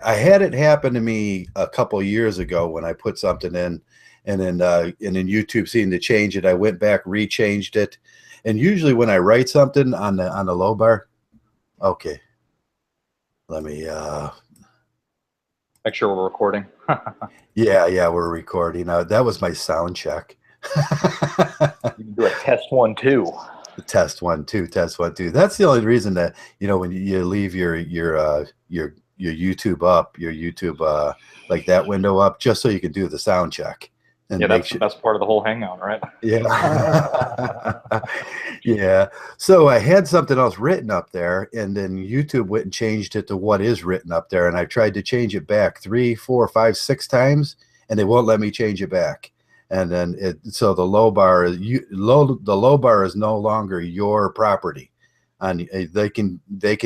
I had it happen to me a couple years ago when I put something in, and then YouTube seemed to change it. I went back, rechanged it, and usually when I write something on the low bar, okay, let me Make sure we're recording. yeah, we're recording. That was my sound check. You can do a test 1, 2. Test 1, 2, test 1, 2. That's the only reason that when you leave your YouTube up, your YouTube like that window up, just so you can do the sound check. And yeah, that's the best part of the whole hangout, right? Yeah. Yeah. So I had something else written up there, and then YouTube went and changed it to what is written up there, and I tried to change it back 3, 4, 5, 6 times, and they won't let me change it back. And then so the low bar is the low bar is no longer your property, and they can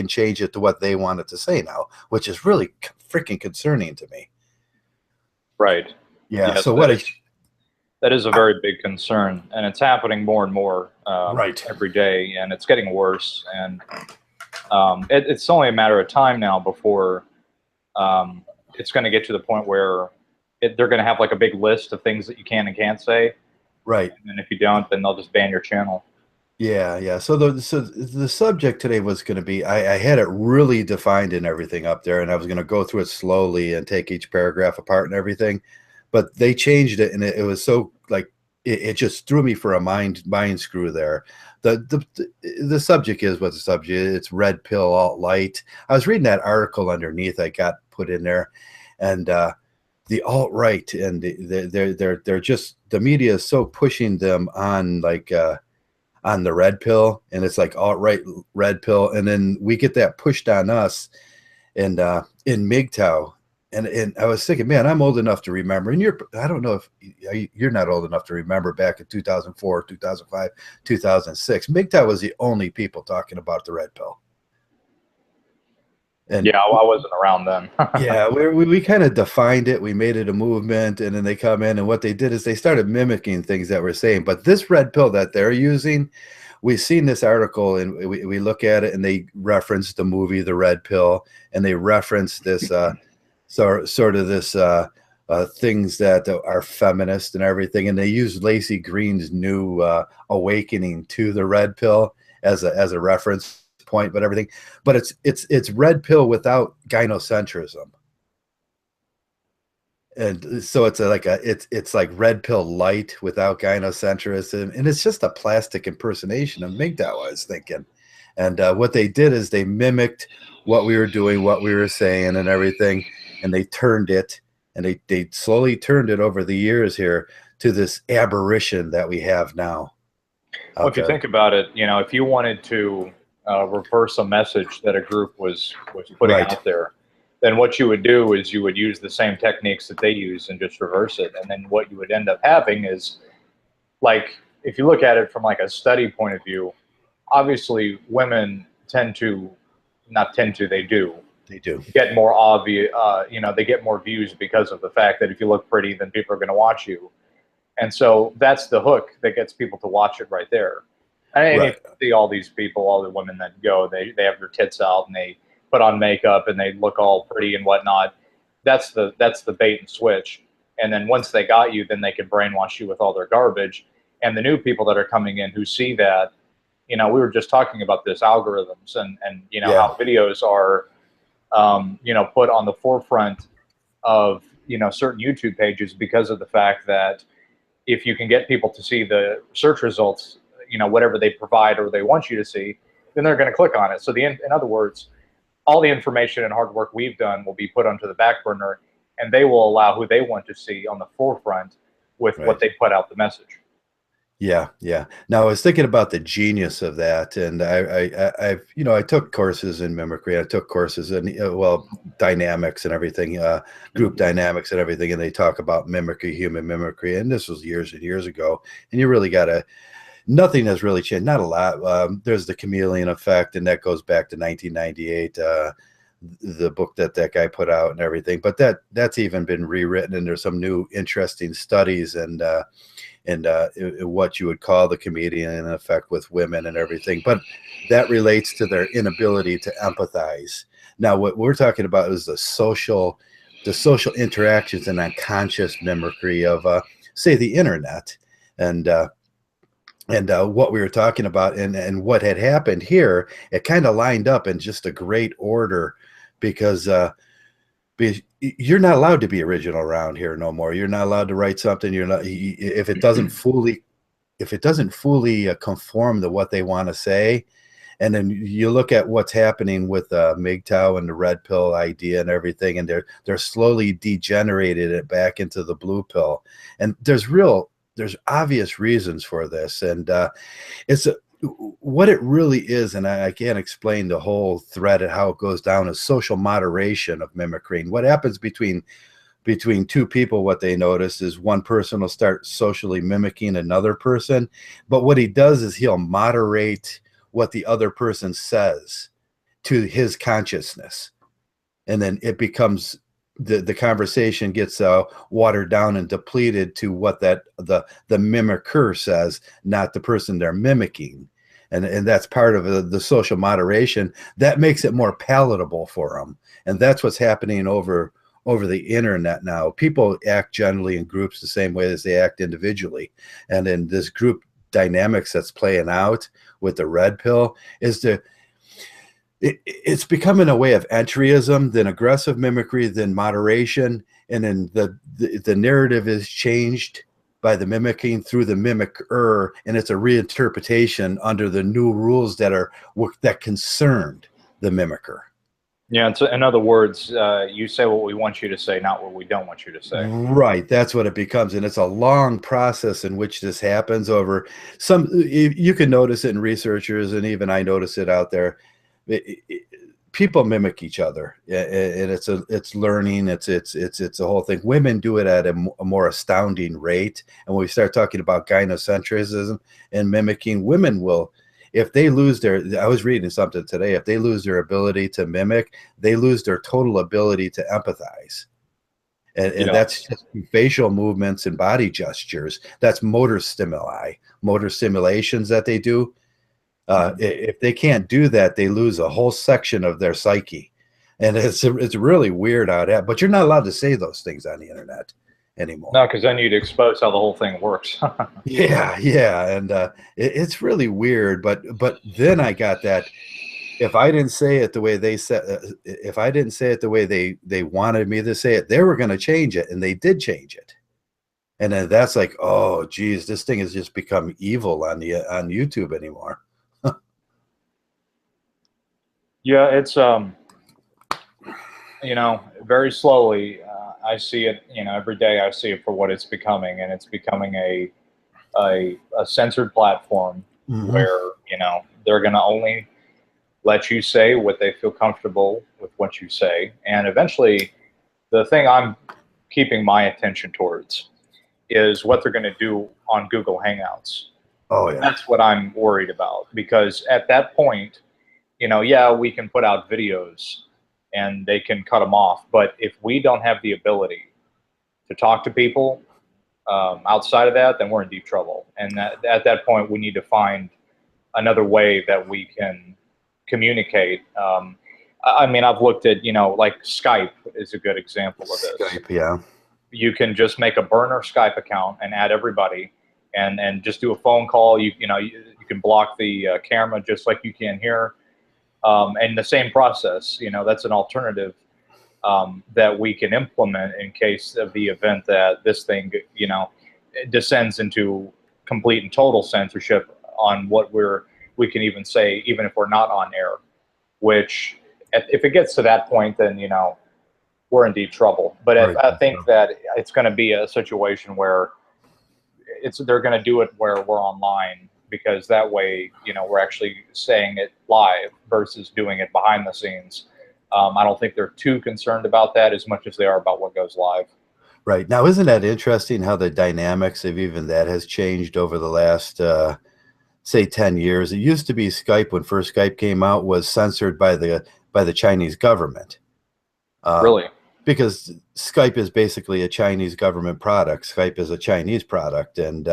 change it to what they want it to say now, which is really freaking concerning to me. Right. Yeah. Yes, So that is a very big concern, and it's happening more and more right every day, and it's getting worse. And it's only a matter of time now before it's going to get to the point where they're going to have like a big list of things that you can and can't say. Right. And if you don't, then they'll just ban your channel. Yeah. So the subject today was going to be, I had it really defined and everything up there, and I was going to go through it slowly and take each paragraph apart and everything, but they changed it, and it was so like it just threw me for a mind screw there. The subject is what the subject is. It's red pill alt-light. I was reading that article underneath I got put in there, and the alt-right, and they're just, the media is so pushing them on like on the red pill, and it's like alt-right red pill, and then we get that pushed on us, and in MGTOW, and I was thinking, man, I'm old enough to remember, and I don't know if you're not old enough to remember back in 2004, 2005, 2006. MGTOW was the only people talking about the red pill. And yeah, I wasn't around then. yeah, we kind of defined it. We made it a movement, and then they come in, and what they did is they started mimicking things that we're saying. But this red pill that they're using, we've seen this article, and we look at it, and they reference the movie The Red Pill, and they reference this sort of this things that are feminist and everything, and they use Lacey Green's new awakening to the red pill as a reference point, but everything, but it's red pill without gynocentrism, and so it's like red pill light without gynocentrism, and it's just a plastic impersonation of MGTOW, I was thinking. And what they did is they mimicked what we were doing, what we were saying, and everything, and they turned it, and they slowly turned it over the years here to this aberration that we have now. Well, if you think about it, if you wanted to reverse a message that a group was putting out there, then what you would do is you would use the same techniques that they use and just reverse it. And then what you would end up having is, like, if you look at it from like a study point of view, obviously women they do get more obvious, they get more views because of the fact that if you look pretty, then people are going to watch you. And so that's the hook that gets people to watch it right there. And you see all these people, all the women that go, they have their tits out and they put on makeup and they look all pretty and whatnot. That's the bait and switch. And then once they got you, then they can brainwash you with all their garbage. And the new people that are coming in who see that, we were just talking about this algorithms and how videos are, put on the forefront of, certain YouTube pages because of the fact that if you can get people to see the search results, whatever they provide or they want you to see, then they're going to click on it. So in other words, all the information and hard work we've done will be put onto the back burner, and they will allow who they want to see on the forefront with what they put out the message. Yeah. Now I was thinking about the genius of that, and I took courses in mimicry. I took courses in dynamics and everything, group dynamics and everything, and they talk about mimicry, human mimicry, and this was years and years ago. And you really nothing has really changed, not a lot. There's the chameleon effect, and that goes back to 1998. The book that guy put out and everything, but that's even been rewritten, and there's some new interesting studies and what you would call the chameleon effect with women and everything, but that relates to their inability to empathize. Now, what we're talking about is the social interactions and unconscious mimicry of, say, the internet, and what we were talking about, and what had happened here. It kind of lined up in just a great order, because you're not allowed to be original around here no more. You're not allowed to write something. You're not, if it doesn't fully conform to what they want to say. And then you look at what's happening with MGTOW and the red pill idea and everything, and they're slowly degenerated it back into the blue pill. And there's obvious reasons for this, and what it really is, and I can't explain the whole thread of how it goes down, is social moderation of mimicry. What happens between two people, what they notice is one person will start socially mimicking another person, but what he does is he'll moderate what the other person says to his consciousness, and then it becomes the conversation gets watered down and depleted to what the mimicker says, not the person they're mimicking. And that's part of the social moderation that makes it more palatable for them. And that's what's happening over the internet now. People act generally in groups the same way as they act individually. And in this group dynamics that's playing out with the red pill is it's becoming a way of entryism, then aggressive mimicry, then moderation. And then the narrative is changed by the mimicking through the mimicker, and it's a reinterpretation under the new rules that concerned the mimicker. Yeah, so in other words, you say what we want you to say, not what we don't want you to say. Right, that's what it becomes, and it's a long process in which this happens over some. You can notice it in researchers, and even I notice it out there. People mimic each other, and it's learning. It's a whole thing. Women do it at a more astounding rate, and when we start talking about gynocentrism and mimicking, women will. If they lose I was reading something today, if they lose their ability to mimic, they lose their total ability to empathize. And that's just facial movements and body gestures. That's motor stimulations that they do. If they can't do that, they lose a whole section of their psyche. And it's really weird how that, but you're not allowed to say those things on the internet anymore. No, because then you'd expose how the whole thing works. Yeah, and it's really weird. But then I got that if I didn't say it the way they said, if I didn't say it the way they wanted me to say it, they were going to change it, and they did change it. And then that's like, oh, geez, this thing has just become evil on YouTube anymore. Yeah, it's very slowly. I see it, every day I see it for what it's becoming, and it's becoming a censored platform where, they're going to only let you say what they feel comfortable with what you say. And eventually the thing I'm keeping my attention towards is what they're going to do on Google Hangouts. Oh, yeah. That's what I'm worried about, because at that point, we can put out videos and they can cut them off. But if we don't have the ability to talk to people outside of that, then we're in deep trouble. And at that point, we need to find another way that we can communicate. I've looked at, like Skype is a good example of this. Skype, yeah. You can just make a burner Skype account and add everybody and just do a phone call. You can block the camera just like you can here. And the same process, that's an alternative that we can implement in case of the event that this thing, descends into complete and total censorship on what we can even say, even if we're not on air, which if it gets to that point, then, we're in deep trouble. But I think that it's going to be a situation where they're going to do it where we're online, because that way, we're actually saying it live versus doing it behind the scenes. I don't think they're too concerned about that as much as they are about what goes live. Right. Now, isn't that interesting how the dynamics of even that has changed over the last, say, 10 years? It used to be Skype, when first Skype came out, was censored by the Chinese government. Really? Because Skype is basically a Chinese government product. Skype is a Chinese product. And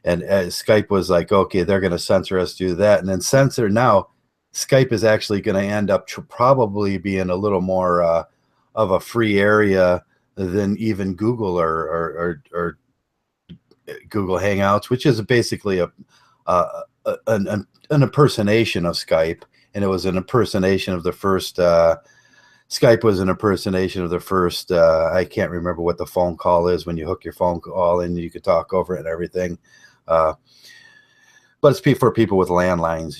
Skype was like, okay, they're going to censor us, do that. And then censor now, Skype is actually going to end up probably being a little more of a free area than even Google or Google Hangouts, which is basically an impersonation of Skype, and it was an impersonation of the first. Skype was an impersonation of the first. I can't remember what the phone call is when you hook your phone call and you could talk over it and everything. But it's for people with landlines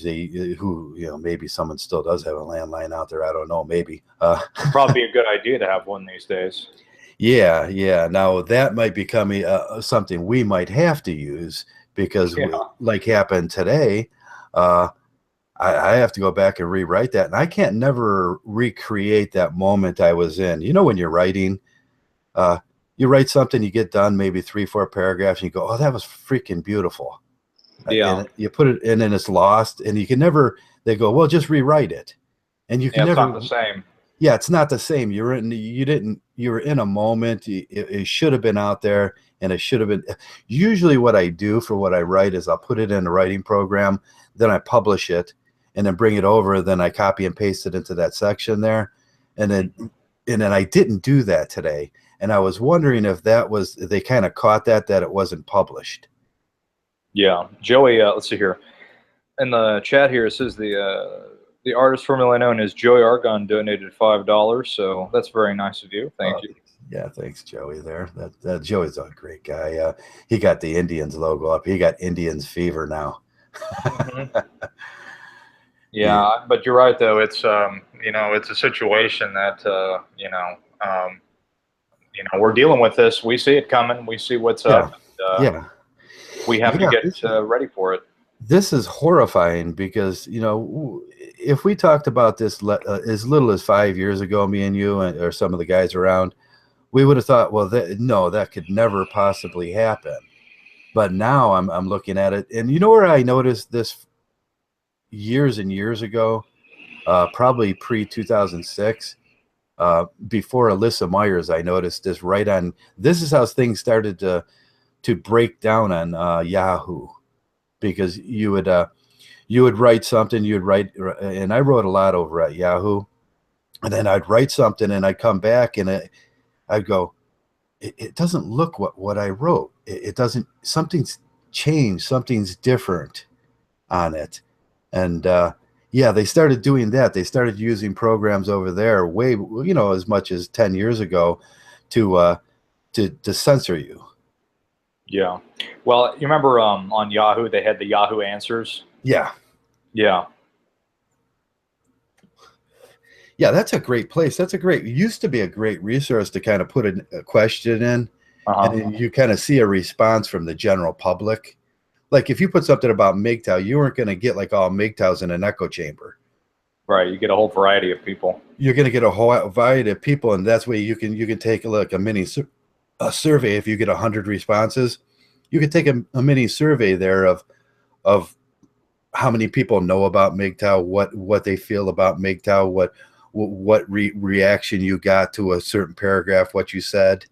who, maybe someone still does have a landline out there. I don't know, maybe. Probably a good idea to have one these days. Yeah. Now that might become something we might have to use because, like happened today, I have to go back and rewrite that, and I can't never recreate that moment I was in. When you're writing, you write something, you get done, maybe 3-4 paragraphs, and you go, "Oh, that was freaking beautiful." Yeah. And you put it in, and it's lost, and you can never. They go, "Well, just rewrite it," and you can never. It's not the same. Yeah, it's not the same. You were in a moment. It should have been out there, and it should have been. Usually, what I do for what I write is I'll put it in a writing program, then I publish it, and then bring it over. Then I copy and paste it into that section there, and then I didn't do that today, and I was wondering if they kind of caught that it wasn't published. Yeah, Joey. Let's see here. In the chat here, it says the artist formerly known as Joey Argon donated $5, so that's very nice of you. Thank you. Yeah, thanks, Joey. There, that Joey's a great guy. He got the Indians logo up. He got Indians fever now. Yeah, but you're right though. It's it's a situation that we're dealing with this. We see it coming. We see what's up. And, we have to get ready for it. This is horrifying because, if we talked about this as little as 5 years ago, me and you or some of the guys around, we would have thought, well, that could never possibly happen. But now I'm looking at it, and where I noticed this years and years ago, probably pre-2006, before Alyssa Myers, I noticed this right on. This is how things started to break down on Yahoo. Because you would write something, and I wrote a lot over at Yahoo, and then I'd write something, and I'd come back, and I'd go, it doesn't look what I wrote. It doesn't. Something's changed. Something's different on it, and they started doing that. They started using programs over there, way as much as 10 years ago, to censor you. Yeah. Well, you remember on Yahoo, they had the Yahoo Answers? Yeah. Yeah. Yeah, that's a great place. Used to be a great resource to kind of put a question in, and then you kind of see a response from the general public. Like if you put something about MGTOW, you weren't going to get like all MGTOWs in an echo chamber. Right. You get a whole variety of people. You're going to get a whole variety of people, and that's where you can take a mini survey. If you get 100 responses, you could take a mini survey there of how many people know about MGTOW, what they feel about MGTOW, what reaction you got to a certain paragraph, what you said.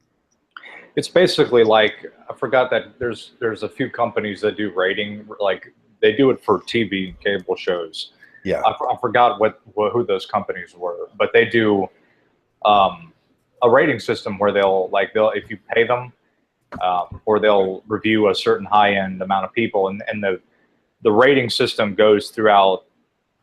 It's basically like, I forgot that there's a few companies that do rating, like they do it for TV and cable shows. Yeah, I forgot who those companies were, but they do a rating system where they'll if you pay them, or they'll review a certain high-end amount of people, and the rating system goes throughout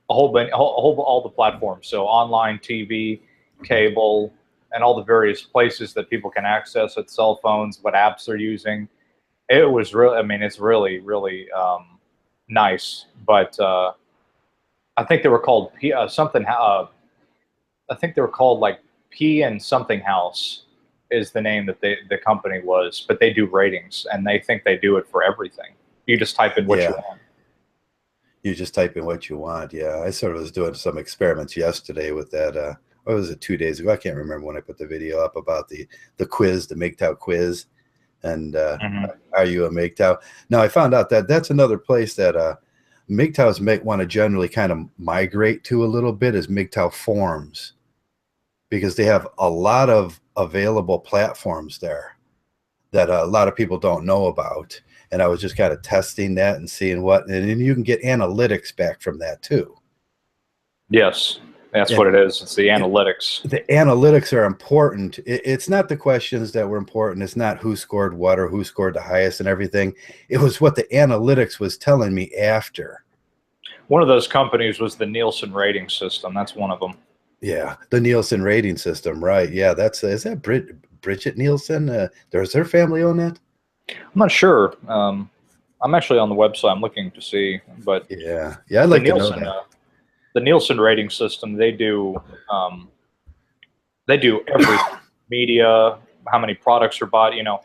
all the platforms. So online, TV, cable, and all the various places that people can access it, cell phones, what apps they're using. It was really, it's really, really nice. But I think they were called something. I think they were called like P and something House is the name that the company was, but they do ratings, and they think they do it for everything. You just type in what you want. You just type in what you want. Yeah, I sort of was doing some experiments yesterday with that. What was it, 2 days ago? I can't remember when I put the video up about the quiz, the MGTOW quiz, and are you a MGTOW? Now I found out that that's another place that MGTOWs want to generally kind of migrate to a little bit, is MGTOW forums, because they have a lot of available platforms there that a lot of people don't know about. And I was just kind of testing that and seeing and then you can get analytics back from that too. Yes, that's And what it is. It's the analytics. the analytics are important. It's not the questions that were important. It's not who scored what or who scored the highest and everything. It was what the analytics was telling me after. One of those companies was the Nielsen rating system. That's one of them. Yeah, the Nielsen rating system, right? Yeah, that's is that Bridget Nielsen? Does her family own that? I'm not sure. I'm actually on the website. I'm looking to see, but Yeah, yeah, I'd the like to know Nielsen, that. the Nielsen rating system, they do every media, how many products are bought. You know,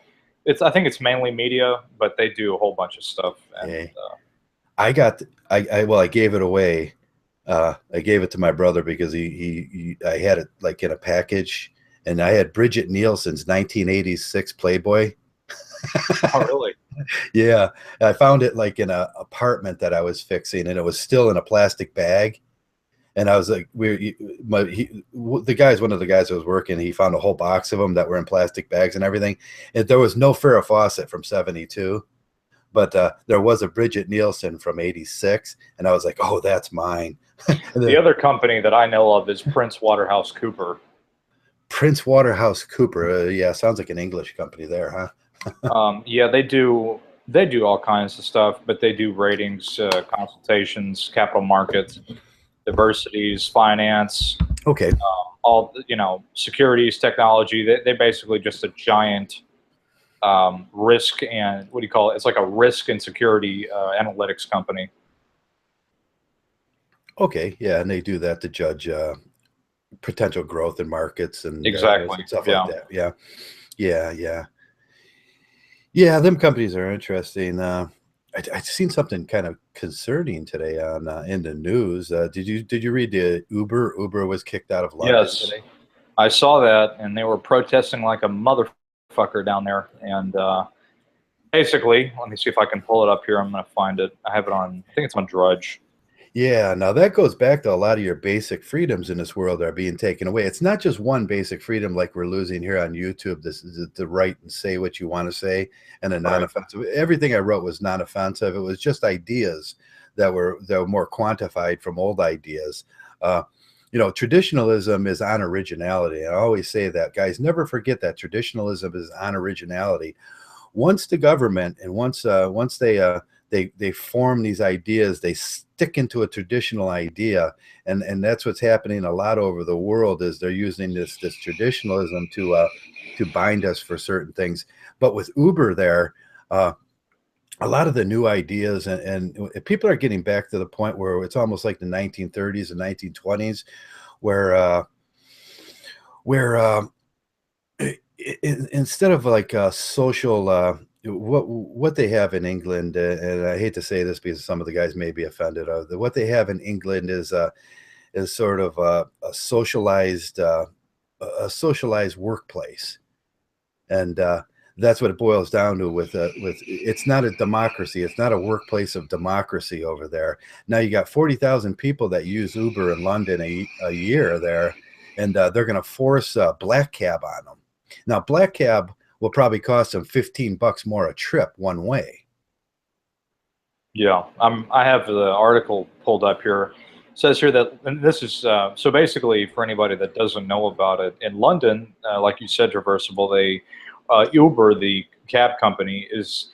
I think it's mainly media, but they do a whole bunch of stuff. And Hey, I got well, I gave it away. I gave it to my brother because I had it like in a package, and I had Bridget Nielsen's 1986 Playboy. oh, really? Yeah, I found it like in a apartment that I was fixing, and it was still in a plastic bag. And I was like, the guys, one of the guys that was working, he found a whole box of them that were in plastic bags and everything. And there was no Farrah Fawcett from '72, but there was a Bridget Nielsen from '86, and I was like, oh, that's mine. The other company that I know of is Prince Waterhouse Cooper. Prince Waterhouse Cooper. Yeah, sounds like an English company there, huh? Yeah, they do all kinds of stuff, but they do ratings, consultations, capital markets, diversities, finance, Okay. all securities, technology. They basically just a giant risk and what do you call it? It's like a risk and security analytics company. Okay. Yeah, and they do that to judge potential growth in markets and Exactly. stuff like Yeah. that. Yeah. Yeah. Yeah. Yeah, them companies are interesting. I'd seen something kind of concerning today on in the news. Did you read the Uber was kicked out of London Yes, today? I saw that, and they were protesting like a motherfucker down there. And basically, let me see if I can pull it up here. I'm going to find it. I have it on. I think it's on Drudge. Yeah, now that goes back to a lot of your basic freedoms in this world are being taken away. It's not just one basic freedom like we're losing here on YouTube. This is the right and say what you want to say and a Right. non-offensive. Everything I wrote was non-offensive. It was just ideas that were more quantified from old ideas. Traditionalism is on originality. I always say that, guys. Never forget that traditionalism is on originality. Once the government and once they form these ideas, they stick into a traditional idea, and that's what's happening a lot over the world is they're using this traditionalism to bind us for certain things. But with Uber there, a lot of the new ideas and people are getting back to the point where it's almost like the 1930s and 1920s where instead of like social what they have in England, and I hate to say this because some of the guys may be offended. What they have in England is sort of a socialized workplace, and that's what it boils down to. With it's not a democracy. It's not a workplace of democracy over there. Now you got 40,000 people that use Uber in London a year there, and they're going to force black cab on them. Now black cab will probably cost them $15 more a trip one way. Yeah, I have the article pulled up here. It says here that, and this is so basically for anybody that doesn't know about it, in London, like you said, Traversable, Uber, the cab company, is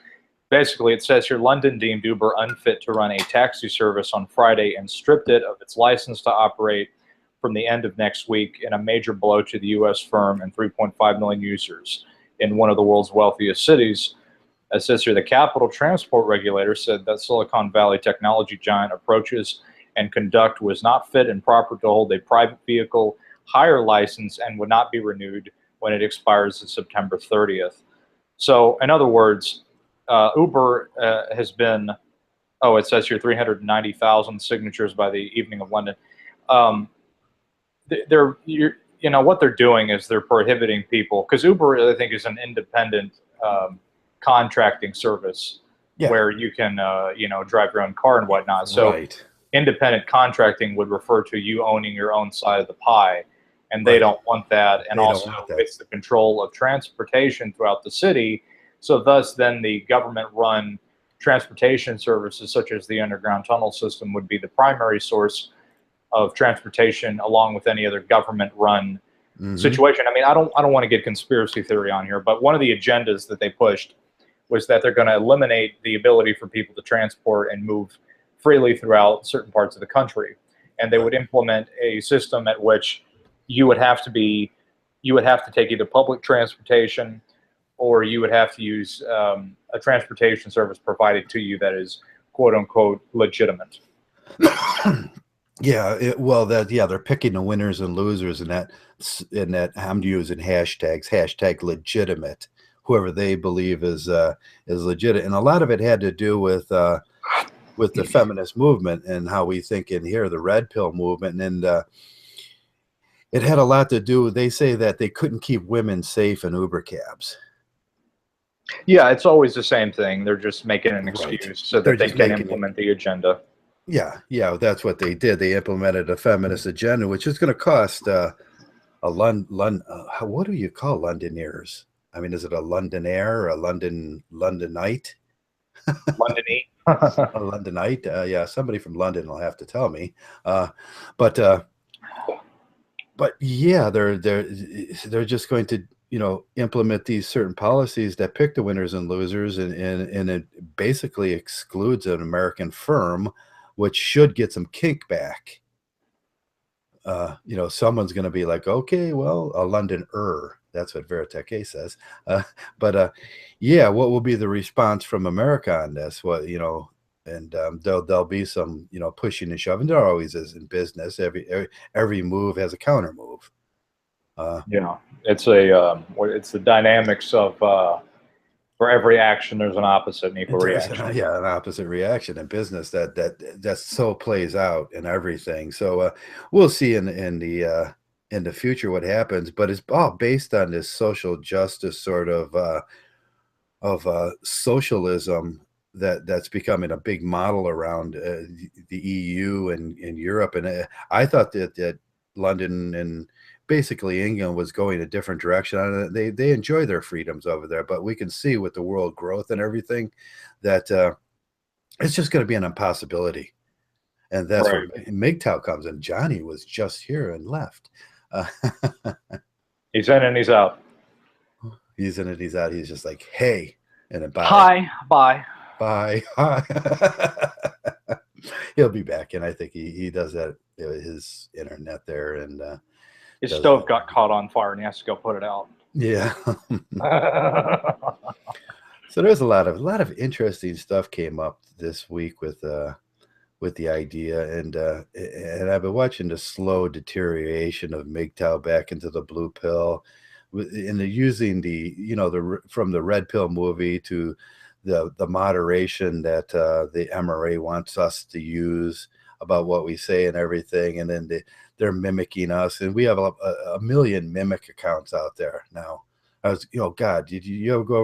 basically, it says here, London deemed Uber unfit to run a taxi service on Friday and stripped it of its license to operate from the end of next week in a major blow to the U.S. firm and 3.5 million users in one of the world's wealthiest cities. It says here, the Capital Transport Regulator said that Silicon Valley technology giant approaches and conduct was not fit and proper to hold a private vehicle hire license and would not be renewed when it expires on September 30th. So, in other words, Uber has been, it says here 390,000 signatures by the evening of London. What they're doing is they're prohibiting people, because Uber, I think, is an independent contracting service where you can, drive your own car and whatnot. So Right. independent contracting would refer to you owning your own side of the pie, and they don't want that. And They don't also, want that. it's the control of transportation throughout the city. So thus, then the government-run transportation services, such as the underground tunnel system, would be the primary source of transportation, along with any other government-run Mm-hmm. situation. I mean, I don't want to get conspiracy theory on here, but one of the agendas that they pushed was that they're going to eliminate the ability for people to transport and move freely throughout certain parts of the country, and they would implement a system at which you would have to take either public transportation, or you would have to use a transportation service provided to you that is quote unquote legitimate. Yeah, they're picking the winners and losers, and that I'm using hashtag legitimate, whoever they believe is legit, and a lot of it had to do with the feminist movement and how we think in here, the red pill movement, and it had a lot to do. They say that they couldn't keep women safe in Uber cabs. Yeah, it's always the same thing. They're just making an excuse so that they can implement the agenda. Yeah, that's what they did. They implemented a feminist agenda, which is going to cost what do you call Londoners? I mean, is it a Londonair or a Londonite? Londonite. A Londonite? Yeah, somebody from London will have to tell me. But yeah, they're just going to implement these certain policies that pick the winners and losers, and it basically excludes an American firm, which should get some kickback. Someone's going to be like, okay, well, a Londoner. That's what Veritech says. Yeah, what will be the response from America on this? And there'll be some, pushing and shoving. There always is in business. Every move has a counter move. It's the dynamics of for every action there's an opposite and equal reaction. Yeah, an opposite reaction in business that so plays out in everything. So we'll see in the future what happens, but it's all based on this social justice sort of socialism that's becoming a big model around the EU and Europe. And I thought that London and basically England was going a different direction. They enjoy their freedoms over there, but we can see with the world growth and everything that it's just going to be an impossibility. And that's where MGTOW comes in. Johnny was just here and left. He's in and he's out. He's in and he's out. He's just like, hey, and then bye. Hi, bye. Bye. Hi. He'll be back, and I think he does that, his internet there, and his stove got caught on fire, and he has to go put it out. Yeah. So there's a lot of interesting stuff came up this week with the idea, and I've been watching the slow deterioration of MGTOW back into the blue pill, and using from the red pill movie to the moderation that the MRA wants us to use about what we say and everything, and then they're mimicking us, and we have a million mimic accounts out there now. God, did you ever go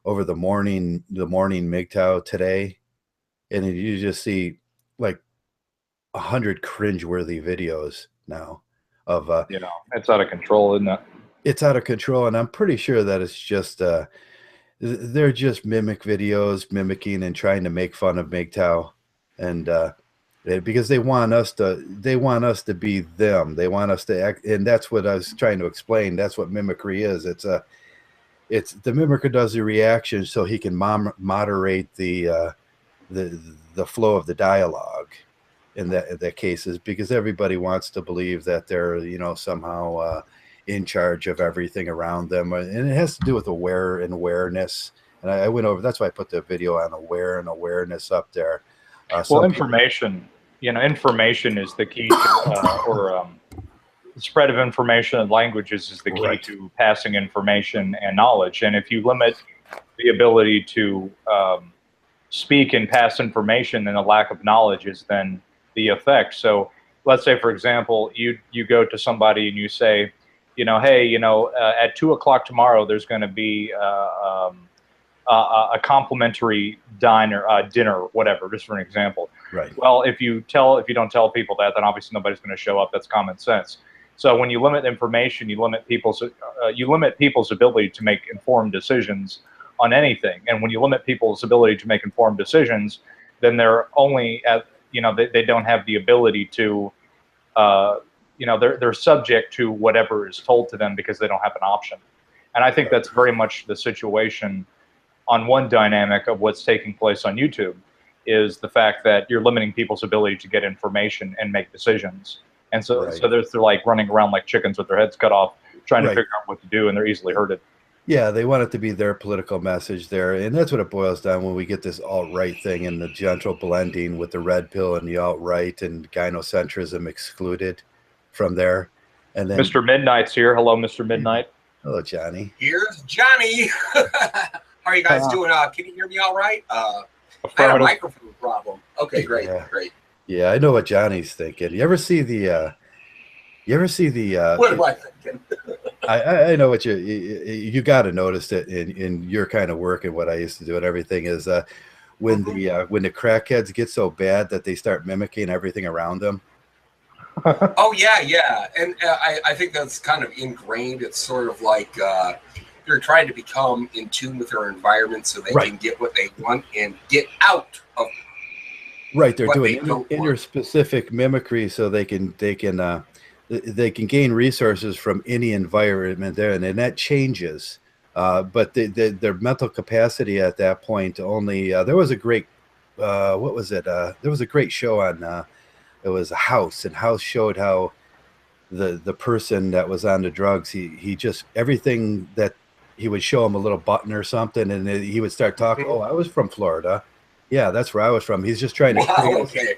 over the morning MGTOW today, and you just see like 100 cringeworthy videos now of it's out of control, isn't it? It's out of control, and I'm pretty sure that it's just they're just mimic videos, mimicking and trying to make fun of MGTOW, and because they want us to be them. They want us to act, and that's what I was trying to explain. That's what mimicry is. It's the mimicker does the reaction so he can moderate the flow of the dialogue in that cases, because everybody wants to believe that they're somehow in charge of everything around them, and it has to do with awareness. And I went over. That's why I put the video on awareness up there. Information. Information is the key to, the spread of information and languages is the key to passing information and knowledge. And if you limit the ability to speak and pass information, then a lack of knowledge is then the effect. So let's say, for example, you go to somebody and you say, hey, at 2 o'clock tomorrow, there's going to be a complimentary dinner, whatever, just for an example. Right. Well, if you don't tell people that, then obviously nobody's going to show up. That's common sense. So when you limit information, you limit people's ability to make informed decisions on anything. And when you limit people's ability to make informed decisions, then they're only they don't have the ability to they're subject to whatever is told to them because they don't have an option. And I think that's very much the situation on one dynamic of what's taking place on YouTube, is the fact that you're limiting people's ability to get information and make decisions. And so they're like running around like chickens with their heads cut off, trying to figure out what to do, and they're easily hurted. Yeah, they want it to be their political message there. And that's what it boils down when we get this alt-right thing and the gentle blending with the red pill and the alt-right and gynocentrism excluded from there. And then Mr. Midnight's here. Hello, Mr. Midnight. Hello, Johnny. Here's Johnny. How are you guys doing? Can you hear me all right? I had a microphone problem. Okay, great, great. Yeah, I know what Johnny's thinking. You ever see the what am I thinking? I know what you got to notice it in your kind of work and what I used to do and everything is when the crackheads get so bad that they start mimicking everything around them. Oh yeah, and I think that's kind of ingrained. It's sort of like they're trying to become in tune with their environment so they can get what they want and get out of. Right, they're doing inter-specific mimicry so they can gain resources from any environment there, and then that changes. But their mental capacity at that point only. There was a great, what was it? There was a great show on. It was House, and House showed how the person that was on the drugs, he just everything that he would show him a little button or something, and he would start talking. Oh, I was from Florida. Yeah, that's where I was from. He's just trying to. Wow, okay.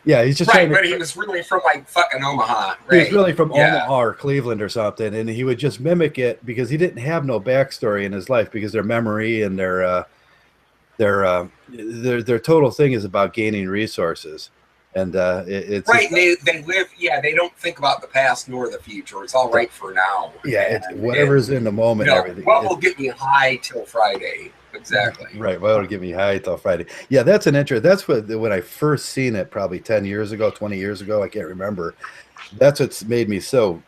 Yeah, he's just trying to. But he was really from like fucking Omaha. Right? He was really from Omaha or Cleveland or something, and he would just mimic it because he didn't have no backstory in his life because their memory and their total thing is about gaining resources, and it's right. They live. Yeah, they don't think about the past nor the future. It's all right for now. Yeah, it's whatever's in the moment. Everything. What will get me high till Friday? Exactly. Right. Well, it'll get me high till Friday. Yeah, that's an interest. That's when I first seen it, probably 10 years ago, 20 years ago. I can't remember. That's what's made me so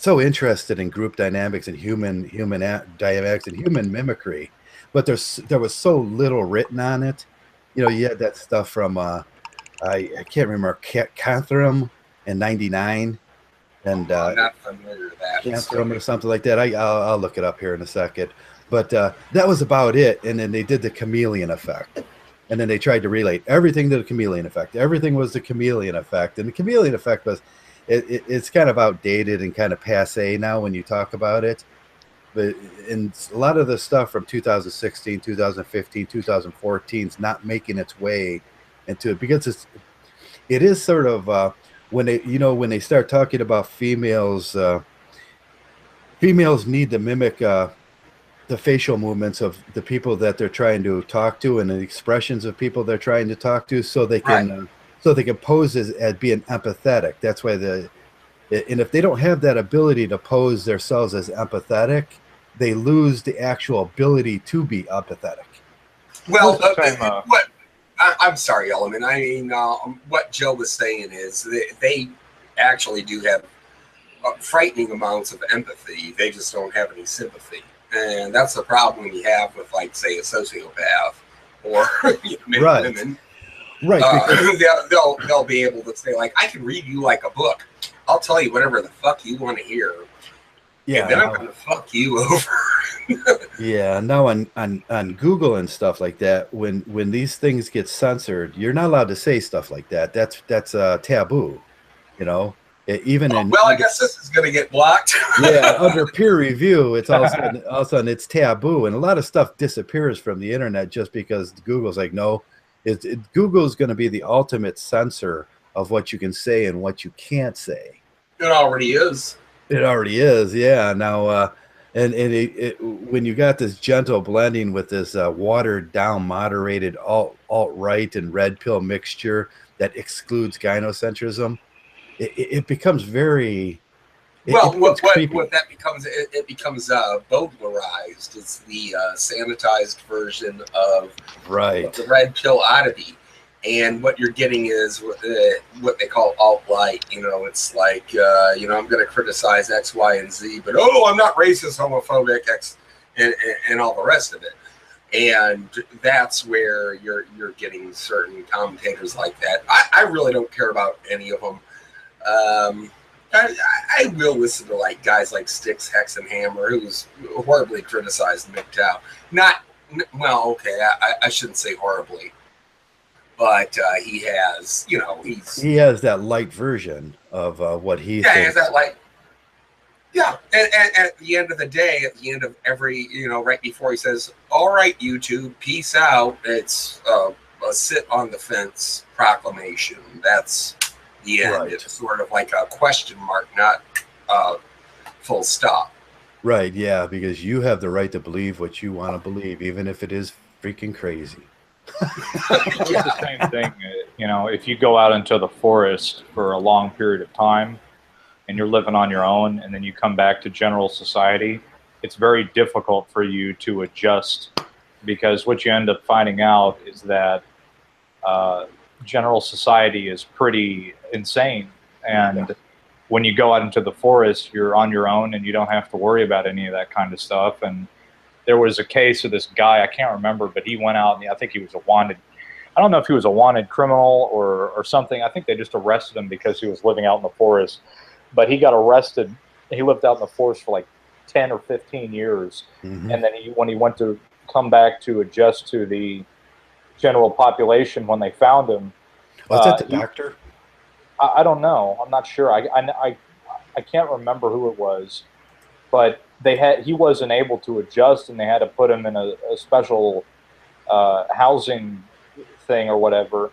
interested in group dynamics and human dynamics and human mimicry. But there was so little written on it. You had that stuff from I can't remember Confinement in '99, and I'm not familiar with that. Confinement or something like that. I'll look it up here in a second. But that was about it. And then they did the chameleon effect. And then they tried to relate everything to the chameleon effect. Everything was the chameleon effect. And the chameleon effect was, it's kind of outdated and kind of passe now when you talk about it. But in a lot of the stuff from 2016, 2015, 2014 is not making its way into it because it is sort of when they start talking about females need to mimic the facial movements of the people that they're trying to talk to and the expressions of people they're trying to talk to so they can pose as being empathetic. That's why and if they don't have that ability to pose themselves as empathetic, they lose the actual ability to be empathetic. Well, I'm sorry, Element. I mean, what Joe was saying is they actually do have frightening amounts of empathy. They just don't have any sympathy. And that's the problem you have with, like, say, a sociopath or women. Right. They'll be able to say, like, I can read you like a book. I'll tell you whatever the fuck you want to hear. Yeah. And then I'm going to fuck you over. Yeah. Now on Google and stuff like that, when these things get censored, you're not allowed to say stuff like that. That's taboo, Even I guess this is going to get blocked. Yeah, under peer review, it's all of a sudden it's taboo, and a lot of stuff disappears from the internet just because Google's like, no, Google's going to be the ultimate censor of what you can say and what you can't say. It already is. It already is, yeah. Now, when you got this gentle blending with this watered down, moderated alt-right and red pill mixture that excludes gynocentrism. It becomes very what that becomes it becomes Boglerized. It's the sanitized version of the red pill oddity, and what you're getting is what they call alt-right. It's like I'm going to criticize X, Y, and Z, but I'm not racist, homophobic, X, and all the rest of it. And that's where you're getting certain commentators like that. I really don't care about any of them. I will listen to like guys like Styx, Hex, and Hammer, who's horribly criticized MGTOW. Not well, okay, I shouldn't say horribly, but he has, you know, he has that light version of what he thinks. He has that light. Yeah, and at the end of the day, at the end of every, you know, right before he says, "All right, YouTube, peace out," it's a sit on the fence proclamation. That's the end. Right. It's sort of like a question mark, not full stop. Right, yeah, because you have the right to believe what you want to believe, even if it is freaking crazy. It's the same thing, you know, if you go out into the forest for a long period of time and you're living on your own and then you come back to general society, it's very difficult for you to adjust, because what you end up finding out is that general society is pretty insane. And when you go out into the forest, you're on your own and you don't have to worry about any of that kind of stuff. And there was a case of this guy, I can't remember, but he went out and I think he was a wanted, I don't know if he was a wanted criminal or something. I think they just arrested him because he was living out in the forest. But he got arrested. He lived out in the forest for like 10 or 15 years. Mm-hmm. And then when he went to come back to adjust to the general population, when they found him. Was that the doctor? I don't know. I'm not sure. I can't remember who it was. But he wasn't able to adjust, and they had to put him in a special housing thing or whatever,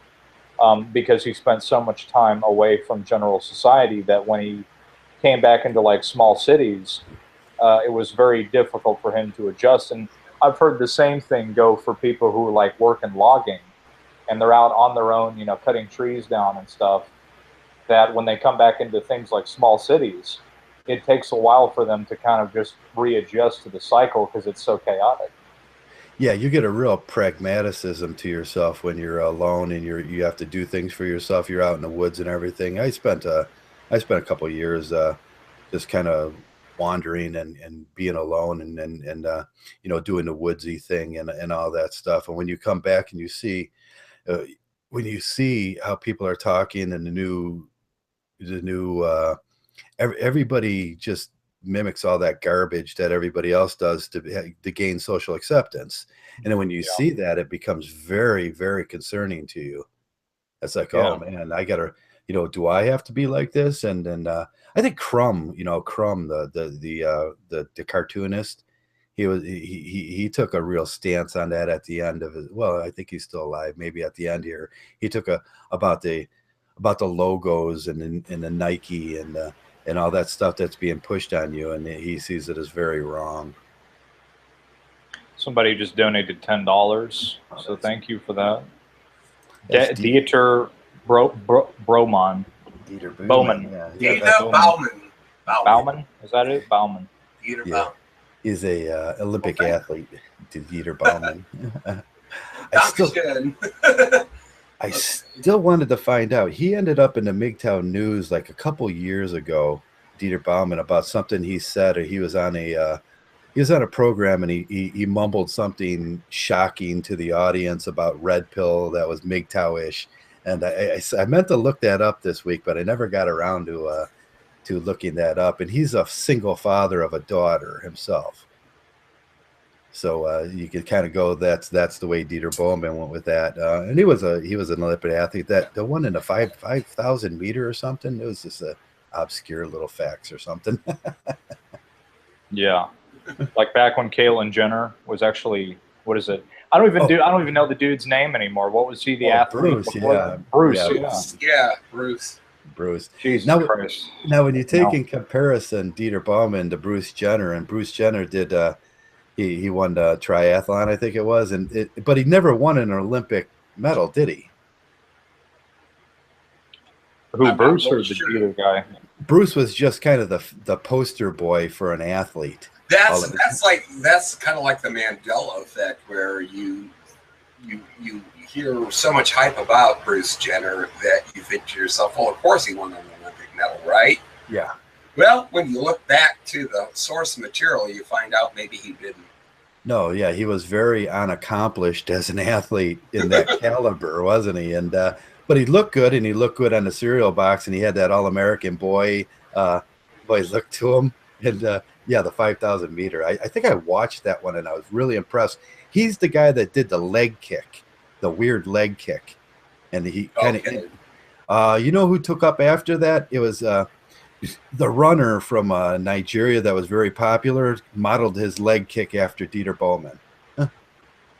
because he spent so much time away from general society that when he came back into like small cities, it was very difficult for him to adjust. And I've heard the same thing go for people who like work in logging, and they're out on their own, you know, cutting trees down and stuff, that when they come back into things like small cities, it takes a while for them to kind of just readjust to the cycle because it's so chaotic. Yeah, you get a real pragmaticism to yourself when you're alone and you have to do things for yourself. You're out in the woods and everything. I spent a couple of years just kind of wandering and being alone and you know, doing the woodsy thing and all that stuff. And when you come back and you see when you see how people are talking and the new everybody just mimics all that garbage that everybody else does to gain social acceptance. And then when you see that, it becomes very, very concerning to you. It's like, oh man, I gotta, you know, do I have to be like this? And then I think Crumb, you know, Crumb, the cartoonist, he took a real stance on that at the end of it. Well, I think he's still alive. Maybe at the end here, he took about the logos and the Nike and all that stuff that's being pushed on you, and he sees it as very wrong. Somebody just donated $10, so thank you for that. Dieter Broman. Dieter Bowman. Dieter Bowman. Bowman? Is that it? Bowman. Dieter Bowman. He's a Olympic athlete, Dieter Bowman. I still wanted to find out. He ended up in the MGTOW news like a couple years ago, Dieter Baumann, about something he said, or he was on a program and he mumbled something shocking to the audience about Red Pill that was MGTOW-ish. And I meant to look that up this week, but I never got around to looking that up. And he's a single father of a daughter himself. So you could kind of go, that's the way Dieter Bowman went with that. And he was an Olympic athlete. That the one in the 5,000 meter or something, it was just a obscure little facts or something. Yeah, like back when Caitlyn Jenner was actually, what is it? I don't even know the dude's name anymore. What was he? The athlete? Bruce. Yeah. Bruce. Yeah, Bruce. Jesus Christ. Now, when you take in comparison Dieter Bowman to Bruce Jenner, and Bruce Jenner did. He won the triathlon, I think it was, but he never won an Olympic medal, did he? Bruce or the other guy? Bruce was just kind of the poster boy for an athlete. That's kind of like the Mandela effect, where you hear so much hype about Bruce Jenner that you think to yourself, well, of course he won an Olympic medal, right? Yeah. Well, when you look back to the source material, you find out maybe he didn't. No, yeah, he was very unaccomplished as an athlete in that caliber, wasn't he? And but he looked good, and he looked good on the cereal box, and he had that all-American boy look to him. And yeah, the 5,000 meter. I think I watched that one, and I was really impressed. He's the guy that did the leg kick, the weird leg kick, and he kind of. You know who took up after that? It was the runner from Nigeria that was very popular. Modeled his leg kick after Dieter Bowman,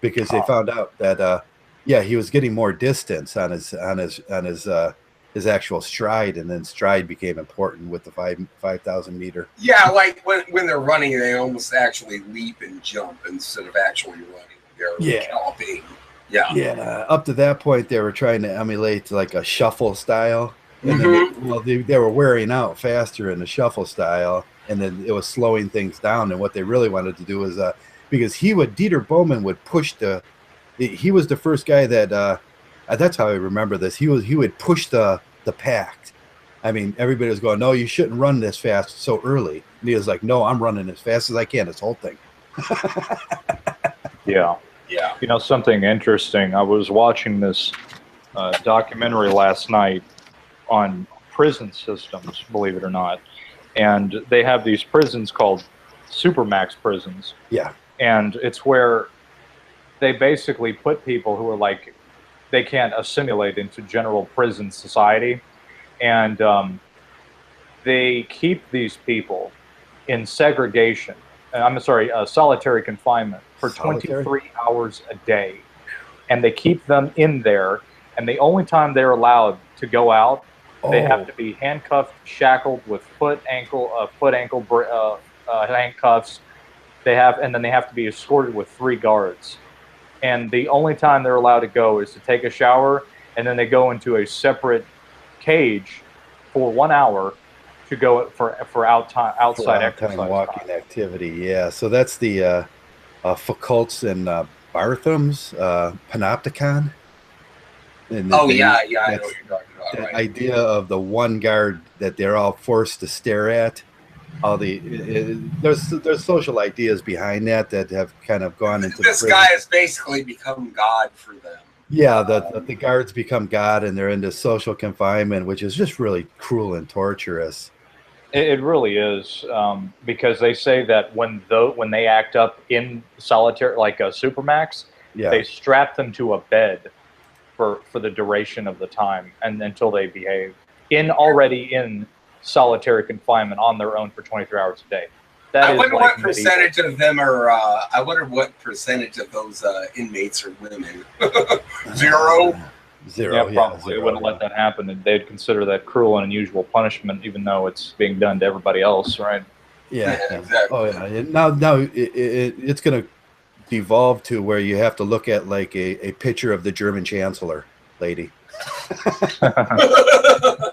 because they found out that yeah, he was getting more distance on his actual stride, and then stride became important with the 5,000 meter. Yeah, like when they're running, they almost actually leap and jump instead of actually running. They're galloping. Yeah. Yeah. Up to that point, they were trying to emulate like a shuffle style, and then they were wearing out faster in the shuffle style, and then it was slowing things down. And what they really wanted to do was because Dieter Bowman would push he was the first guy that. That's how I remember this. He would push the pack. I mean, everybody was going, "No, you shouldn't run this fast so early." And he was like, "No, I'm running as fast as I can. This whole thing." Yeah. You know, something interesting. I was watching this documentary last night on prison systems, believe it or not, and they have these prisons called supermax prisons. Yeah. And it's where they basically put people who are like, they can't assimilate into general prison society, and they keep these people in segregation. I'm sorry, solitary confinement for 23 hours a day, and they keep them in there. And the only time they're allowed to go out, they have to be handcuffed, shackled with foot ankle handcuffs. And then they have to be escorted with 3 guards. And the only time they're allowed to go is to take a shower, and then they go into a separate cage for 1 hour to go for outside exercise walking activity. Yeah, so that's the Foucault's and Bartham's panopticon. And I know what you're talking about. The right. idea of the one guard that they're all forced to stare at. All there's social ideas behind that have kind of gone into this guy has basically become God for them. Yeah, the guards become God, and they're into social confinement, which is just really cruel and torturous. It really is, because they say that when they act up in solitary, like a supermax, they strap them to a bed for the duration of the time, and until they behave already in solitary confinement on their own for 23 hours a day. I wonder what percentage of them are. I wonder what percentage of those inmates are women. Zero. Yeah, probably. They wouldn't let that happen, and they'd consider that cruel and unusual punishment, even though it's being done to everybody else, right? Yeah, exactly. Oh yeah. Now it's going to devolve to where you have to look at like a picture of the German Chancellor lady.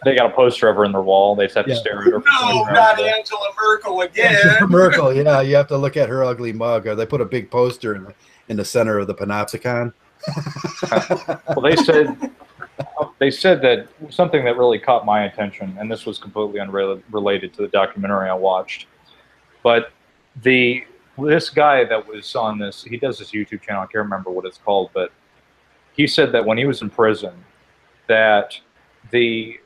They got a poster of her in their wall. They just have to stare at her. No, not Angela Merkel again. Angela Merkel, yeah. You have to look at her ugly mug. Or they put a big poster in the center of the panopticon. Well, they said that something that really caught my attention, and this was completely unrelated to the documentary I watched, but this guy that was on this, he does this YouTube channel. I can't remember what it's called, but he said that when he was in prison, that the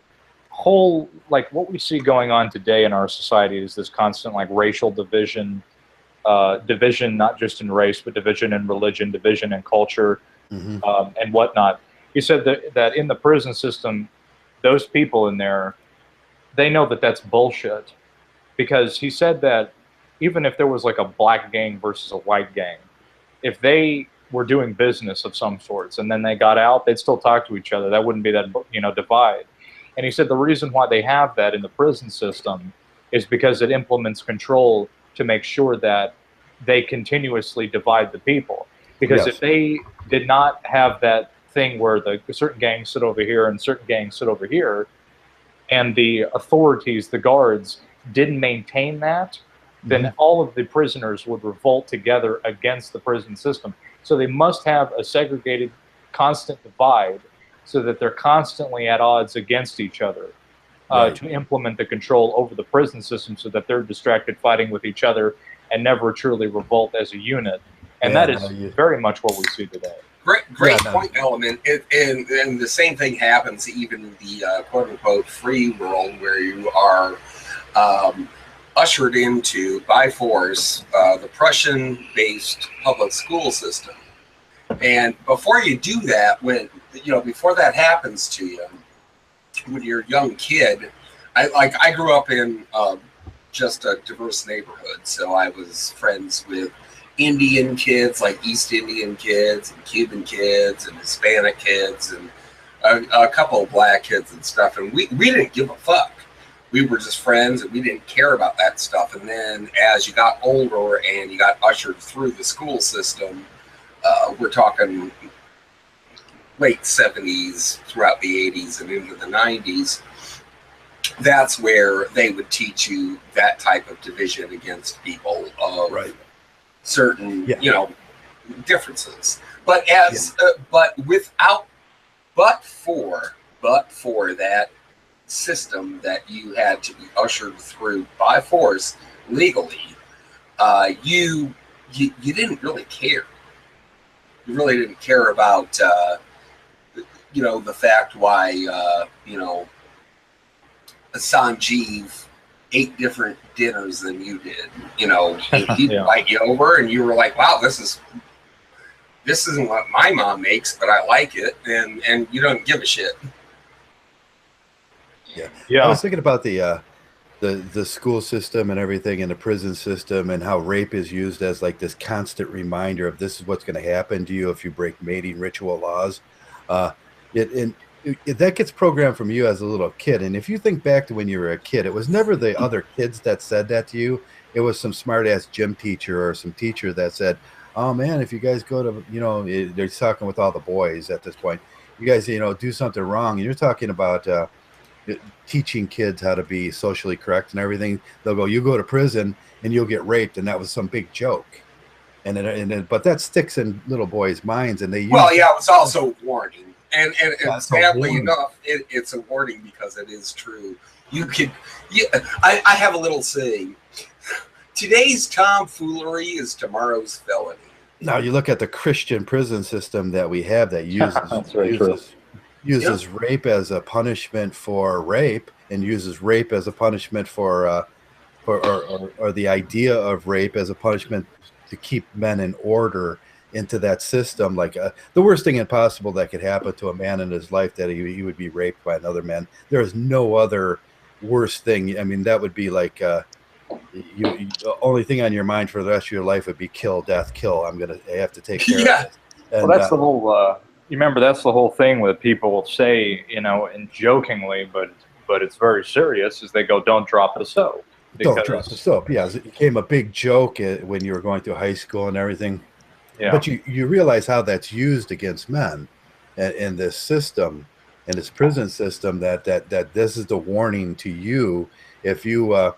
whole, like what we see going on today in our society is this constant like racial division, not just in race, but division in religion, division in culture, and whatnot. He said that in the prison system, those people in there, they know that that's bullshit, because he said that even if there was like a black gang versus a white gang, if they were doing business of some sorts and then they got out, they'd still talk to each other. That wouldn't be that, divide. And he said the reason why they have that in the prison system is because it implements control to make sure that they continuously divide the people. Because if they did not have that thing where the certain gangs sit over here and certain gangs sit over here, and the authorities, the guards, didn't maintain that, then all of the prisoners would revolt together against the prison system. So they must have a segregated, constant divide so that they're constantly at odds against each other to implement the control over the prison system, so that they're distracted fighting with each other and never truly revolt as a unit. And that is very much what we see today. Great point, Element. And the same thing happens even in the quote-unquote free world, where you are ushered into, by force, the Prussian-based public school system. And before you do that, before that happens to you, when you're a young kid, I grew up in just a diverse neighborhood, so I was friends with Indian kids, like East Indian kids, and Cuban kids, and Hispanic kids, and a couple of black kids and stuff. And we didn't give a fuck. We were just friends, and we didn't care about that stuff. And then as you got older and you got ushered through the school system, we're talking late 70s, throughout the 80s, and into the 90s, that's where they would teach you that type of division against people of certain, differences. But but for that system that you had to be ushered through by force legally, you didn't really care. You really didn't care about the fact why Sanjeev ate different dinners than you did. He'd invite you over, and you were like, "Wow, this isn't what my mom makes, but I like it," and you don't give a shit. Yeah. I was thinking about the school system and everything, and the prison system, and how rape is used as like this constant reminder of this is what's going to happen to you if you break mating ritual laws. That gets programmed from you as a little kid. And if you think back to when you were a kid, it was never the other kids that said that to you. It was some smart ass gym teacher or some teacher that said, "Oh man, if you guys go to, they're talking with all the boys at this point, you guys, do something wrong." And you're talking about teaching kids how to be socially correct and everything. They'll go, "You go to prison and you'll get raped." And that was some big joke. But that sticks in little boys' minds, and it was also a warning. And sadly enough, it's a warning because it is true. I have a little saying: today's tomfoolery is tomorrow's felony. Now you look at the Christian prison system that we have that uses rape as a punishment for rape, and uses rape as a punishment for the idea of rape as a punishment to keep men in order into that system. Like the worst thing possible that could happen to a man in his life, that he would be raped by another man. There is no other worse thing. I mean, that would be like the only thing on your mind for the rest of your life would be kill, death, kill. I have to take care of this. And, well, that's the whole you remember, that's the whole thing that people will say, and jokingly, but it's very serious, is they go, "Don't drop the soap." Don't drop the soap. Yeah, it became a big joke when you were going through high school and everything. Yeah. But you realize how that's used against men in this system, in this prison system, that this is the warning to you. If you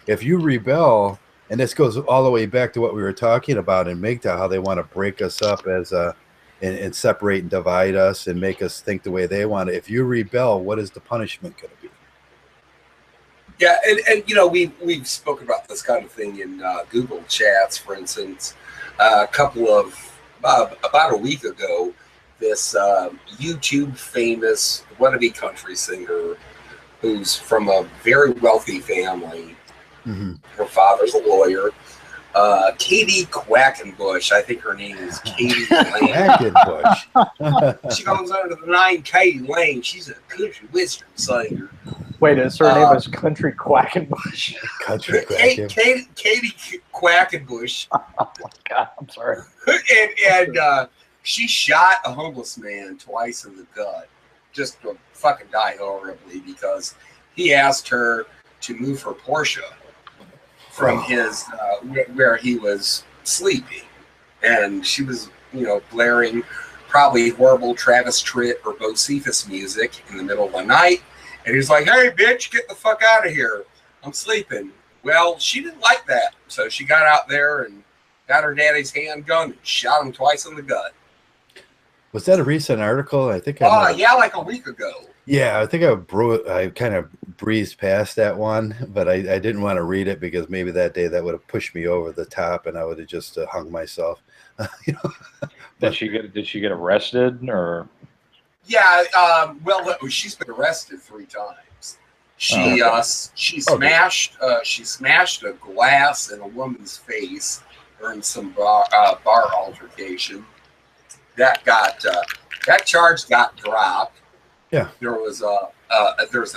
rebel, and this goes all the way back to what we were talking about in MGTOW, how they want to break us up and separate and divide us and make us think the way they want it. If you rebel, what is the punishment going to be? Yeah, and we've spoken about this kind of thing in Google chats, for instance. About a week ago, this YouTube famous wannabe country singer, who's from a very wealthy family. Mm-hmm. Her father's a lawyer. Katie Quackenbush, I think her name is Katie Lane. Quackenbush. She goes under the name Katie Lane. She's a country western singer. Wait, her name is Country Quackenbush. Country Quackenbush. Katie Quackenbush. Oh my God, I'm sorry. And she shot a homeless man twice in the gut, just to fucking die horribly, because he asked her to move her Porsche from his where he was sleeping, and she was blaring probably horrible Travis Tritt or Bo Cephas music in the middle of the night, and he's like, "Hey bitch, get the fuck out of here, I'm sleeping." Well, she didn't like that, so she got out there and got her daddy's handgun and shot him twice in the gut. Was that a recent article? I think. Yeah, like a week ago. Yeah, I think I kind of breezed past that one, but I didn't want to read it because maybe that day that would have pushed me over the top, and I would have just hung myself. You know? Did But she get arrested or? Yeah, well, she's been arrested 3 times. She Oh, okay. she smashed a glass in a woman's face during some bar altercation. That charge got dropped. yeah, There was a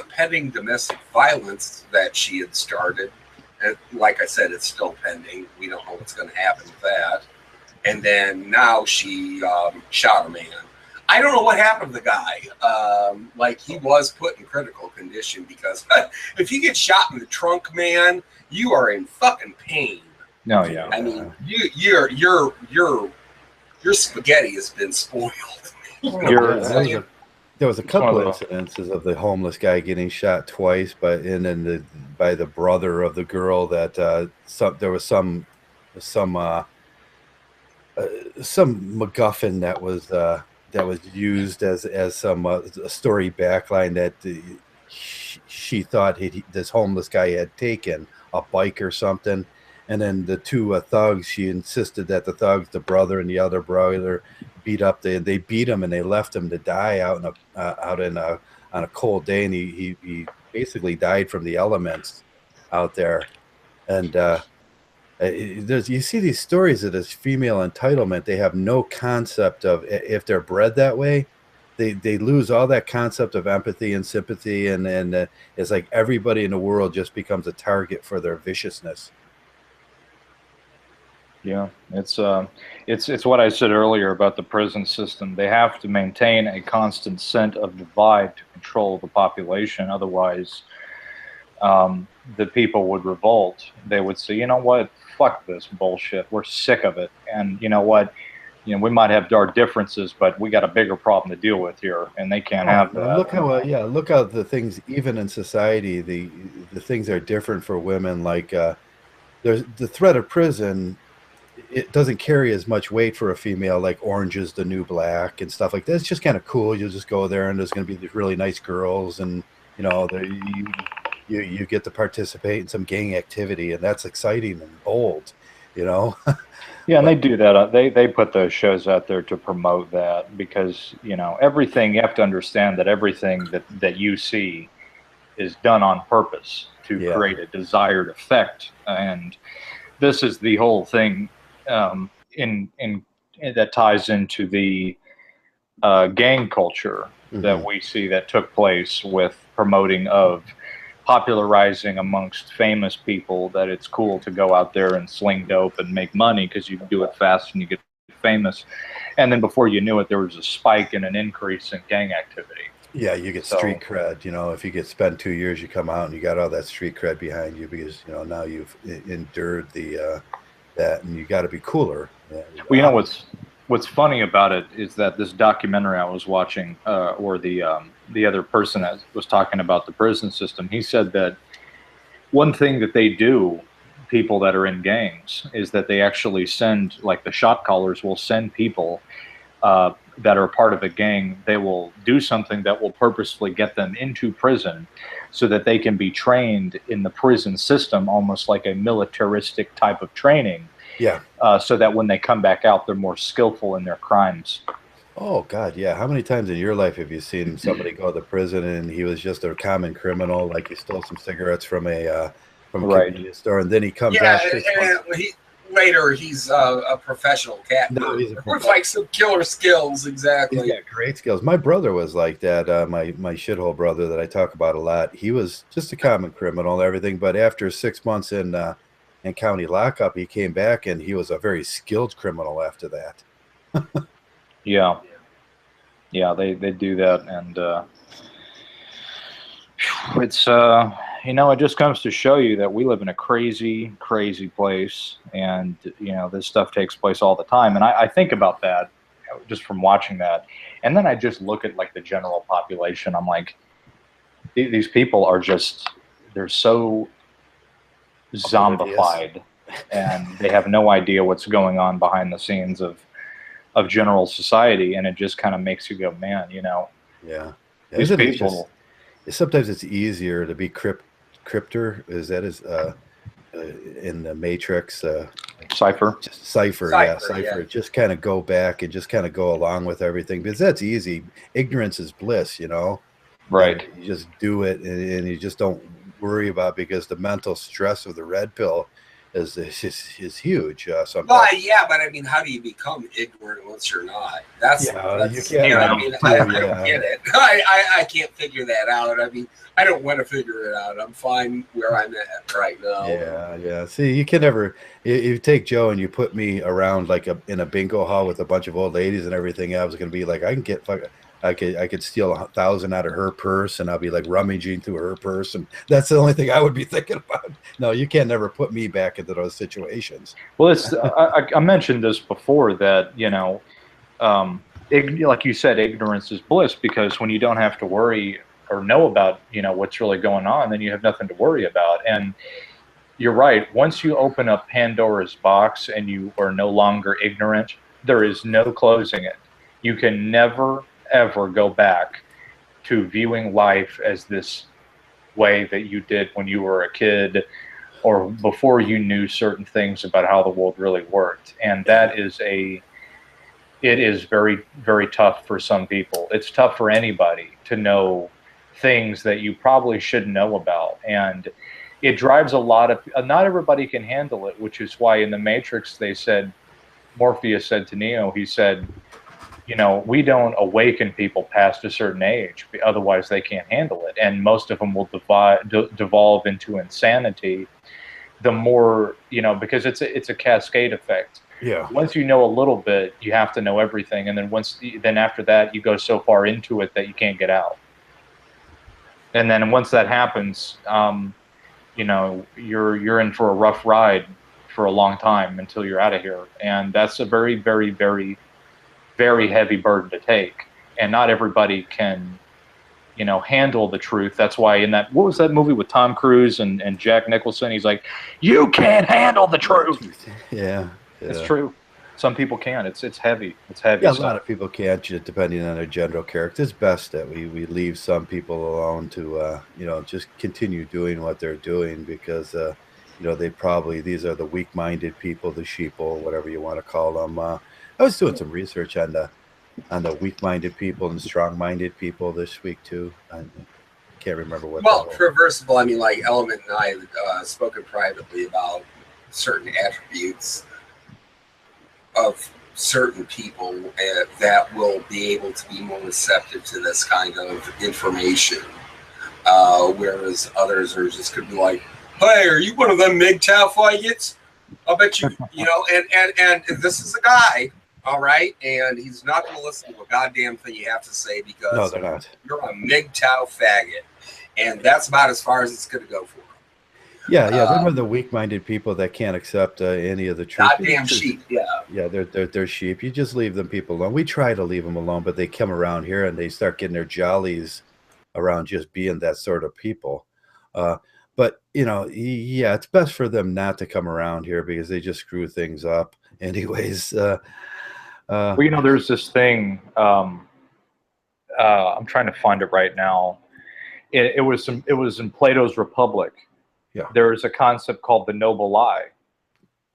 pending domestic violence that she had started, and like I said, it's still pending. We don't know what's going to happen with that. And then now she shot a man. I don't know what happened to the guy. Like, he was put in critical condition because if you get shot in the trunk, man, you are in fucking pain. No, yeah. I mean, your spaghetti has been spoiled. There was a couple incidences of the homeless guy getting shot twice, but by the brother of the girl that there was some MacGuffin that was used as some a story backline that she thought this homeless guy had taken a bike or something, and then the two thugs. She insisted that the thugs, the brother and the other brother, they beat him and they left him to die out on a cold day, and he basically died from the elements out there, and. You see these stories of this female entitlement. They have no concept of, if they're bred that way, they lose all that concept of empathy and sympathy, and it's like everybody in the world just becomes a target for their viciousness. Yeah, it's what I said earlier about the prison system. They have to maintain a constant sense of divide to control the population. Otherwise, the people would revolt. They would say, you know what, fuck this bullshit. We're sick of it. And you know what? You know, we might have our differences, but we got a bigger problem to deal with here, and they can't have that. Look how the things, even in society, the things are different for women. Like there's the threat of prison. It doesn't carry as much weight for a female, like Orange is the New Black and stuff like that. It's just kind of cool. You'll just go there and there's going to be these really nice girls, and you know, you get to participate in some gang activity, and that's exciting and bold, you know. Yeah, and they do that. They put those shows out there to promote that, because you know, everything, you have to understand that everything that you see is done on purpose to create a desired effect, and this is the whole thing in that ties into the gang culture that we see that took place with promoting of popularizing amongst famous people that it's cool to go out there and sling dope and make money because you do it fast and you get famous. And then before you knew it, there was a spike and an increase in gang activity. Yeah, you get street cred. You know, if you spend 2 years, you come out and you got all that street cred behind you because, you know, now you've endured that, and you got to be cooler. Well, you know what's funny about it is that this documentary I was watching, or the other person that was talking about the prison system, he said that one thing that they do, people that are in gangs, is that they actually send, like the shot callers will send people that are part of a gang. They will do something that will purposefully get them into prison so that they can be trained in the prison system, almost like a militaristic type of training. Yeah. So that when they come back out, they're more skillful in their crimes. Oh God, yeah. How many times in your life have you seen somebody go to prison and he was just a common criminal, like he stole some cigarettes from a convenience store, and then he comes out. Later, he's a professional cat. No, he's with like some killer skills. Exactly. He's got great skills. My brother was like that. My shithole brother that I talk about a lot. He was just a common criminal and everything, but after 6 months in county lockup, he came back and he was a very skilled criminal after that. Yeah, they do that, and it's you know, it just comes to show you that we live in a crazy place, and you know, this stuff takes place all the time. And I think about that just from watching that, and then I just look at like the general population. I'm like, these people are they're so zombified, and they have no idea what's going on behind the scenes of general society, and it just kind of makes you go, man, you know. Yeah. These Isn't it people. just sometimes it's easier to be crypter, is that is in the Matrix, Cipher. just cipher, yeah, cipher. Yeah. Just kind of go back and just kind of go along with everything because that's easy. Ignorance is bliss, you know. Right. And you just do it, and you just don't worry about because the mental stress of the red pill is huge. Sometimes. Well, yeah, but I mean, how do you become ignorant once you're not? That's You that's can't. you know, I mean, I don't Yeah. get it. I can't figure that out. I mean, I don't want to figure it out. I'm fine where I'm at right now. Yeah. See, you can never. You take Joe and you put me around like in a bingo hall with a bunch of old ladies and everything. I was gonna be like, I could steal 1,000 out of her purse, and I'll be like rummaging through her purse, and that's the only thing I would be thinking about. No, you can't never put me back into those situations. Well, it's I mentioned this before that like you said, ignorance is bliss because when you don't have to worry or know about what's really going on, then you have nothing to worry about. And you're right. Once you open up Pandora's box and you are no longer ignorant, there is no closing it. You can never ever go back to viewing life as this way that you did when you were a kid or before you knew certain things about how the world really worked. And it is very, very tough for some people. It's tough for anybody to know things that you probably should know about. And it drives a lot of, not everybody can handle it, which is why in the Matrix they said, Morpheus said to Neo, he said, we don't awaken people past a certain age, otherwise they can't handle it. And most of them will devolve into insanity the more, because it's a cascade effect. Yeah. Once you know a little bit, you have to know everything. And then after that, you go so far into it that you can't get out. And then once that happens, you're in for a rough ride for a long time until you're out of here. And that's a very, very, very, very heavy burden to take, and not everybody can handle the truth. That's why in what was that movie with Tom Cruise and Jack Nicholson, he's like, you can't handle the truth. Yeah. It's true. Some people can. It's heavy. It's heavy. Yeah, a lot of people can't, depending on their general character. It's best that we leave some people alone to just continue doing what they're doing because these are the weak-minded people, the sheeple, whatever you want to call them. I was doing some research on the weak-minded people and strong-minded people this week too. I can't remember what. Well, reversible. I mean, like Element and I have spoken privately about certain attributes of certain people that will be able to be more receptive to this kind of information, whereas others are just going to be like, "Hey, are you one of them MGTOW faggots? I'll bet you, and this is a guy." All right, and he's not going to listen to a goddamn thing you have to say because no, they're not. You're a MGTOW faggot, and that's about as far as it's going to go for him. Yeah, them are the weak-minded people that can't accept any of the truth. Goddamn sheep, yeah, they're sheep. You just leave them people alone. We try to leave them alone, but they come around here and they start getting their jollies around just being that sort of people. But it's best for them not to come around here because they just screw things up. Anyways. Well, there's this thing. I'm trying to find it right now. It was in Plato's Republic. Yeah. There is a concept called the noble lie,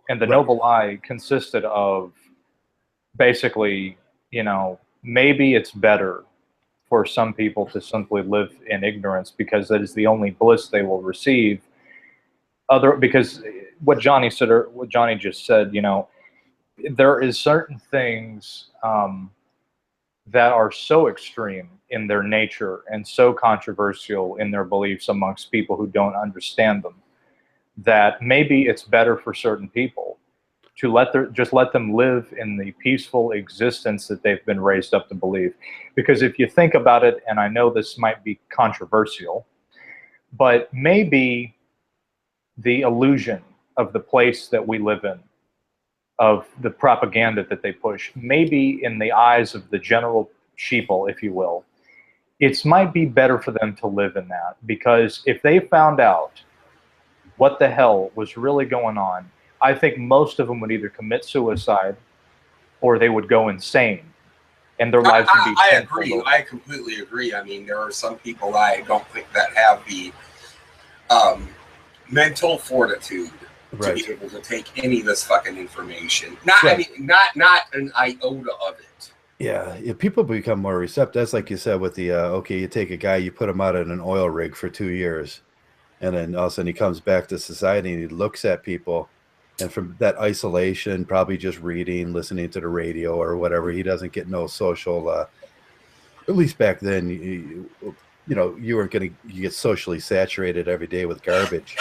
and the noble lie consisted of basically, maybe it's better for some people to simply live in ignorance because that is the only bliss they will receive. Because what Johnny said, or what Johnny just said, there is certain things that are so extreme in their nature and so controversial in their beliefs amongst people who don't understand them that maybe it's better for certain people to let them live in the peaceful existence that they've been raised up to believe. Because if you think about it, and I know this might be controversial, but maybe the illusion of the place that we live in, of the propaganda that they push, maybe in the eyes of the general sheeple, if you will, it might be better for them to live in that, because if they found out what the hell was really going on, I think most of them would either commit suicide or they would go insane and their lives would be. I agree. I completely agree. I mean, there are some people I don't think that have the mental fortitude to be able to take any of this fucking information. I mean, not an iota of it. Yeah, people become more receptive. That's like you said with the okay, you take a guy, you put him out in an oil rig for 2 years, and then all of a sudden he comes back to society and he looks at people, and from that isolation, probably just reading, listening to the radio or whatever, he doesn't get no social. At least back then, you weren't you get socially saturated every day with garbage.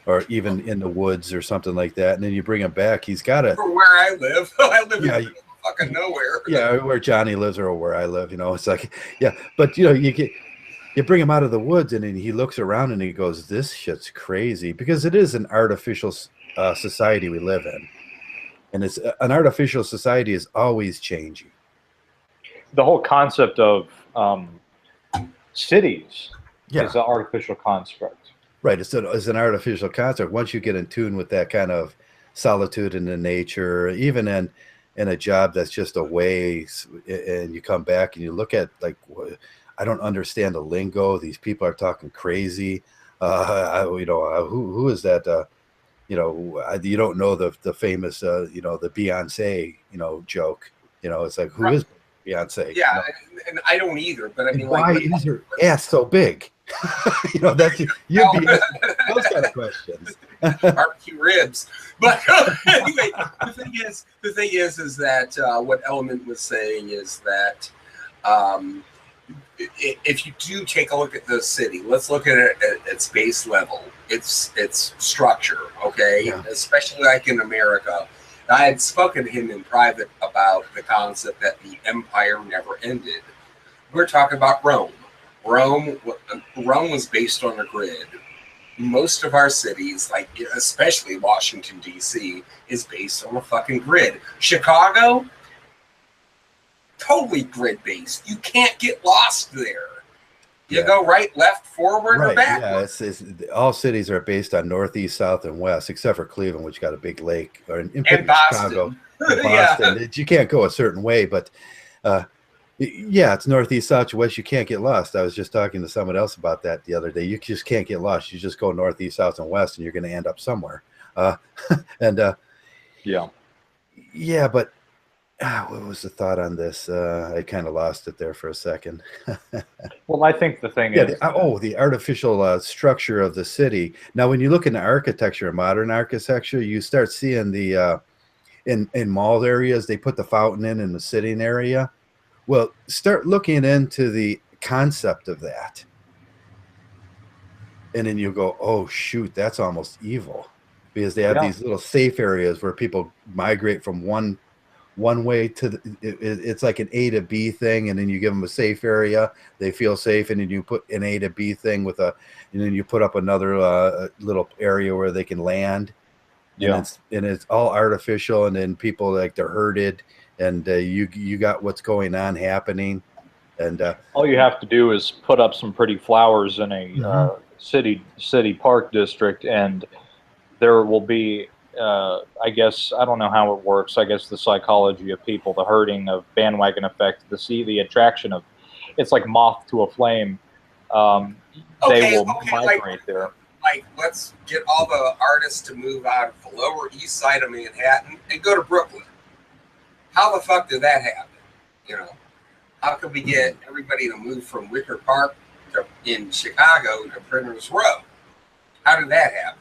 Or even in the woods or something like that, and then you bring him back. He's got to. For where I live, I live in fucking nowhere. Yeah, where Johnny lives or where I live, it's like, yeah. But you bring him out of the woods, and then he looks around and he goes, "This shit's crazy," because it is an artificial society we live in, and it's an artificial society is always changing. The whole concept of cities is an artificial construct. Right, it's an artificial construct. Once you get in tune with that kind of solitude in the nature, even in a job that's just away, and you come back and you look at like, I don't understand the lingo. These people are talking crazy. Who is that? You don't know the famous the Beyonce joke. It's like, who is Beyonce? Yeah, and I don't either. But I mean, why is her ass so big? That's you'd be those kind of questions. Barbecue ribs. But anyway, the thing is that what Element was saying is that if you do take a look at the city, let's look at it at its base level, its structure, okay? Yeah. Especially like in America. I had spoken to him in private about the concept that the empire never ended. We're talking about Rome. Rome was based on a grid. Most of our cities, like especially Washington, D.C., is based on a fucking grid. Chicago, totally grid-based. You can't get lost there. You go right, left, forward, or back. Yeah, it's all cities are based on northeast, south, and west, except for Cleveland, which got a big lake, or in Chicago, and Boston. You can't go a certain way, but it's northeast, south, west. You can't get lost. I was just talking to someone else about that the other day. You just can't get lost. You just go northeast, south, and west, and you're going to end up somewhere. But what was the thought on this? I kind of lost it there for a second. Well, I think the thing is... the artificial structure of the city. Now, when you look into architecture, modern architecture, you start seeing the... in mall areas, they put the fountain in the sitting area. Well, start looking into the concept of that. And then you go, oh, shoot, that's almost evil. Because they have these little safe areas where people migrate from one way to it's like an A to B thing, and then you give them a safe area, they feel safe, and then you put an A to B thing and then you put up another little area where they can land. And it's all artificial, and then people like they're herded, and you got what's going on happening, and all you have to do is put up some pretty flowers in a city park district, and there will be I guess, I don't know how it works. I guess the psychology of people, the herding of bandwagon effect, the attraction of, it's like moth to a flame. They will migrate there. Like, let's get all the artists to move out of the Lower East Side of Manhattan and go to Brooklyn. How the fuck did that happen? How could we get everybody to move from Wicker Park in Chicago to Printer's Row? How did that happen?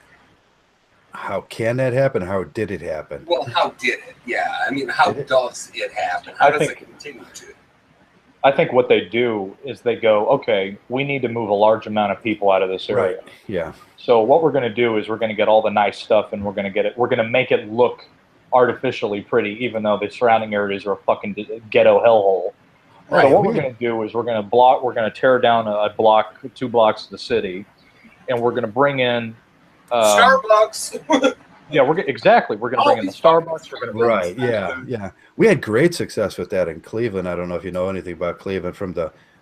How can that happen? How did it happen? Well, how did it? Yeah, I mean, how does it happen? How does it continue to? I think what they do is they go, okay, we need to move a large amount of people out of this area. Right. Yeah. So what we're going to do is we're going to get all the nice stuff, and we're going to make it look artificially pretty, even though the surrounding areas are a fucking ghetto hellhole. Right. So what we're going to do is we're going to tear down a block, 2 blocks of the city, and we're going to bring in Starbucks. Yeah, we're going to bring in the Starbucks. We're going to yeah. We had great success with that in Cleveland. I don't know if you know anything about Cleveland. From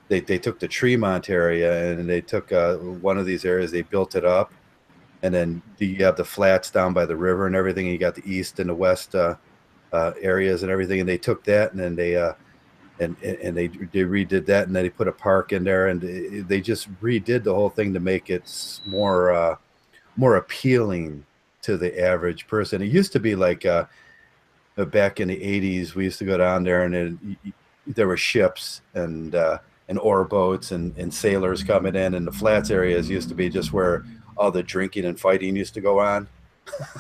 they took the Tremont area, and they took one of these areas. They built it up, and then you have the flats down by the river and everything. And you got the east and the west areas and everything. And they took that, and then and they redid that, and then they put a park in there, and they just redid the whole thing to make it more appealing to the average person. It used to be like back in the 80s, we used to go down there, and there were ships and ore boats and sailors coming in, and the flats areas used to be just where all the drinking and fighting used to go on.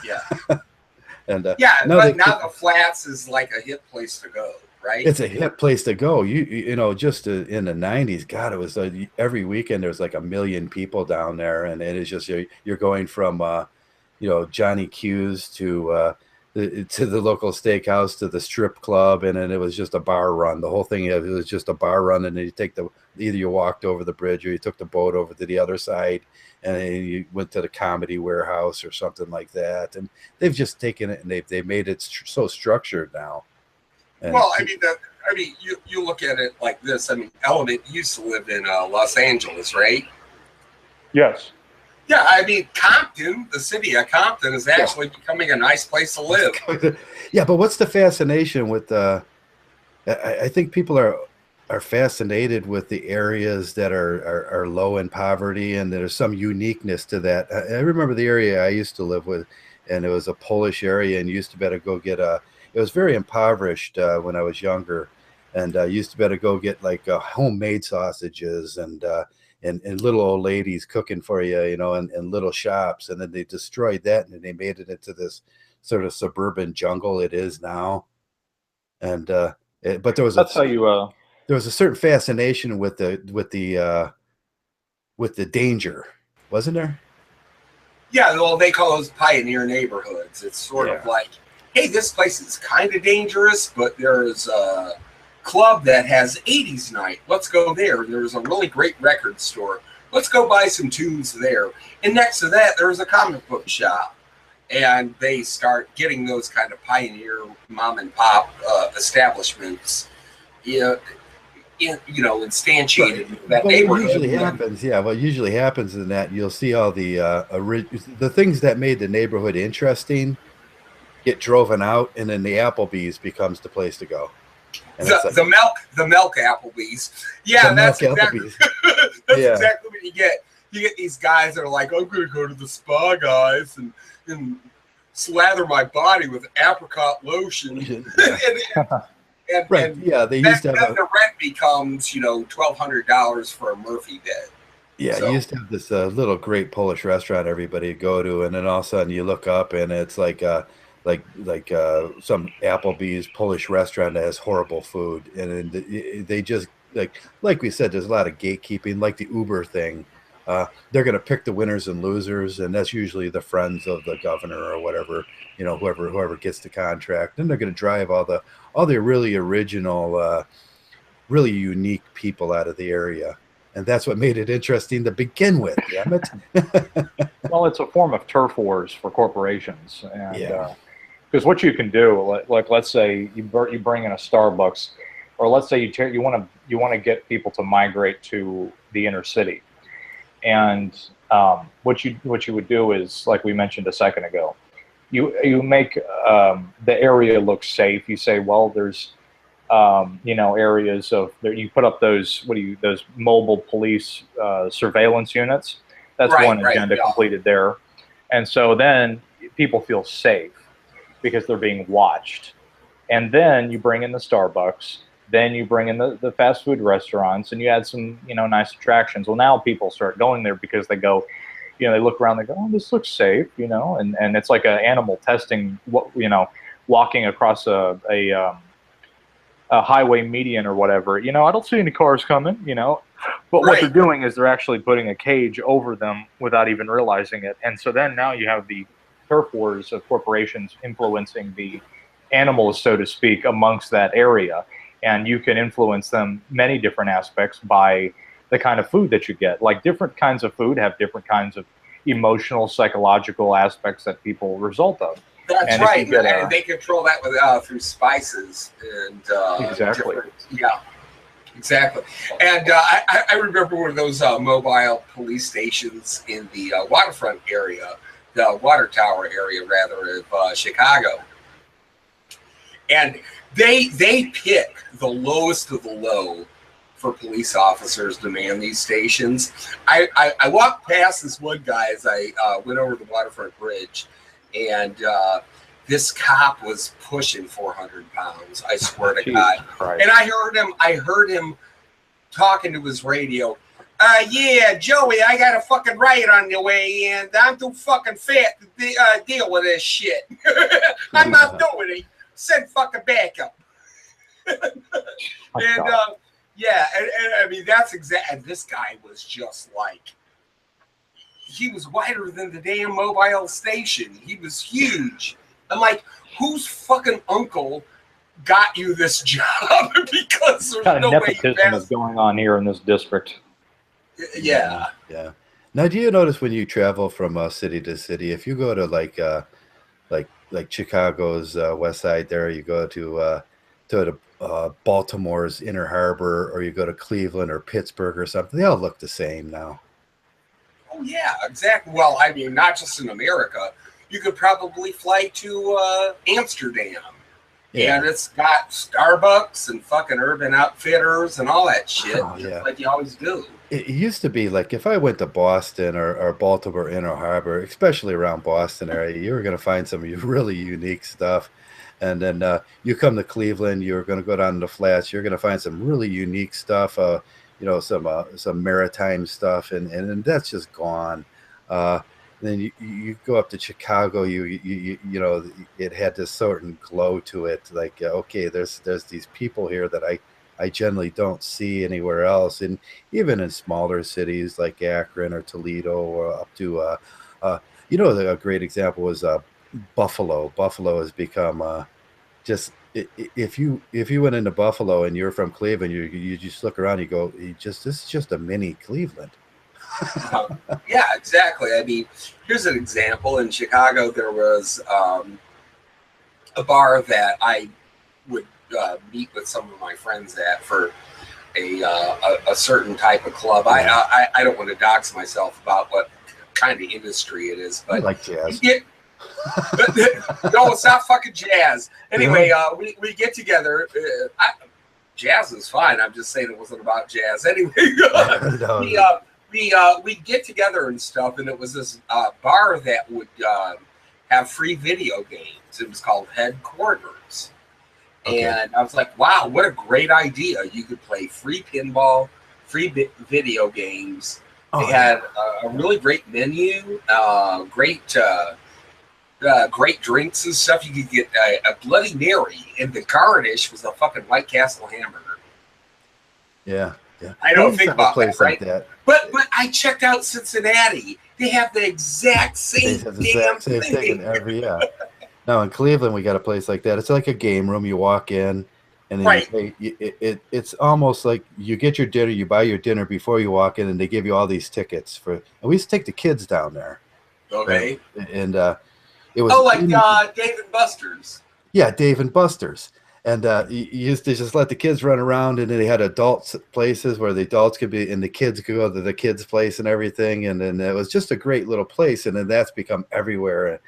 Yeah. And yeah, but now the flats is like a hip place to go, right? It's a hip place to go. You know, just in the 90s, God, it was every weekend there's like 1 million people down there, and it is just you're going from you know, Johnny Q's to the local steakhouse to the strip club, and then it was just a bar run. The whole thing, it was just a bar run, and then you take either you walked over the bridge or you took the boat over to the other side, and then you went to the Comedy Warehouse or something like that. And they've just taken it and they've made it so structured now. And well, I mean, you look at it like this. I mean, Element used to live in Los Angeles, right? Yes. Yeah, I mean, Compton, the city of Compton, is actually becoming a nice place to live. Yeah, but what's the fascination with I think people are fascinated with the areas that are low in poverty, and there's some uniqueness to that. I remember the area I used to live with, and it was a Polish area, and you used to better go get it was very impoverished when I was younger, and used to better go get like homemade sausages and little old ladies cooking for you, you know, and little shops. And then they destroyed that, and then they made it into this sort of suburban jungle it is now. And but there was there was a certain fascination with the danger, wasn't there? Yeah, well, they call those pioneer neighborhoods. It's sort of like, hey, this place is kind of dangerous, but there's a club that has 80s night. Let's go there. There's a really great record store. Let's go buy some tunes there. And next to that, there's a comic book shop. And they start getting those kind of pioneer mom and pop establishments, instantiated in that neighborhood. What usually happens in that, you'll see all the things that made the neighborhood interesting get driven out, and then the Applebee's becomes the place to go. The milk Applebee's. Yeah, that's exactly exactly what you get. You get these guys that are like, I'm going to go to the spa, guys, and slather my body with apricot lotion. Right. Yeah, they used to have the rent becomes, $1,200 for a Murphy bed. Yeah, you used to have this little great Polish restaurant everybody would go to, and then all of a sudden you look up and it's like some Applebee's Polish restaurant that has horrible food, and they just like we said, there's a lot of gatekeeping, like the Uber thing. They're going to pick the winners and losers, and that's usually the friends of the governor or whatever, whoever gets the contract. Then they're going to drive all the really original, really unique people out of the area, and that's what made it interesting to begin with. Damn it! Well, it's a form of turf wars for corporations, and because what you can do, like let's say you bring in a Starbucks, or let's say you want to get people to migrate to the inner city. And what you would do is, like we mentioned a second ago, you make the area look safe. You say, well, there's areas of there. You put up those mobile police surveillance units. That's one agenda completed there. And so then people feel safe because they're being watched. And then you bring in the Starbucks. Then you bring in the fast food restaurants, and you add some, nice attractions. Well, now people start going there because they go, they look around, they go, oh, this looks safe, and it's like an animal testing, walking across a highway median or whatever. I don't see any cars coming, but what they're doing is they're actually putting a cage over them without even realizing it. And so then now you have the turf wars of corporations influencing the animals, so to speak, amongst that area. And you can influence them many different aspects by the kind of food that you get. Like different kinds of food have different kinds of emotional, psychological aspects that people result of. That's right. And they control that with through spices and exactly. Yeah, exactly. And I remember one of those mobile police stations in the waterfront area, the water tower area rather, of Chicago. And they pick the lowest of the low for police officers to man these stations. I walked past this one guy as I went over the waterfront bridge, and this cop was pushing 400 pounds. I swear to God. Christ. And I heard him talking to his radio. Yeah, Joey, I got a fucking riot on the way, and I'm too fucking fat to deal with this shit. I'm not doing it. Send fucking backup. And yeah, and I mean, that's exactly. And this guy was just like, he was wider than the damn mobile station. He was huge. I'm like, whose fucking uncle got you this job? Because there's What kind no of way you nepotism passed. is going on here in this district? Yeah. Yeah. Now, do you notice when you travel from city to city, if you go to like Chicago's west side there, you go to Baltimore's Inner Harbor, or you go to Cleveland or Pittsburgh or something, they all look the same now. Oh yeah, exactly. Well, I mean, not just in America. You could probably fly to Amsterdam. Yeah. And it's got Starbucks and fucking Urban Outfitters and all that shit, Oh, yeah. like you always do. It used to be like if I went to Boston or Baltimore Inner Harbor, especially around Boston area, you were going to find some really unique stuff. And then you come to Cleveland, you're going to go down to the flats, you're going to find some really unique stuff, some maritime stuff, and that's just gone. Then you go up to Chicago, you know, it had this certain glow to it. Like, okay, there's these people here that I generally don't see anywhere else. And even in smaller cities like Akron or Toledo or up to, a great example was Buffalo. Buffalo has become if you went into Buffalo and you're from Cleveland, you just look around, you go, this is just a mini Cleveland. Yeah, exactly. I mean, here's an example. In Chicago, there was a bar that I would meet with some of my friends at for a certain type of club. I don't want to dox myself about what kind of industry it is, but I like jazz. No, it's not fucking jazz. Anyway, we get together. Jazz is fine. I'm just saying it wasn't about jazz. Anyway, we get together and stuff, and it was this bar that would have free video games. It was called Headquarters. Okay. And I was like, wow, what a great idea. You could play free pinball, free video games. They had a really great menu, great drinks and stuff. You could get a Bloody Mary, and the garnish was a fucking White Castle hamburger. Yeah. Yeah. I don't think about place that, right? like that. But I checked out Cincinnati. They have the exact same damn thing. In every, yeah. Now in Cleveland, we got a place like that. It's like a game room. You walk in, and then right. It's almost like you get your dinner. You buy your dinner before you walk in, and they give you all these tickets for. And we used to take the kids down there. Okay. Right? And it was Dave and Buster's. Yeah, Dave and Buster's. And you used to just let the kids run around, and then they had adults places where the adults could be, and the kids could go to the kids' place and everything. And then it was just a great little place. And then that's become everywhere.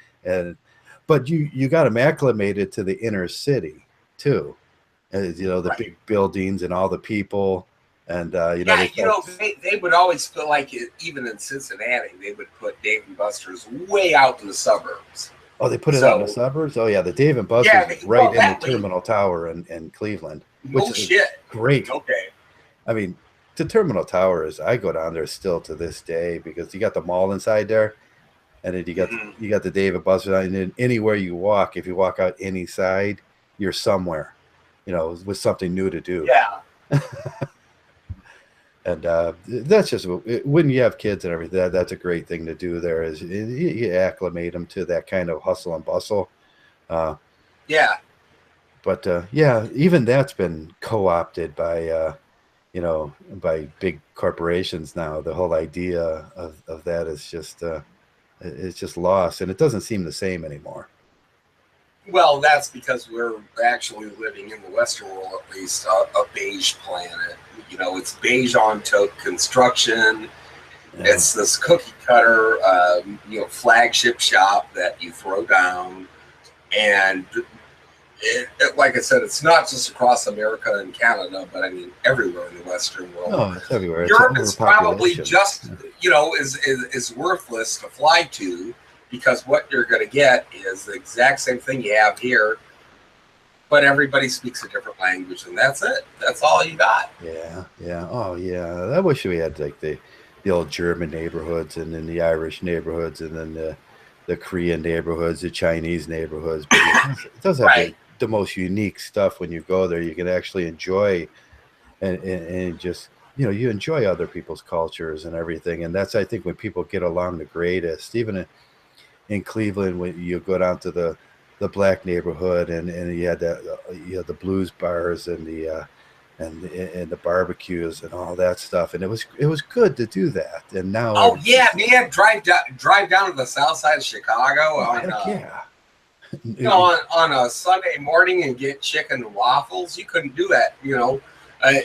But you got them acclimated to the inner city too, as you know, the big buildings and all the people. And they would always feel like even in Cincinnati, they would put Dave and Buster's way out in the suburbs. Oh, they put it out in the suburbs? Oh, yeah. The Dave and Buster's is right in the Terminal Tower in Cleveland. Which is great. Okay. I mean, the Terminal Tower I go down there still to this day because you got the mall inside there. And then you got the Dave and Buster's. And then anywhere you walk, if you walk out any side, you're somewhere, with something new to do. Yeah. And that's just when you have kids and everything. That's a great thing to do. There is you acclimate them to that kind of hustle and bustle. Yeah. But even that's been co-opted by by big corporations now. The whole idea of that is just it's just lost, and it doesn't seem the same anymore. Well, that's because we're actually living in the Western world, at least, a beige planet. It's beige on tote construction. Yeah. It's this cookie cutter, flagship shop that you throw down. And like I said, it's not just across America and Canada, but I mean everywhere in the Western world. No, it's everywhere. Europe is probably just, is worthless to fly to, because what you're going to get is the exact same thing you have here, but everybody speaks a different language, and that's it. That's all you got. Yeah. Oh, yeah. I wish we had like the old German neighborhoods, and then the Irish neighborhoods, and then the Korean neighborhoods, the Chinese neighborhoods. But it does have Right. the most unique stuff when you go there. You can actually enjoy and just, you enjoy other people's cultures and everything. And that's, I think, when people get along the greatest. Even in Cleveland, when you go down to the black neighborhood, and you had the blues bars and the barbecues and all that stuff, and it was good to do that. And now, oh yeah, man, drive down to the south side of Chicago on a Sunday morning and get chicken and waffles. You couldn't do that,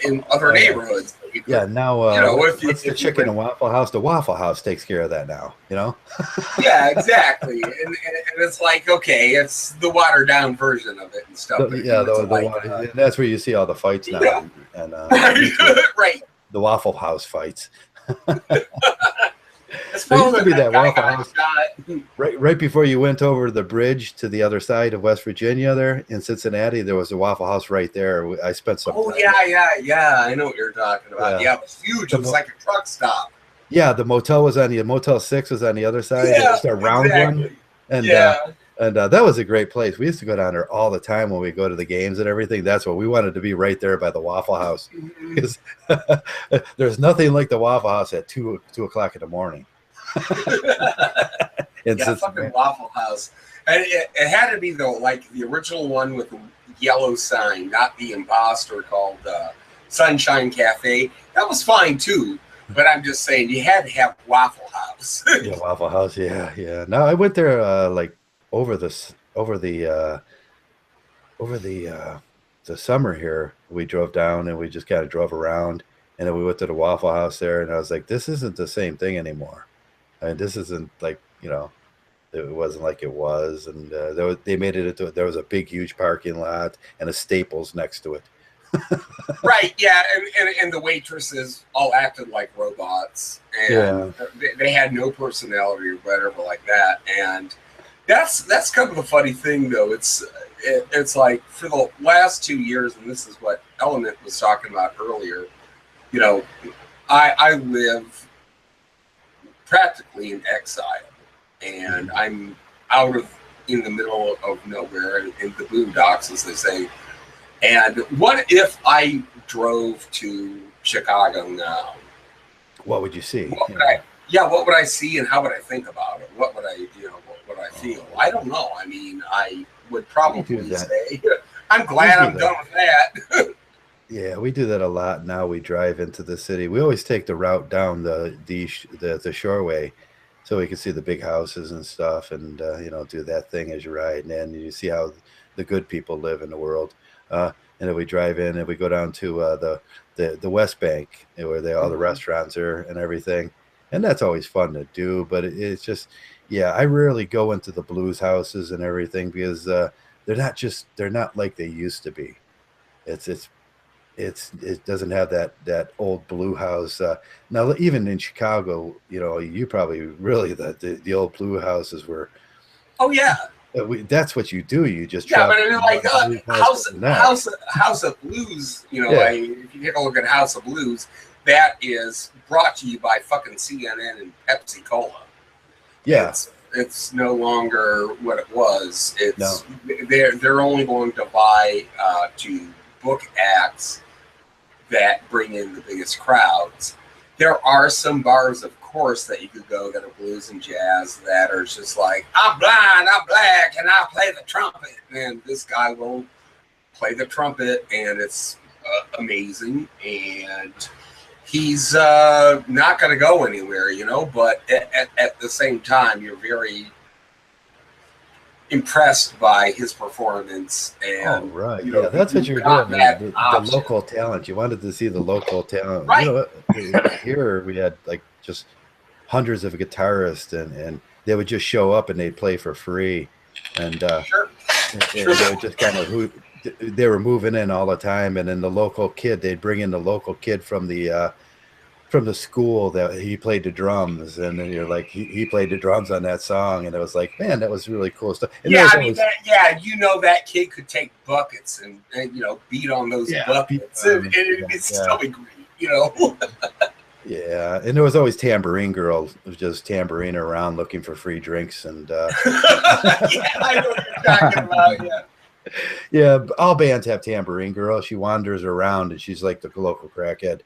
in other neighborhoods. Yeah, now what's the chicken and Waffle House? The Waffle House takes care of that now, Yeah, exactly. and it's like, okay, it's the watered down version of it and stuff. That's where you see all the fights now. Yeah. And right. The Waffle House fights. There used to be that Waffle House right before you went over the bridge to the other side of West Virginia. There in Cincinnati, there was a Waffle House right there. I spent some. Oh yeah. I know what you're talking about. Yeah, it was huge. It was like a truck stop. Yeah, the motel was on Motel 6 was on the other side. Yeah, it was a round one, and that was a great place. We used to go down there all the time when we go to the games and everything. That's what we wanted to be, right there by the Waffle House, because there's nothing like the Waffle House at 2 o'clock in the morning. Fucking Waffle House. And it had to be the original one with the yellow sign, not the imposter called Sunshine Cafe. That was fine too, but I'm just saying you had to have Waffle House. Yeah, Waffle House. Yeah. No, I went there over the summer here. We drove down and we just kind of drove around, and then we went to the Waffle House there, and I was like, this isn't the same thing anymore. I mean, this isn't like, it wasn't like it was. And they made it into, there was a big, huge parking lot and a Staples next to it. Right. Yeah. And the waitresses all acted like robots, and they had no personality or whatever like that. And that's kind of the funny thing, though. It's like for the last 2 years, and this is what Element was talking about earlier, I live practically in exile, and I'm in the middle of nowhere, in the boondocks, as they say. And what if I drove to Chicago now? What would you see? What would I see, and how would I think about it? What would I feel? I don't know. I mean, I would probably say, I'm glad I'm done with that. Yeah, we do that a lot now. We drive into the city. We always take the route down the shoreway, so we can see the big houses and stuff, and do that thing as you ride, and then you see how the good people live in the world. And then we drive in and we go down to the West Bank, where all the restaurants are and everything, and that's always fun to do. But it's just, I rarely go into the blues houses and everything, because they're not like they used to be. It doesn't have that old blue house. Now, even in Chicago, you probably really the old blue houses were. Oh yeah. That's what you do. You just but I mean, like House of Blues. If you take a look at House of Blues, that is brought to you by fucking CNN and Pepsi Cola. Yeah. It's no longer what it was. They're only going to buy to book acts that bring in the biggest crowds. There are some bars, of course, that you could go that are blues and jazz that are just like, I'm blind, I'm black, and I play the trumpet. And this guy will play the trumpet, and it's amazing. And he's not going to go anywhere, but at the same time, you're very impressed by his performance. And that's what you're doing, the local talent. You wanted to see the local talent, right? Here we had like just hundreds of guitarists, and they would just show up and they'd play for free, and sure. They were just kind of who they were moving in all the time, and then the local kid, they'd bring in the local kid from the school that he played the drums, and then you're like, he played the drums on that song, and it was like, man, that was really cool stuff. And yeah, I mean, that kid could take buckets and beat on those buckets, and it's still be great, Yeah, and there was always Tambourine Girl, just tambourine around looking for free drinks, and yeah, I know what you're talking about. Yeah, all bands have Tambourine Girl. She wanders around, and she's like the local crackhead.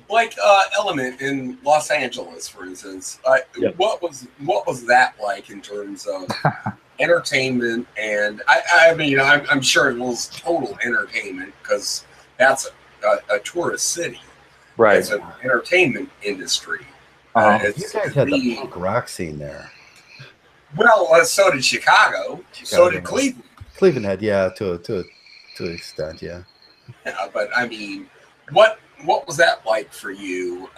Like Element in Los Angeles, for instance. What was that like in terms of entertainment? And I mean, I'm sure it was total entertainment because that's a tourist city. Right. It's an entertainment industry. You guys had the punk rock scene there. Well, so did Chicago. So did Cleveland. Cleveland had, to an extent, yeah. Yeah, but I mean, what was that like for you?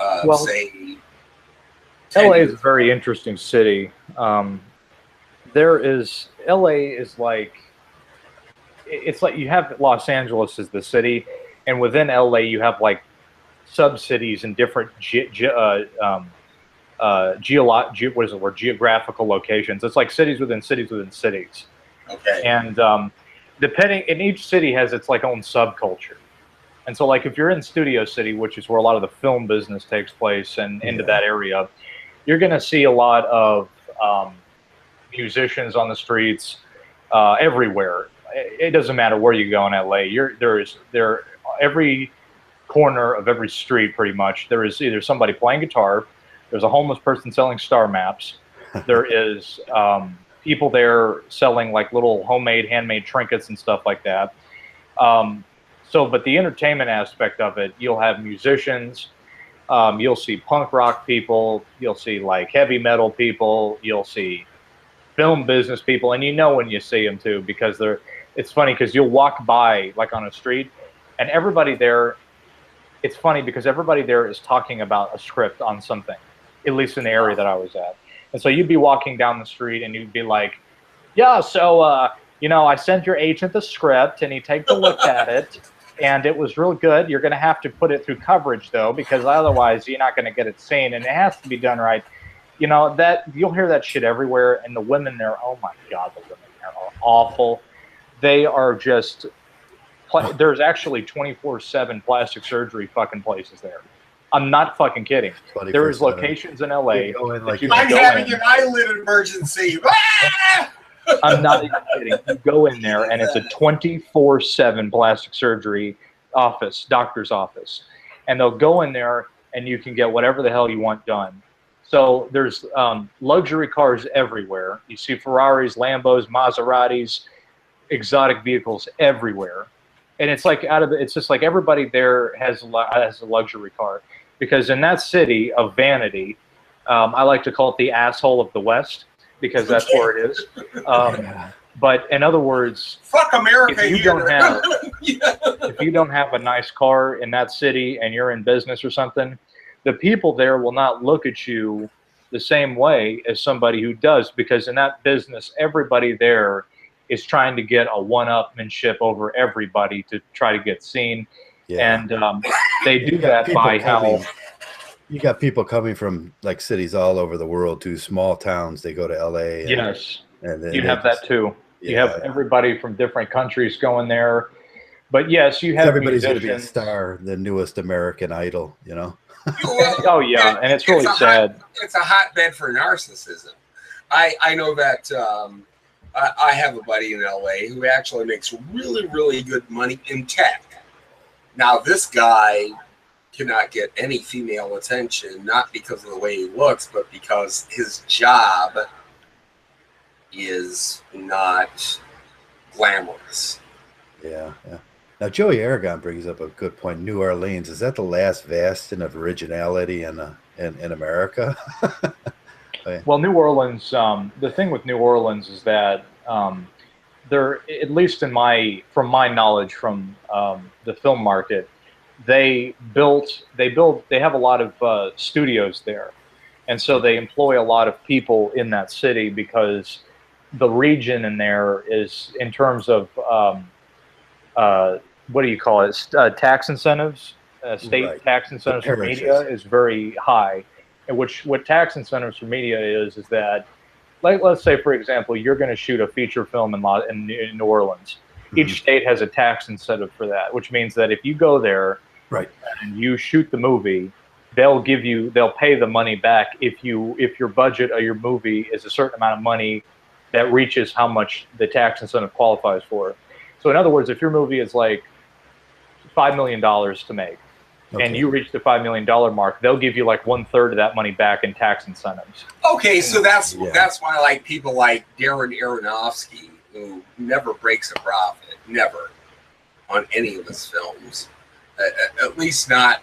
Say, LA is a very interesting city. LA is like, it's like you have Los Angeles as the city, and within LA you have like sub-cities and different geographical locations. It's like cities within cities within cities. Okay. And and each city has its like own subculture. And so like if you're in Studio City, which is where a lot of the film business takes place, and into that area, you're going to see a lot of musicians on the streets everywhere. It doesn't matter where you go in LA. Every corner of every street, pretty much, there is either somebody playing guitar, there's a homeless person selling star maps, there is people there selling like little homemade, handmade trinkets and stuff like that. But the entertainment aspect of it, you'll have musicians, you'll see punk rock people, you'll see like heavy metal people, you'll see film business people, and when you see them too, because it's funny because you'll walk by like on a street, and everybody there, it's funny because everybody there is talking about a script on something, at least in the area that I was at. And so you'd be walking down the street and you'd be like, yeah, so, I sent your agent the script and he takes a look at it and it was real good. You're going to have to put it through coverage though, because otherwise you're not going to get it seen, and it has to be done right. That you'll hear that shit everywhere. And the women there, oh my God, the women there are awful. They are just, there's actually 24/7 plastic surgery fucking places there. I'm not fucking kidding. There is locations in LA. I'm having an eyelid emergency. I'm not even kidding. You go in there and it's a 24/7 plastic surgery office, doctor's office. And they'll go in there and you can get whatever the hell you want done. So there's luxury cars everywhere. You see Ferraris, Lambos, Maseratis, exotic vehicles everywhere. And it's like it's just like everybody there has a luxury car. Because in that city of vanity, I like to call it the asshole of the West, because that's where it is. But in other words, fuck America. If you don't have a nice car in that city and you're in business or something, the people there will not look at you the same way as somebody who does, because in that business, everybody there is trying to get a one-upmanship over everybody to try to get seen. Yeah. And they do that by how you got people coming from like cities all over the world to small towns. They go to LA. Yes, and you have that too. Yeah. You have everybody from different countries going there. But yes, you have everybody's going to be a star, the newest American Idol, Oh yeah, and it's really sad. It's a hotbed for narcissism. I know that I have a buddy in LA who actually makes really, really good money in tech. Now, this guy cannot get any female attention, not because of the way he looks, but because his job is not glamorous. Yeah. Now, Joey Aragon brings up a good point. New Orleans, is that the last bastion of originality in America? Well, New Orleans, the thing with New Orleans is that they're, at least from my knowledge from the film market, they have a lot of studios there, And so they employ a lot of people in that city because the region in there is, in terms of what do you call it? Tax incentives, state tax incentives for media is very high. And what tax incentives for media is that, like, let's say, for example, you're going to shoot a feature film in New Orleans. Each state has a tax incentive for that, which means that if you go there and you shoot the movie, they'll pay the money back if your budget of your movie is a certain amount of money that reaches how much the tax incentive qualifies for. So in other words, if your movie is like $5 million to make, and you reach the $5 million mark, they'll give you like 1/3 of that money back in tax incentives. Okay, so that's why, like, people like Darren Aronofsky, who never breaks a profit, never, on any of his films, at least not,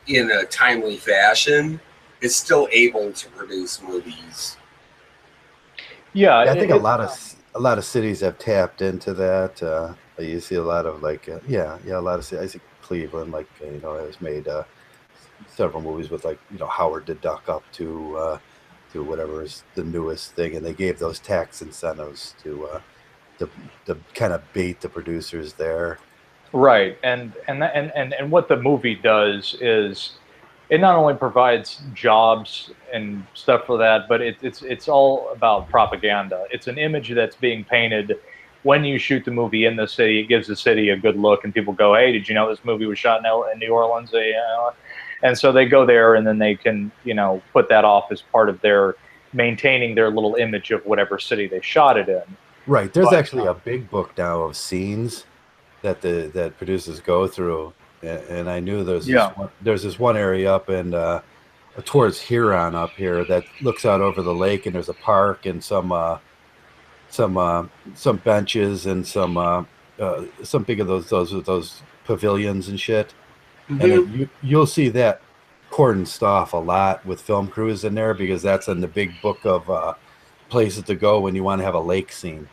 in a timely fashion, is still able to produce movies. Yeah, I think a lot of cities have tapped into that. You see a lot of a lot of cities. I see Cleveland, has made several movies with Howard the Duck up to whatever is the newest thing, and they gave those tax incentives to kind of bait the producers there. Right, and what the movie does is it not only provides jobs and stuff for that, but it's all about propaganda. It's an image that's being painted when you shoot the movie in the city. It gives the city a good look, and people go, "Hey, did you know this movie was shot in New Orleans?" And so they go there, and then they can put that off as part of their maintaining their little image of whatever city they shot it in. Right. There's actually a big book now of scenes that that producers go through, and I knew there's this one area up in towards Huron up here that looks out over the lake, and there's a park and some benches and some big of those pavilions and shit. And you'll see that cordoned off a lot with film crews in there, because that's in the big book of places to go when you want to have a lake scene.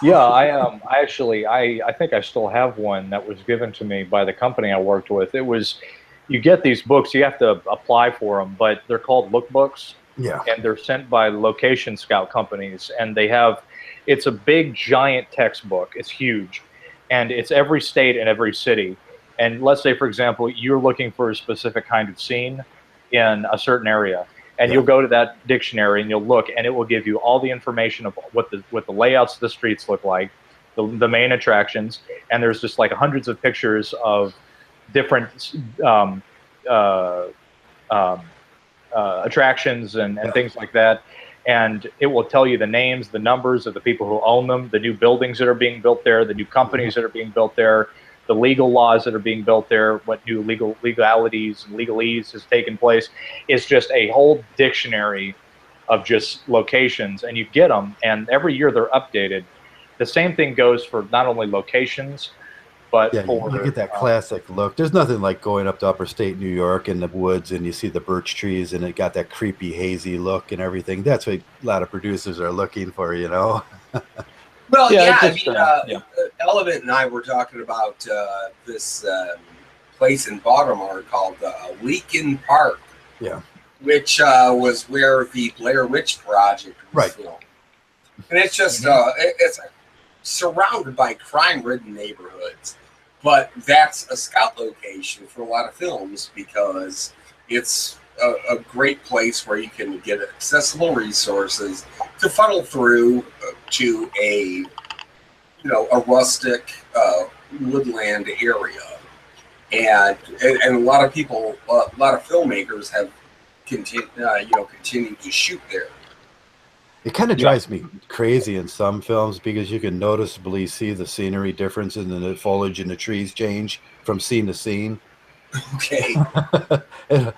Yeah, I think I still have one that was given to me by the company I worked with. It was, you get these books, you have to apply for them, but they're called lookbooks. Yeah. And they're sent by location scout companies, and it's a big giant textbook. It's huge, and it's every state and every city. And let's say, for example, you're looking for a specific kind of scene in a certain area, and you'll go to that dictionary and you'll look, and it will give you all the information of what the layouts of the streets look like, the main attractions, and there's just like hundreds of pictures of different attractions and things like that. And it will tell you the names, the numbers of the people who own them, the new buildings that are being built there, the new companies that are being built there, the legal laws that are being built there, what new legalities and legalese has taken place. It's just a whole dictionary of just locations, and you get them, and every year they're updated. The same thing goes for not only locations, but you get that classic look. There's nothing like going up to upstate New York in the woods and you see the birch trees and it got that creepy, hazy look and everything. That's what a lot of producers are looking for, Well, Element and I were talking about this place in Baltimore called Leakin Park, which was where the Blair Witch Project was filmed. And it's just it's surrounded by crime-ridden neighborhoods, but that's a scout location for a lot of films because it's a great place where you can get accessible resources to funnel through to a rustic woodland area, and a lot of people, a lot of filmmakers have continued to shoot there. It kind of drives me crazy in some films because you can noticeably see the scenery differences and the foliage and the trees change from scene to scene. Okay.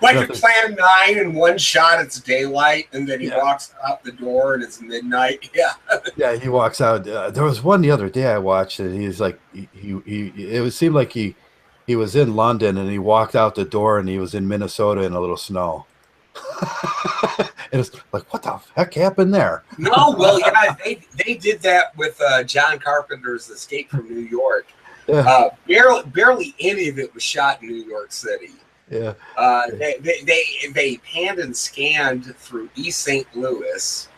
Like in Plan 9, in one shot it's daylight, and then he walks out the door and it's midnight. Yeah. Yeah, he walks out. There was one the other day I watched, and he's like, it seemed like he was in London, and he walked out the door, and he was in Minnesota in a little snow. And it's like, what the heck happened there? No, well, yeah, they did that with John Carpenter's Escape from New York. Barely any of it was shot in New York City. Yeah. They panned and scanned through East St. Louis,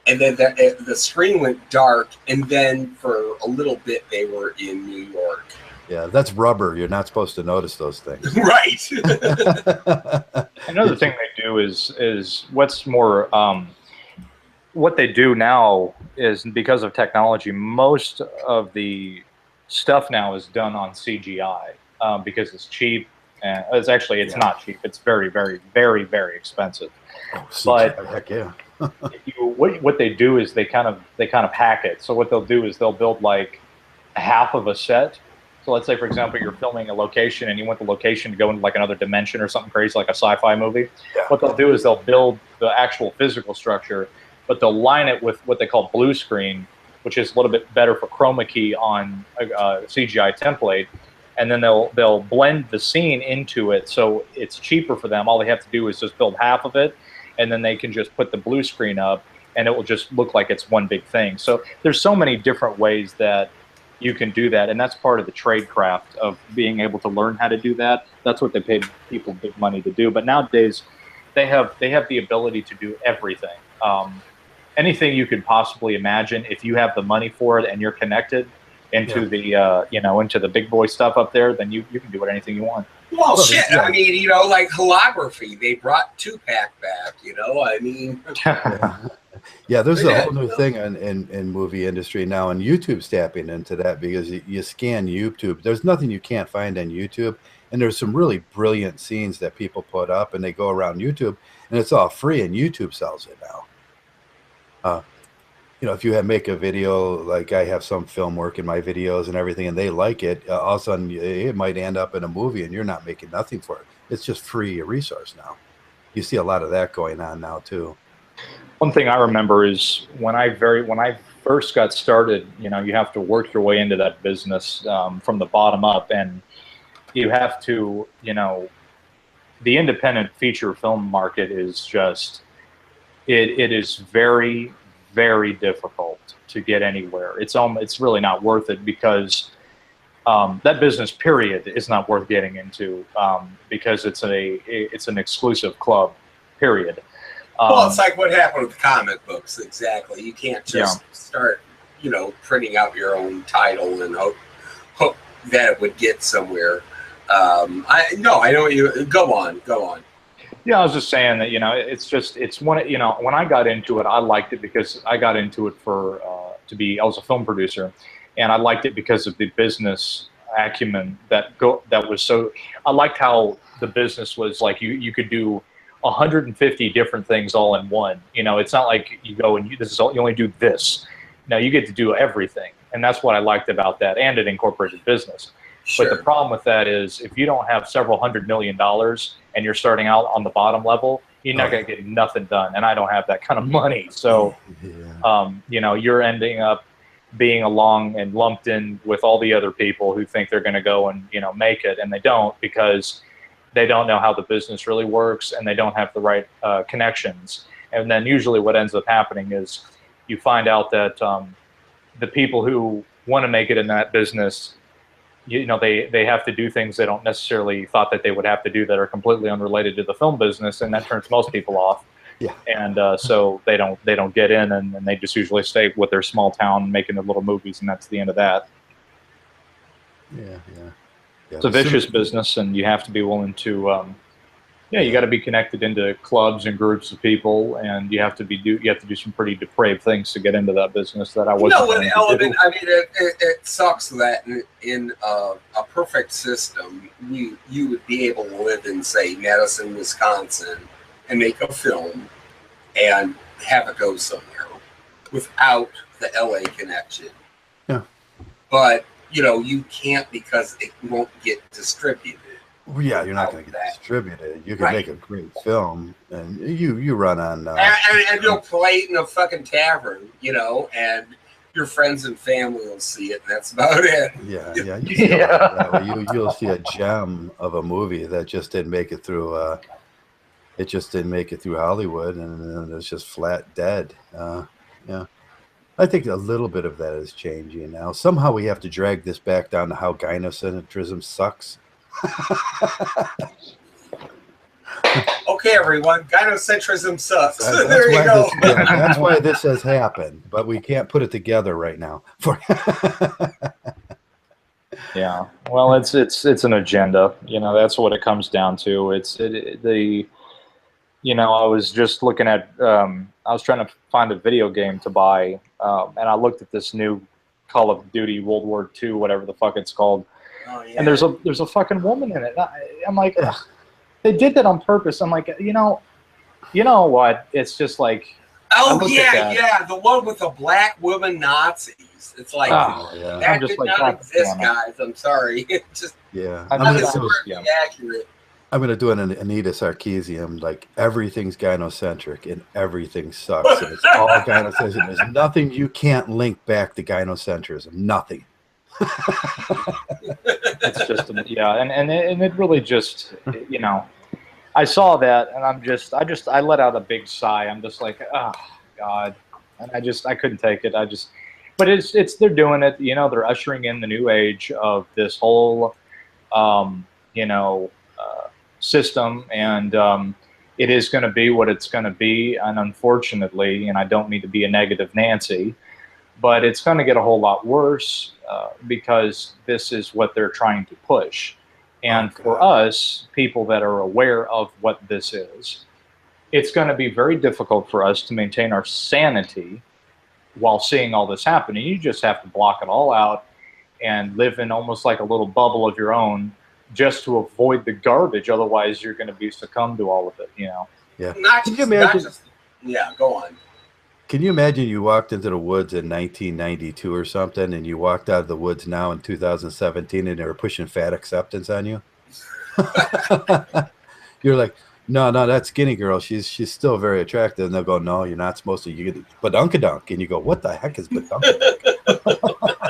and then the screen went dark, and then for a little bit they were in New York. Yeah, that's rubber. You're not supposed to notice those things. Right. Another thing they do is what's more what they do now is, because of technology, most of the stuff now is done on CGI because it's cheap. And it's not cheap. It's very, very, very, very expensive. Oh, but heck yeah. what they do is they kind of hack it. So what they'll do is they'll build like half of a set. So let's say, for example, you're filming a location and you want the location to go into like another dimension or something crazy, like a sci-fi movie. Yeah. What they'll do is they'll build the actual physical structure, but they'll line it with what they call blue screen, which is a little bit better for chroma key on a CGI template. And then they'll blend the scene into it, so it's cheaper for them. All they have to do is just build half of it, and then they can just put the blue screen up, and it will just look like it's one big thing. So there's so many different ways that you can do that, and that's part of the trade craft of being able to learn how to do that. That's what they paid people big money to do. But nowadays, they have the ability to do everything. Anything you could possibly imagine, if you have the money for it and you're connected into the into the big boy stuff up there, then you can do anything you want. Well, shit. I mean, like holography, they brought Tupac back. I mean. Yeah, there's a whole new thing in movie industry now, and YouTube's tapping into that because you scan YouTube. There's nothing you can't find on YouTube, and there's some really brilliant scenes that people put up, and they go around YouTube, and it's all free, and YouTube sells it now. If you make a video, like I have some film work in my videos and everything, and they like it, all of a sudden it might end up in a movie, and you're not making nothing for it. It's just free resource now. You see a lot of that going on now too. One thing I remember is when I first got started, you have to work your way into that business from the bottom up, and you have to, the independent feature film market is just, it is very, very difficult to get anywhere. It's really not worth it because that business period is not worth getting into because it's an exclusive club period. Well, it's like what happened with comic books. Exactly. You can't just start, printing out your own title and hope that it would get somewhere. I know you. Go on. Yeah, I was just saying that it's one. When I got into it, I liked it because I got into it I was a film producer, and I liked it because of the business acumen that was so. I liked how the business was like you could do 150 different things all in one. It's not like you go and you only do this. No, you get to do everything, and that's what I liked about that, and it incorporated business. Sure. But the problem with that is if you don't have several $100 million and you're starting out on the bottom level, you're not going to get nothing done. And I don't have that kind of money. So, you're ending up being along and lumped in with all the other people who think they're going to go and, make it. And they don't, because they don't know how the business really works and they don't have the right connections. And then usually what ends up happening is you find out that the people who want to make it in that business, they have to do things they don't necessarily thought that they would have to do that are completely unrelated to the film business, and that turns most people off. Yeah. And so they don't get in, and they just usually stay with their small town making their little movies, and that's the end of that. Yeah. It's a vicious business, and you have to be willing to. You got to be connected into clubs and groups of people, and you have to do some pretty depraved things to get into that business that I wasn't. An element. I mean, it sucks that in a perfect system, you would be able to live in, say, Madison, Wisconsin, and make a film and have it go somewhere without the LA connection. Yeah. But you can't because it won't get distributed. Yeah, you're not going to get distributed. You can make a great film, and you run on. And you'll play it in a fucking tavern, and your friends and family will see it, and that's about it. You'll see a gem of a movie that just didn't make it through. It just didn't make it through Hollywood, and it's just flat dead. I think a little bit of that is changing now. Somehow we have to drag this back down to how gynocentrism sucks. Okay, everyone, gynocentrism sucks. There you go. That's why this has happened, but we can't put it together right now. Yeah, well, it's an agenda. You know, that's what it comes down to. I was just looking at. I was trying to find a video game to buy, and I looked at this new Call of Duty World War II, whatever the fuck it's called. Oh, yeah. And there's a fucking woman in it. I'm like, ugh, they did that on purpose. I'm like, you know what? It's just like. Oh yeah, the one with the black woman Nazis. It's like that did not exist, guys. I'm sorry. It's just I'm gonna do an Anita Sarkeesian, like everything's gynocentric and everything sucks. And it's all gynocentrism. There's nothing you can't link back to gynocentrism. Nothing. It's just and it really just I saw that and I let out a big sigh. I'm just like, oh God, and I couldn't take it. But it's they're doing it. They're ushering in the new age of this whole system, and it is going to be what it's going to be. And unfortunately, and I don't mean to be a negative Nancy, but it's going to get a whole lot worse because this is what they're trying to push. And for us, people that are aware of what this is, it's going to be very difficult for us to maintain our sanity while seeing all this happen. And you just have to block it all out and live in almost like a little bubble of your own just to avoid the garbage. Otherwise, you're going to be succumbed to all of it, Yeah. Go on. Can you imagine you walked into the woods in 1992 or something, and you walked out of the woods now in 2017, and they were pushing fat acceptance on you? You're like, no, that skinny girl, she's still very attractive. And they'll go, no, you're not supposed to. You get badunkadunk, and you go, what the heck is badunkadunk?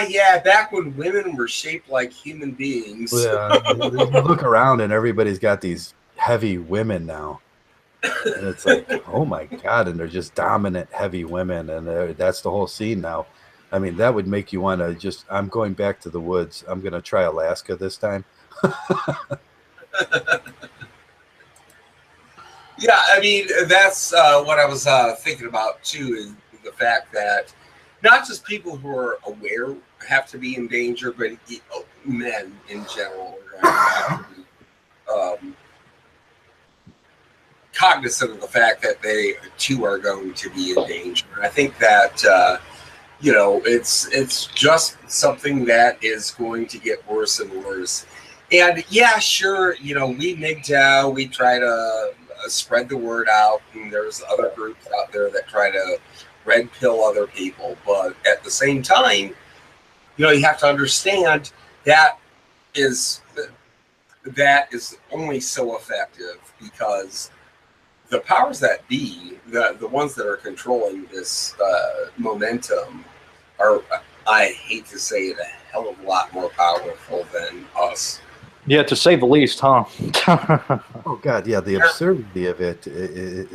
Yeah, back when women were shaped like human beings. Yeah, you look around, and everybody's got these heavy women now. And it's like, oh my God, and they're just dominant, heavy women, and that's the whole scene now. I mean, that would make you want to I'm going back to the woods. I'm going to try Alaska this time. Yeah, I mean, that's what I was thinking about, too, is the fact that not just people who are aware have to be in danger, but men in general have to be cognizant of the fact that they too are going to be in danger. And I think that it's just something that is going to get worse and worse. And yeah, sure, we MGTOW, we try to spread the word out, and there's other groups out there that try to red pill other people, but at the same time, you have to understand that is only so effective because the powers that be, the ones that are controlling this momentum are, I hate to say it, a hell of a lot more powerful than us. Yeah, to say the least, huh? Oh God, yeah, the absurdity of it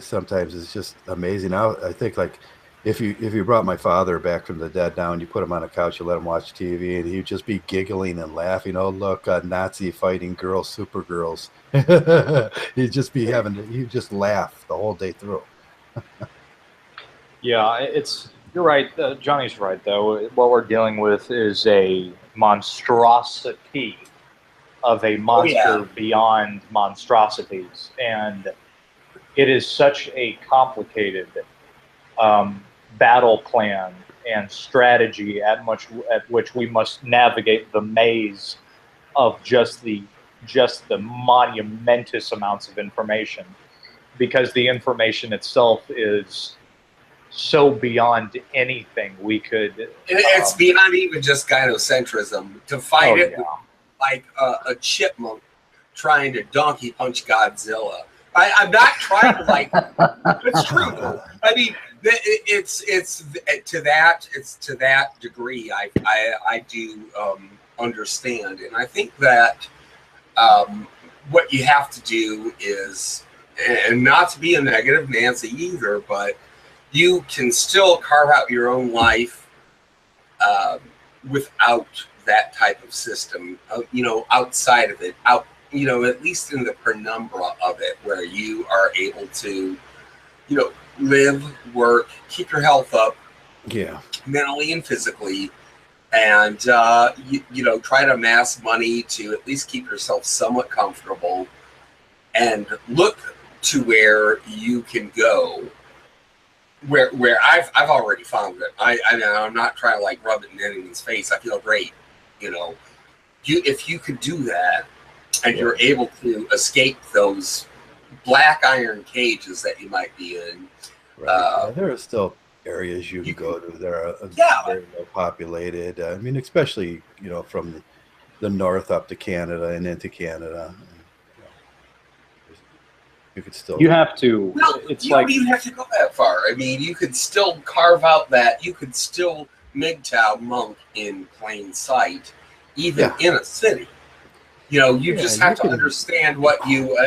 sometimes is just amazing. I think, like, if you brought my father back from the dead now and you put him on a couch, you let him watch TV, and he'd just be giggling and laughing. Oh, look, Nazi fighting girls, supergirls. He'd just be he'd just laugh the whole day through. Yeah, you're right. Johnny's right, though. What we're dealing with is a monstrosity of a monster beyond monstrosities. And it is such a complicated battle plan and strategy at which we must navigate the maze of just the monumentous amounts of information, because the information itself is so beyond anything we could. It's beyond even just gynocentrism. To fight like a chipmunk trying to donkey punch Godzilla. I'm not trying to it's true though. I mean, it's to that degree. I do understand, and I think that what you have to do is, and not to be a negative Nancy either, but you can still carve out your own life without that type of system. Outside of it, at least in the penumbra of it, where you are able to, live, work, keep your health up, mentally and physically, and try to amass money to at least keep yourself somewhat comfortable, and look to where you can go. Where I've already found it. I'm not trying to like rub it in anyone's face. I feel great. If you could do that, and you're able to escape those black iron cages that you might be in. Right. There are still areas you can go to. There are very low populated. I mean, especially from the north up to Canada and into Canada. You could still. You have to. Well, you don't even have to go that far. I mean, you could still carve out that. You could still MGTOW monk in plain sight, even in a city. You just have to understand what you.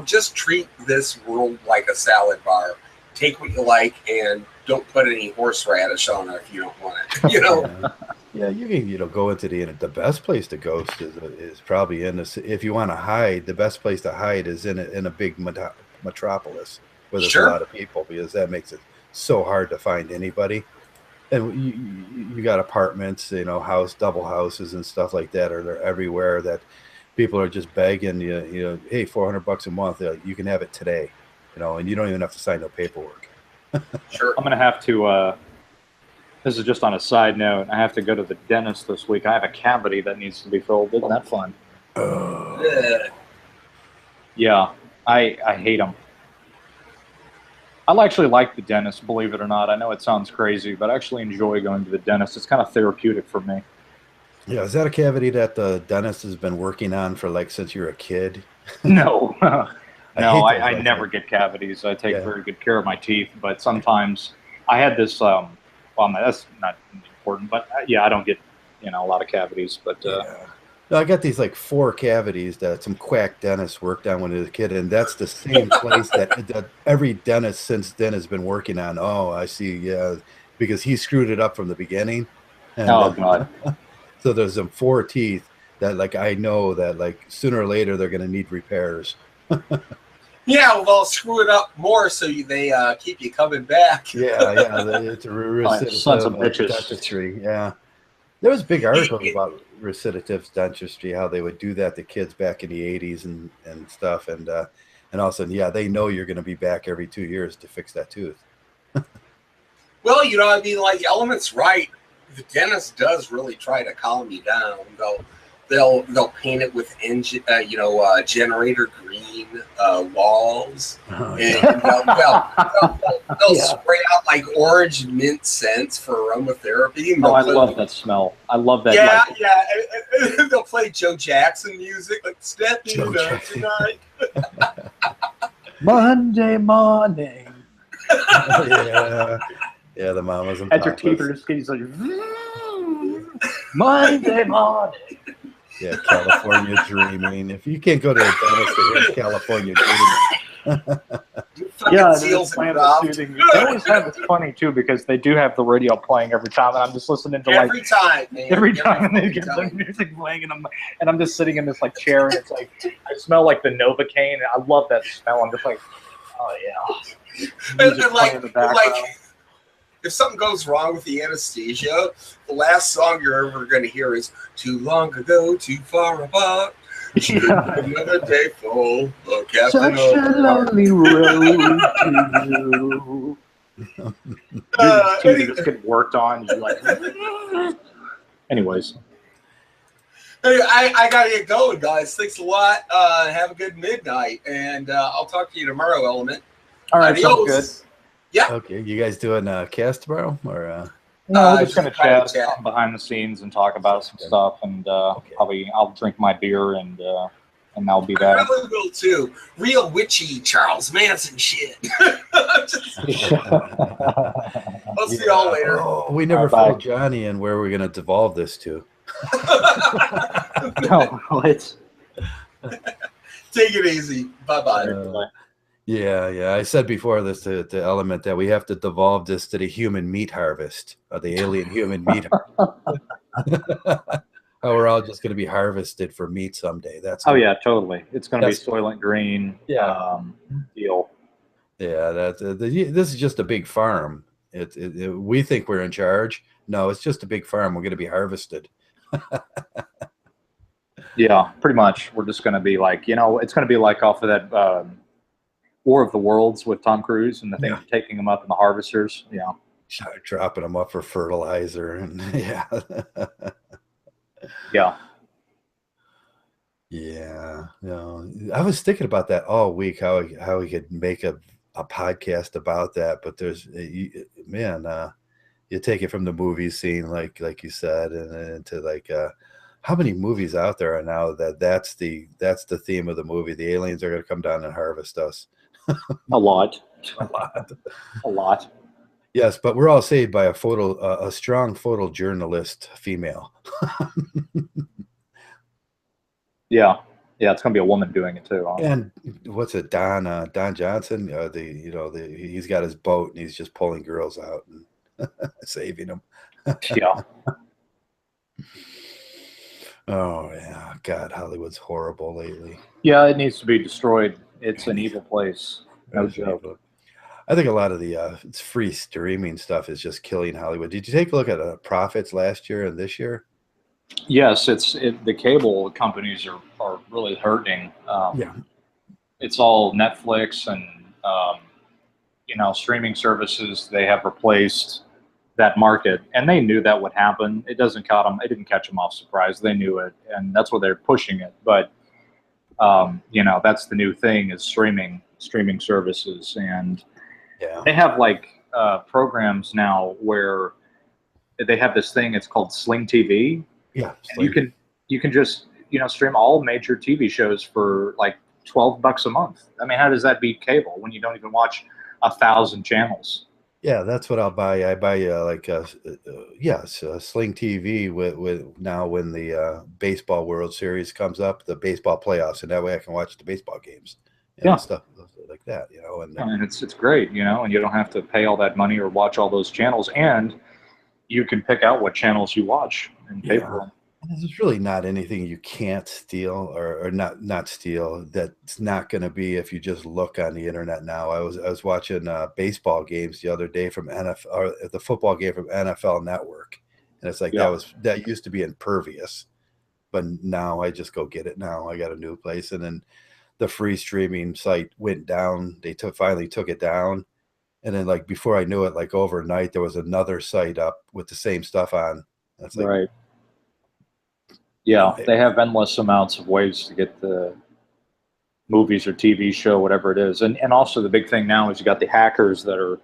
Just treat this world like a salad bar. Take what you like and don't put any horseradish on it if you don't want it. Yeah, you can go into the best place to ghost is probably in this. If you want to hide, the best place to hide is in a big metropolis where there's a lot of people, because that makes it so hard to find anybody. And you got apartments, double houses and stuff like that, or they're everywhere that people are just begging you, hey, $400 a month, you can have it today, and you don't even have to sign no paperwork. Sure. I'm gonna have to. This is just on a side note. I have to go to the dentist this week. I have a cavity that needs to be filled. Isn't that fun? Yeah, I hate them. I actually like the dentist, believe it or not. I know it sounds crazy, but I actually enjoy going to the dentist. It's kind of therapeutic for me. Yeah, is that a cavity that the dentist has been working on for since you're a kid? No. No, I never get cavities. I take very good care of my teeth, but sometimes I had this, that's not important, but I don't get, a lot of cavities, but. No, I got these 4 cavities that some quack dentist worked on when I was a kid, and that's the same place that every dentist since then has been working on. Oh, I see, because he screwed it up from the beginning. And, God. So there's some 4 teeth that I know that sooner or later they're going to need repairs. Yeah, well, they'll screw it up more so they keep you coming back. Yeah, it's a recidivism dentistry. Yeah, there was big articles about recidivism dentistry, how they would do that to kids back in the 80s and stuff, and all of a sudden, they know you're going to be back every 2 years to fix that tooth. Well, Element's right. The dentist does really try to calm you down. They'll paint it with generator green walls, and they'll spray out orange mint scents for aromatherapy. I love that smell. I love that. And they'll play Joe Jackson music, "Stepping Up Tonight." Monday morning. Yeah, the mamas and papas. Your teeth are just getting Monday morning. Yeah, California dreaming. If you can't go to a dentist to hear California dreaming. They always have it's funny too, because they do have the radio playing every time, and I'm just listening to every time they get the music playing, and I'm just sitting in this chair, and it's I smell the Novocaine, and I love that smell. I'm just oh yeah. And if something goes wrong with the anesthesia, the last song you're ever going to hear is "Too Long Ago, Too Far Apart." Another day full of Captain. Such a lonely road to you. You're just getting worked on. You're anyways. Hey, I got to get going, guys. Thanks a lot. Have a good midnight, and I'll talk to you tomorrow, Element. All right, sounds good. Yeah. Okay, you guys doing a cast tomorrow, or? No, we're just gonna chat behind the scenes and talk about some stuff, and probably I'll drink my beer and I'll be back. I probably will too. Real witchy Charles Manson shit. I'll see y'all later. Oh, we never found Johnny and where we're gonna devolve this to. No, let's take it easy. Bye. Yeah. I said before this to Element that we have to devolve this to the human meat harvest, or the alien human meat harvest. Oh, we're all just going to be harvested for meat someday. That's Oh yeah, totally. It's going to be that's Soylent Green yeah. deal. Yeah, this is just a big farm. We think we're in charge. No, it's just a big farm. We're going to be harvested. Yeah, pretty much. We're just going to be like, it's going to be like off of that War of the Worlds with Tom Cruise and the thing taking them up in the harvesters. Yeah. Dropping them up for fertilizer. And yeah. Yeah. Yeah. No, I was thinking about that all week, how we could make a podcast about that. But there's, man, you take it from the movie scene, like you said, and into like, how many movies out there are now that's the theme of the movie? The aliens are going to come down and harvest us. A lot. A lot. A lot. Yes, but we're all saved by a strong photojournalist female. Yeah. Yeah, it's going to be a woman doing it too. Huh? And what's it, Don Johnson? He's got his boat and he's just pulling girls out and saving them. Yeah. Oh yeah, God, Hollywood's horrible lately. Yeah, it needs to be destroyed. It's an evil place. No joke. I think a lot of the it's free streaming stuff is just killing Hollywood. Did you take a look at profits last year and this year? Yes, the cable companies are really hurting. Yeah, it's all Netflix and streaming services. They have replaced that market, and they knew that would happen. It didn't catch them off surprise. They knew it, and that's why they're pushing it. But that's the new thing is streaming services, and they have like programs now where they have this thing. It's called Sling TV. Yeah, and you can just stream all major TV shows for like $12 a month. I mean, how does that beat cable when you don't even watch 1,000 channels? Yeah, that's what I'll buy. I buy Sling TV with now when the baseball World Series comes up, the baseball playoffs, and that way I can watch the baseball games. And stuff like that, And it's great, and you don't have to pay all that money or watch all those channels, and you can pick out what channels you watch and pay for them. There's really not anything you can't steal or not steal that's not going to be if you just look on the internet now. I was watching baseball games the other day from NFL, or the football game from NFL Network, and it's like that used to be impervious, but now I just go get it. Now I got a new place, and then the free streaming site went down. They finally took it down. And then, like, before I knew it, like overnight, there was another site up with the same stuff on. That's like, right. Yeah, they have endless amounts of ways to get the movies or TV show, whatever it is. And also the big thing now is you got the hackers that are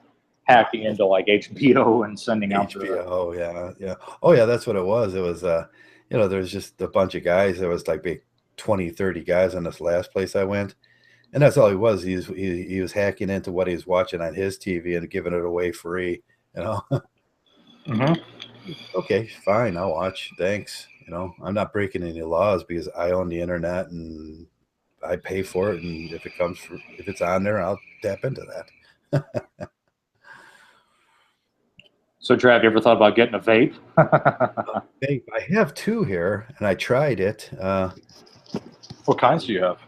hacking into like HBO and sending out HBO. Yeah. Oh, yeah, that's what it was. It was, there's just a bunch of guys. There was like big 20, 30 guys on this last place I went. And that's all he was. He was hacking into what he was watching on his TV and giving it away free. Mm-hmm. Okay, fine. I'll watch. Thanks. I'm not breaking any laws because I own the internet and I pay for it. And if it's on there, I'll tap into that. So, Trav, you ever thought about getting a vape? Vape. I have two here, and I tried it. What kinds do you have?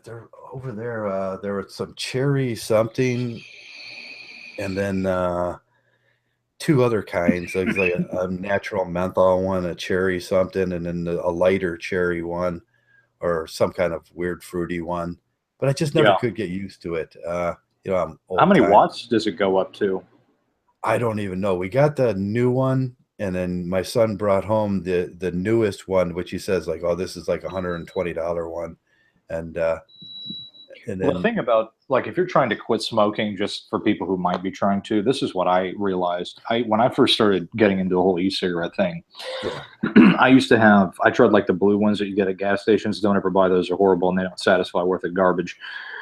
They're over there. There was some cherry something, and then two other kinds. Like a natural menthol one, a cherry something, and then a lighter cherry one, or some kind of weird fruity one. But I just never could get used to it. I'm old. How many watts does it go up to? I don't even know. We got the new one. And then my son brought home the newest one, which he says like, oh, this is like $120 one. And then the thing about like, if you're trying to quit smoking, just for people who might be trying to, this is what I realized. When I first started getting into the whole e-cigarette thing, I tried like the blue ones that you get at gas stations. Don't ever buy those. They're horrible and they don't satisfy, worth of garbage.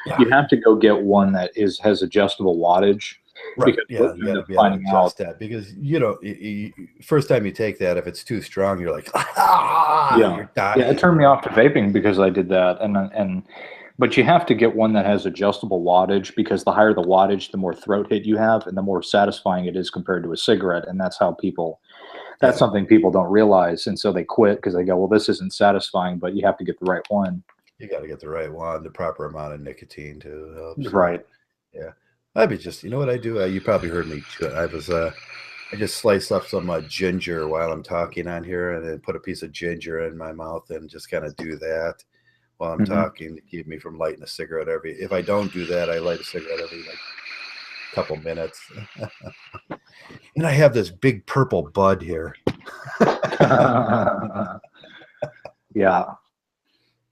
Yeah. You have to go get one that has adjustable wattage. Right. Yeah, you got to be able to adjust that because first time you take that, if it's too strong, you're like, you're dying. Yeah, it turned me off to vaping because I did that, but you have to get one that has adjustable wattage because the higher the wattage, the more throat hit you have, and the more satisfying it is compared to a cigarette, and that's how people That's something people don't realize, and so they quit because they go, well, this isn't satisfying, but you have to get the right one. You got to get the right one, the proper amount of nicotine to help. So, Right. yeah. I'd be just, you know what I do? You probably heard me. I just slice up some ginger while I'm talking on here, and then put a piece of ginger in my mouth and just kind of do that while I'm talking to keep me from lighting a cigarette if I don't do that, I light a cigarette every like couple minutes. And I have this big purple bud here.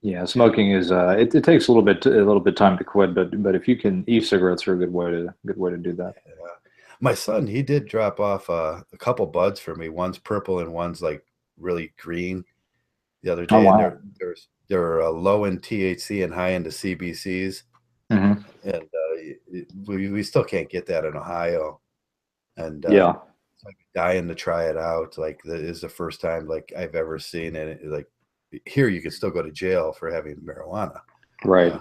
Yeah, smoking is it takes a little bit time to quit, but if you can, e-cigarettes are a good way to do that. Yeah. My son, he did drop off a couple buds for me. One's purple and one's like really green the other day. Oh, wow. And they're low in THC and high into CBCs. Mm-hmm. And we still can't get that in Ohio. And yeah, it's like dying to try it out. Like that is the first time like I've ever seen it. Like here, you can still go to jail for having marijuana. right.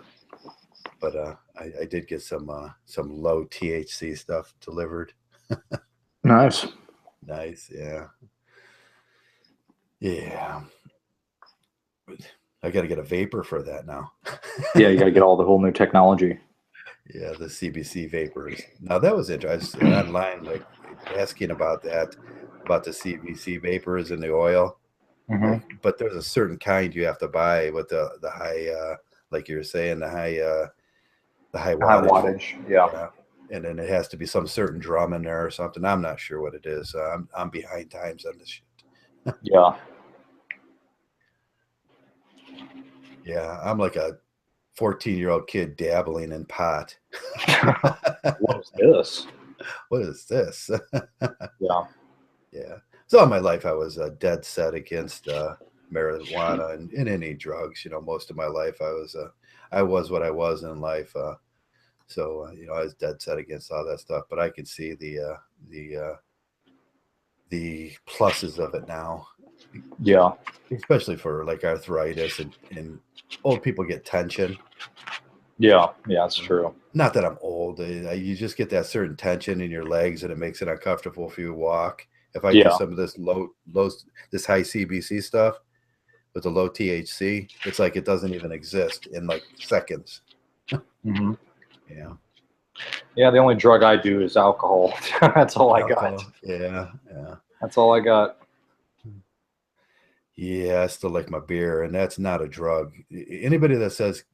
But I did get some low THC stuff delivered. Nice. Nice, yeah. Yeah. I got to get a vapor for that now. Yeah, you got to get all the whole new technology. Yeah, the CBC vapors. Now that was interesting. I was online like asking about that, about the CBC vapors and the oil. Mm-hmm. But there's a certain kind you have to buy with the high, like you were saying, the high wattage. Yeah. And then it has to be some certain drum in there or something. I'm not sure what it is. I'm behind times on this shit. Yeah. Yeah, I'm like a 14-year-old kid dabbling in pot. What is this? What is this? Yeah. Yeah. So all my life I was dead set against marijuana and any drugs. You know, most of my life I was what I was in life. So you know, I was dead set against all that stuff. But I can see the pluses of it now. Yeah. Especially for like arthritis and old people get tension. Yeah, that's true. Not that I'm old. You just get that certain tension in your legs, and it makes it uncomfortable if you walk. If I do some of this this high CBC stuff with the low THC, it's like it doesn't even exist in like seconds. Mm-hmm. Yeah. Yeah, the only drug I do is alcohol. That's all I got. Yeah. That's all I got. Yeah, I still like my beer, and that's not a drug. Anybody that says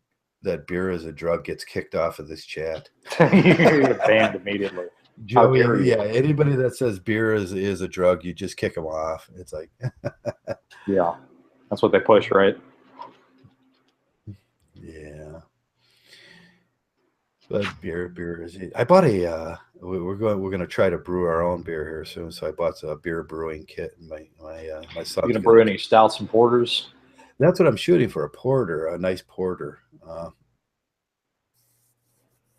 that beer is a drug gets kicked off of this chat. You're banned immediately. Joey, yeah, anybody that says beer is a drug, you just kick them off. It's like, yeah, that's what they push, right? Yeah, but beer is. I bought a. We're going to try to brew our own beer here soon. So I bought a beer brewing kit, and my son's You gonna brew any stouts and porters? That's what I'm shooting for, a nice porter.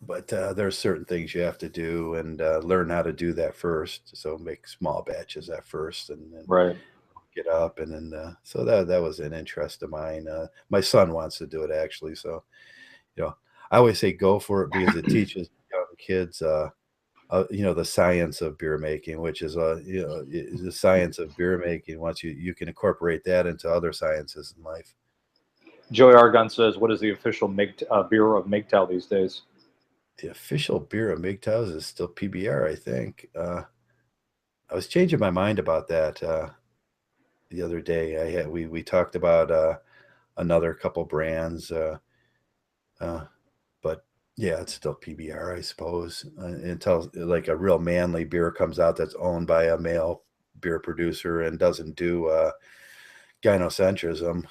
But there's certain things you have to do and learn how to do that first. So make small batches at first, and then right. Get up, and then so that was an interest of mine. My son wants to do it actually, so you know I always say go for it because it teaches young kids, you know, the science of beer making, which is you know the science of beer making. Once you can incorporate that into other sciences in life. Joey Argon says, "What is the official beer of MGTOW these days?" The official beer of MGTOWs is still PBR, I think. I was changing my mind about that the other day. We talked about another couple brands, but yeah, it's still PBR, I suppose, until like a real manly beer comes out that's owned by a male beer producer and doesn't do gynocentrism.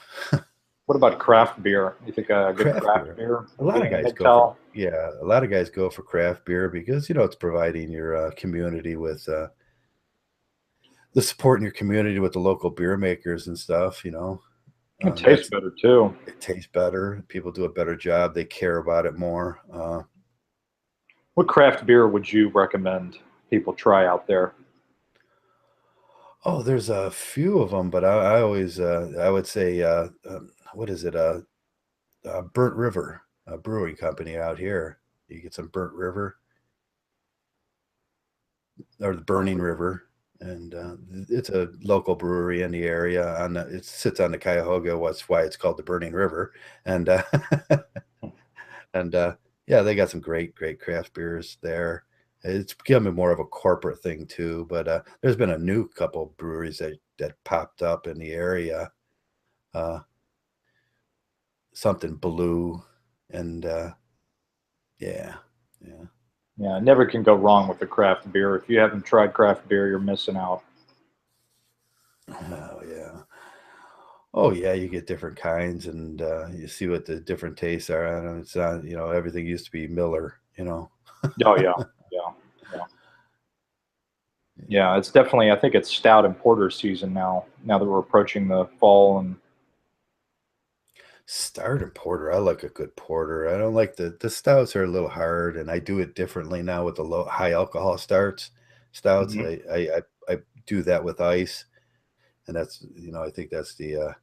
What about craft beer? You think a good craft beer? A lot of guys go for, a lot of guys go for craft beer because, you know, it's providing your community with the support in your community with the local beer makers and stuff, you know. It tastes better too. It tastes better. People do a better job. They care about it more. What craft beer would you recommend people try out there? Oh, there's a few of them, but I always I would say what is it? Burnt River, a brewing company out here. You get some Burnt River or the Burning River. and it's a local brewery in the area. It sits on the Cuyahoga. What's why it's called the Burning River, and and yeah, they got some great craft beers there. It's becoming more of a corporate thing too. But there's been a new couple breweries that popped up in the area. Uh, Something Blue, and yeah, yeah. Yeah, never can go wrong with a craft beer. If you haven't tried craft beer, you're missing out. Oh yeah. Oh yeah, you get different kinds, and you see what the different tastes are. I know it's not, everything used to be Miller. Oh yeah, yeah, yeah, yeah. It's definitely. I think it's stout and porter season now. Now that we're approaching the fall, and Stout and porter. I like a good porter. I don't like the stouts are a little hard, and I do it differently now with the high alcohol stouts. Mhm. I do that with ice, and that's I think that's the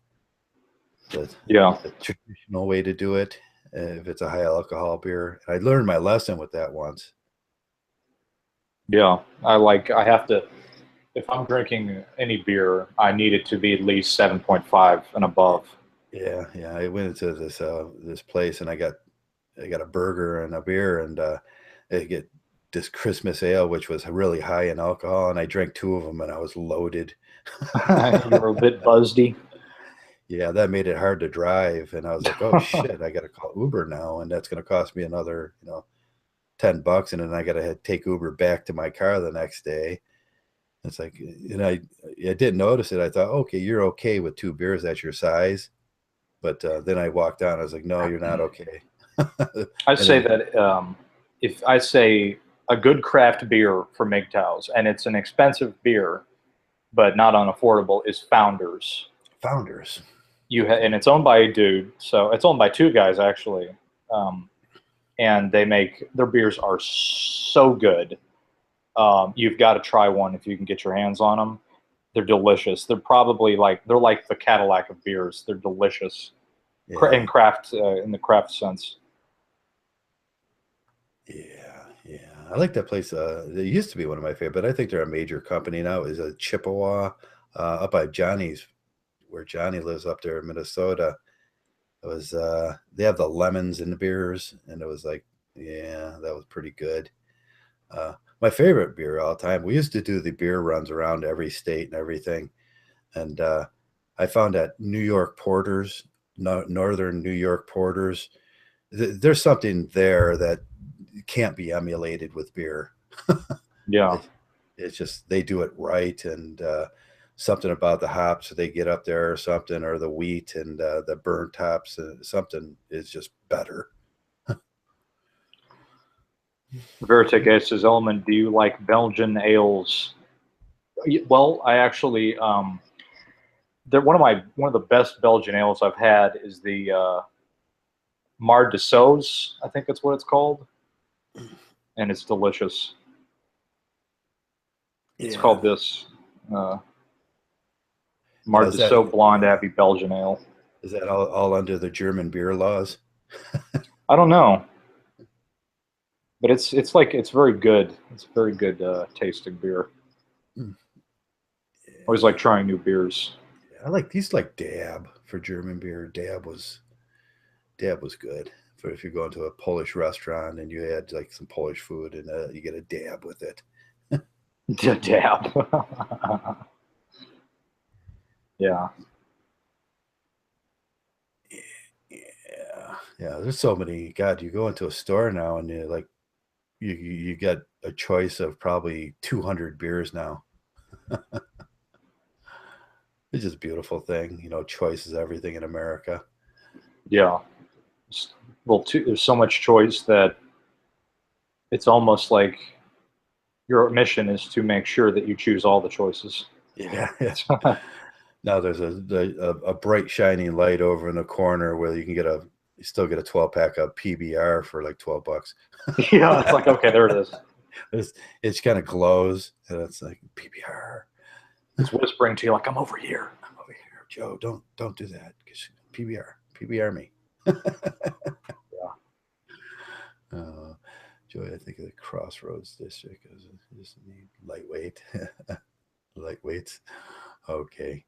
Yeah, the traditional way to do it. If it's a high alcohol beer, I learned my lesson with that once. yeah. I have to. If I'm drinking any beer, I need it to be at least 7.5 and above. Yeah, yeah. I went into this place, and I got a burger and a beer, and I get this Christmas ale, which was really high in alcohol, and I drank two of them, and I was loaded. You're a bit buzzedy. Yeah, that made it hard to drive, and I was like, "Oh shit, I got to call Uber now, and that's going to cost me another, $10, and then I got to take Uber back to my car the next day." It's like, I didn't notice it. I thought, okay, you're okay with two beers at your size, but then I walked down. I was like, no, you're not okay. I And say then that if I say a good craft beer for MGTOWs, and it's an expensive beer, but not unaffordable, is Founders. Founders. And it's owned by a dude, so it's owned by two guys actually, um, and they make their beers are so good. You've got to try one if you can get your hands on them. They're delicious. They're like the Cadillac of beers. They're delicious, Yeah, in the craft sense. yeah. I like that place. It used to be one of my favorite, but I think they're a major company now. Is a Chippewa up by Johnny's, where Johnny lives up there in Minnesota. It was they have the lemons in the beers, and it was like, yeah, that was pretty good. My favorite beer all time. We used to do the beer runs around every state and everything, and I found that New York porters, northern New York porters, there's something there that can't be emulated with beer. Yeah. It, it's just they do it right, and something about the hops they get up there, or something, or the wheat and the burnt hops, something is just better. Veritek says, Element, do you like Belgian ales? Well, I actually, one of the best Belgian ales I've had is the Mar de Sauce, I think that's what it's called, and it's delicious. It's Yeah. called this Now, Mar de Sauce Blonde Abbey Belgian Ale. is that all under the German beer laws? I don't know, but it's very good. It's very good tasting beer. Mm. Always like trying new beers. I like these, like Dab for German beer. Dab was good for if you go into a Polish restaurant and you had like some Polish food, and you get a dab with it. Dab. Yeah. Yeah, yeah. There's so many. God, you go into a store now, and you like you got a choice of probably 200 beers now. It's just a beautiful thing. Choice is everything in America. Yeah. There's so much choice that it's almost like your mission is to make sure that you choose all the choices. Yeah. Now there's a bright shining light over in the corner where you still get a 12-pack of PBR for like $12. Yeah, it's like, okay, there it is. It kind of glows, and it's like PBR. It's whispering to you like, I'm over here. I'm over here, Joe. Don't do that. PBR me. Yeah. Joey, I think of the Crossroads District as just lightweight. Lightweights. Okay.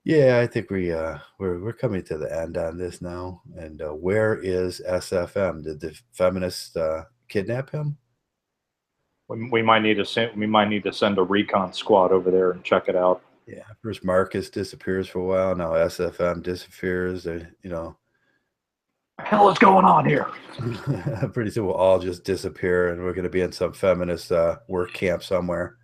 Yeah, I think we're coming to the end on this now. And where is SFM? Did the feminists kidnap him? We might need to send a recon squad over there and check it out. Yeah, first Marcus disappears for a while. Now SFM disappears. What the hell is going on here? Pretty soon we'll all just disappear, and we're going to be in some feminist work camp somewhere.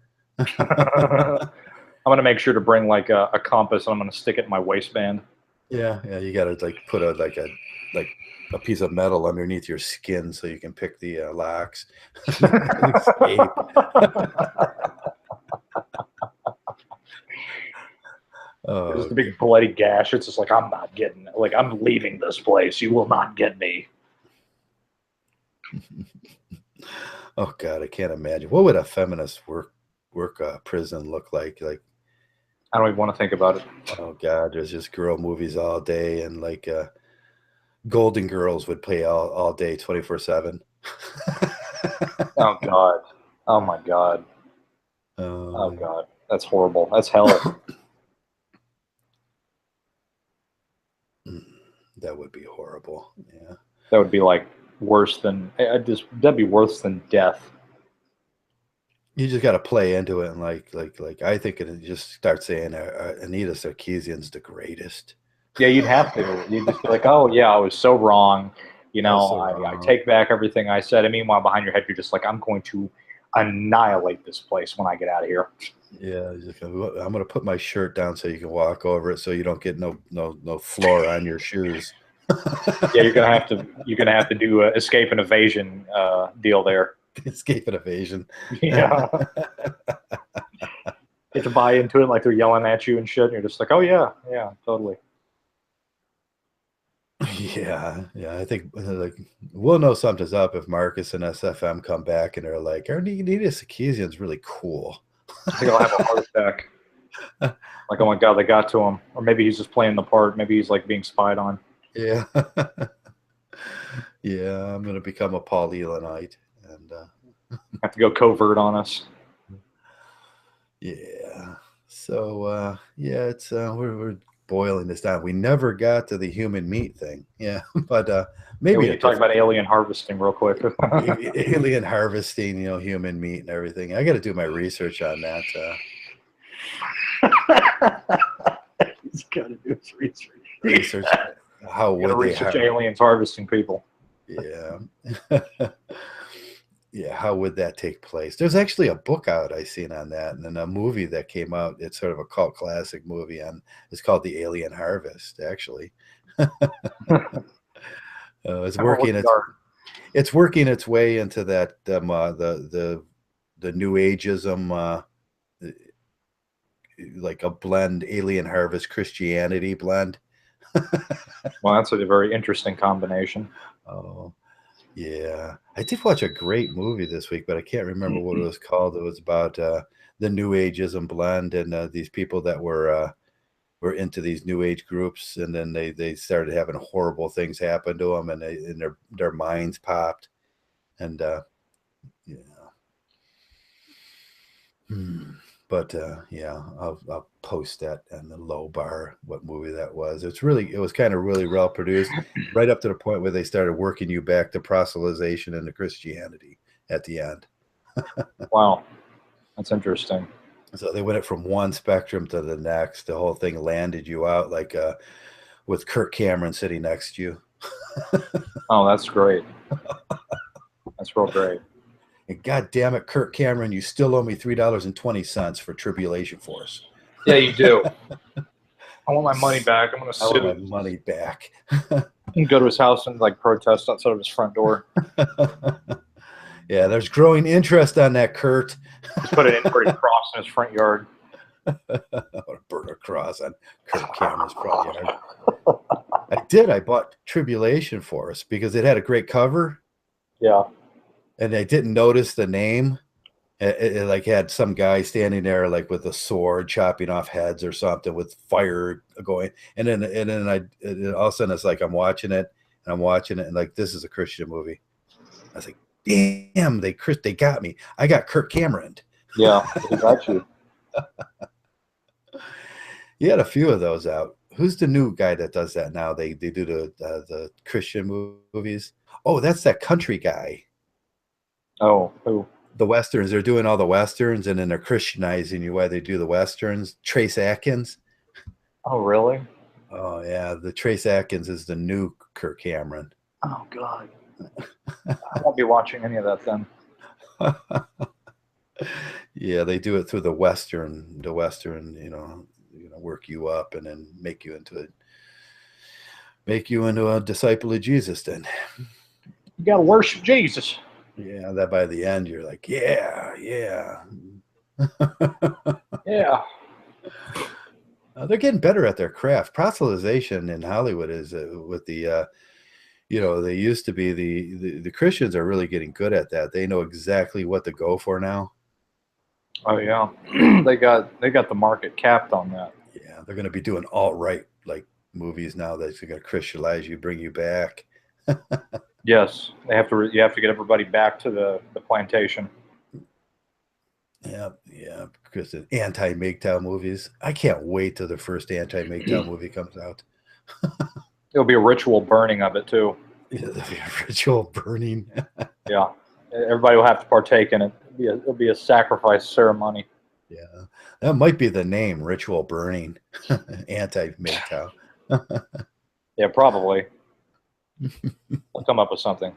I'm gonna make sure to bring like a compass, and I'm gonna stick it in my waistband. Yeah, you got to like put a piece of metal underneath your skin so you can pick the locks. Escape. There's a big bloody gash. It's just like, I'm not getting it. Like, I'm leaving this place. You will not get me. Oh God, I can't imagine. What would a feminist work prison look like? Like, I don't even want to think about it. Oh God, there's just girl movies all day, and like Golden Girls would play all day, 24/7. Oh God. Oh my God. Oh God. That's horrible. That's hell. That would be horrible. Yeah. That would be like worse than that'd be worse than death. You just got to play into it, and like I think it just start saying Anita Sarkeesian's the greatest. Yeah, you'd have to. You'd just be like, oh yeah, I was so wrong. You know, I take back everything I said. And meanwhile, behind your head, you're just like, I'm going to annihilate this place when I get out of here. Yeah, I'm going to put my shirt down so you can walk over it, so you don't get no floor on your shoes. Yeah, you're gonna have to do a escape and evasion deal there. Escape and evasion. Yeah. You have to buy into it like they're yelling at you and shit. And you're just like, oh yeah, totally. Yeah. I think like we'll know something's up if Marcus and SFM come back and they're like, Anita Sarkeesian's really cool. I think I'll have a heart attack. Like, oh my God, they got to him. Or maybe he's just playing the part. Maybe he's like being spied on. Yeah. Yeah, I'm gonna become a Paul Elanite and have to go covert on us. Yeah. So yeah, it's we're boiling this down. We never got to the human meat thing. Yeah, but maybe we can talk about alien harvesting real quick. Alien harvesting, human meat and everything. I got to do my research on that. He's got to do his research. Research. How would they research aliens harvesting people? Yeah. Yeah, how would that take place? There's actually a book out I seen on that, and then a movie that came out. It's sort of a cult classic movie, and it's called The Alien Harvest. Actually, it's working. It's working its way into that the New Ageism, like a blend, Alien Harvest Christianity blend. Well, that's a very interesting combination. Oh. Yeah, I did watch a great movie this week, but I can't remember what it was called. It was about the New Ageism blend and these people that were into these New Age groups, and then they started having horrible things happen to them, and their minds popped, and yeah. But yeah, I'll post that in the low bar what movie that was. It was kind of really well produced, right up to the point where they started working you back to proselytization and to Christianity at the end. Wow, that's interesting. So they went it from one spectrum to the next. The whole thing landed you out like with Kirk Cameron sitting next to you. Oh, that's great. That's real great. And God damn it, Kirk Cameron, you still owe me $3.20 for Tribulation Force. Yeah, you do. I want my money back. I'm going to sue. I want my money back. You can go to his house and like protest outside of his front door. Yeah, there's growing interest on that, Kurt. Just put an inverted cross in his front yard. I want to burn a cross on Kirk Cameron's front yard. I did. I bought Tribulation Force because it had a great cover. Yeah. And I didn't notice the name. It like had some guy standing there like with a sword chopping off heads or something with fire going. And then all of a sudden it's like I'm watching it and like this is a Christian movie. I was like, damn, they got me. I got Kirk Cameron. Yeah, they got you. He had a few of those out. Who's the new guy that does that now? They do the Christian movies. Oh, that's that country guy. Oh, who? The westerns. They're doing all the westerns, and then they're Christianizing you while they do the westerns. Trace Atkins. Oh, really? Oh yeah, the Trace Atkins is the new Kirk Cameron. Oh God. I won't be watching any of that then. Yeah, they do it through the western, work you up and then make you into a disciple of Jesus. Then you gotta worship Jesus. Yeah, that by the end you're like, yeah. Yeah. They're getting better at their craft. Proselytization in Hollywood is with the they used to be the Christians are really getting good at that. They know exactly what to go for now. Oh yeah, they got the market capped on that. Yeah, they're going to be doing alt-right like movies now that's going to Christianize you, bring you back. Yes, you have to get everybody back to the plantation. Yeah, because the anti-MGTOW movies. I can't wait till the first anti-MGTOW movie comes out. It'll be a ritual burning of it too. Yeah, there'll be a ritual burning. Yeah, everybody will have to partake in it. It'll be a sacrifice ceremony. Yeah, that might be the name, ritual burning, anti-MGTOW. Yeah, probably. We'll come up with something.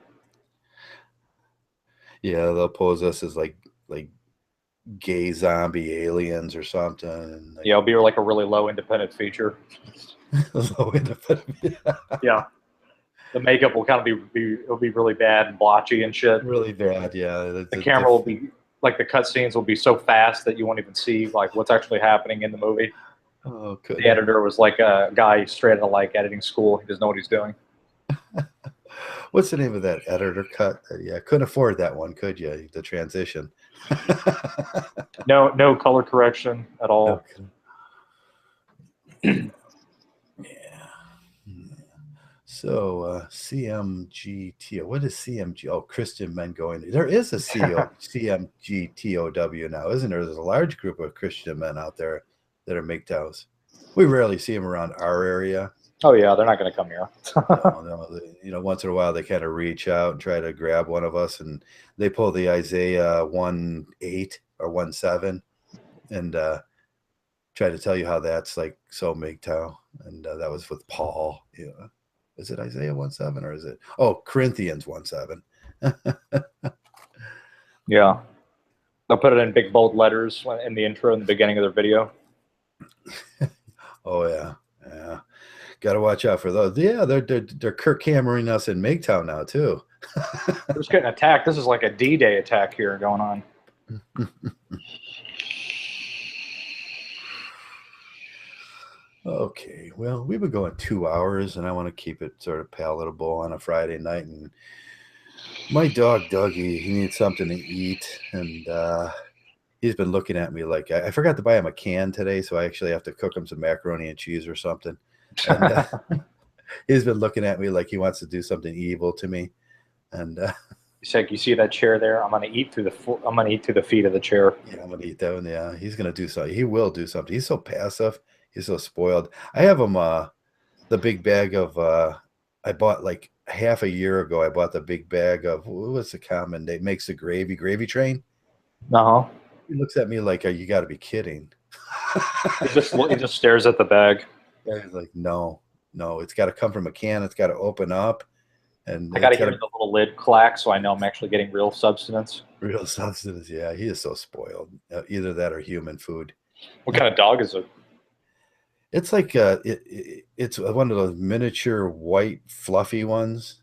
Yeah, they'll pose us as like gay zombie aliens or something. Yeah, it'll be like a really low independent feature. Low independent. Yeah. The makeup will kind of it'll be really bad and blotchy and shit. Really bad, yeah. The camera will be like the cutscenes will be so fast that you won't even see like what's actually happening in the movie. Oh, good. The editor was like a guy straight out of like editing school. He doesn't know what he's doing. What's the name of that editor cut? Yeah, couldn't afford that one, could you? The transition. No color correction at all. Okay. Yeah. So CMGTO. What is CMG? Oh, Christian men going. There is a CMGTOW now, isn't there? There's a large group of Christian men out there that are MGTOWs. We rarely see them around our area. Oh yeah, they're not going to come here. No, once in a while they kind of reach out and try to grab one of us, and they pull the Isaiah 1:8 or 1:7, and try to tell you how that's like so MGTOW, and that was with Paul. Yeah, is it Isaiah 1:7 or is it Corinthians 1:7? Yeah, they'll put it in big bold letters in the intro in the beginning of their video. Oh yeah. Got to watch out for those. Yeah, they're Kirk Cameroning us in MGTOW now too. We're just getting attacked. This is like a D-Day attack here going on. Okay, well, we've been going 2 hours, and I want to keep it sort of palatable on a Friday night. And my dog Dougie, he needs something to eat, and he's been looking at me like I forgot to buy him a can today, so I actually have to cook him some macaroni and cheese or something. And he's been looking at me like he wants to do something evil to me. And he's like, "You see that chair there? I'm gonna eat through the feet of the chair." Yeah, I'm gonna eat that one. Yeah, he's gonna do something. He will do something. He's so passive. He's so spoiled. I have him the big bag of I bought like half a year ago. I bought the big bag of what's the common name? Makes the gravy train. Uh-huh. He looks at me like, you got to be kidding. He just stares at the bag. Yeah, he's like, no, it's got to come from a can. It's got to open up, and I got to hear the little lid clack, so I know I'm actually getting real substance. Real substance, yeah. He is so spoiled. Either that or human food. What kind of dog is it? It's like it's one of those miniature white fluffy ones.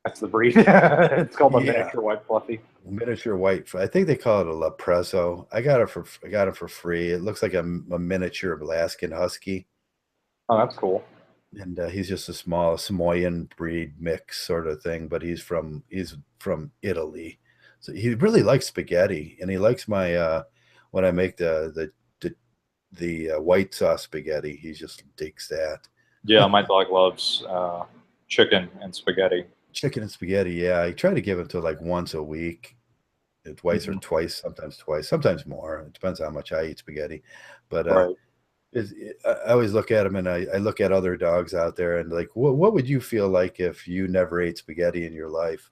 That's the breed. It's called a miniature white fluffy. Miniature white. I think they call it a Lepresso. I got it for free. It looks like a miniature Alaskan Husky. Oh, that's cool. And he's just a small Samoyed breed mix sort of thing, but he's from Italy. So he really likes spaghetti, and he likes my when I make the white sauce spaghetti. He just digs that. Yeah, my dog loves chicken and spaghetti. Chicken and spaghetti, yeah. I try to give it to like once a week. twice or twice, sometimes more. It depends on how much I eat spaghetti. But Right. I always look at them, and I look at other dogs out there, and like, what would you feel like if you never ate spaghetti in your life?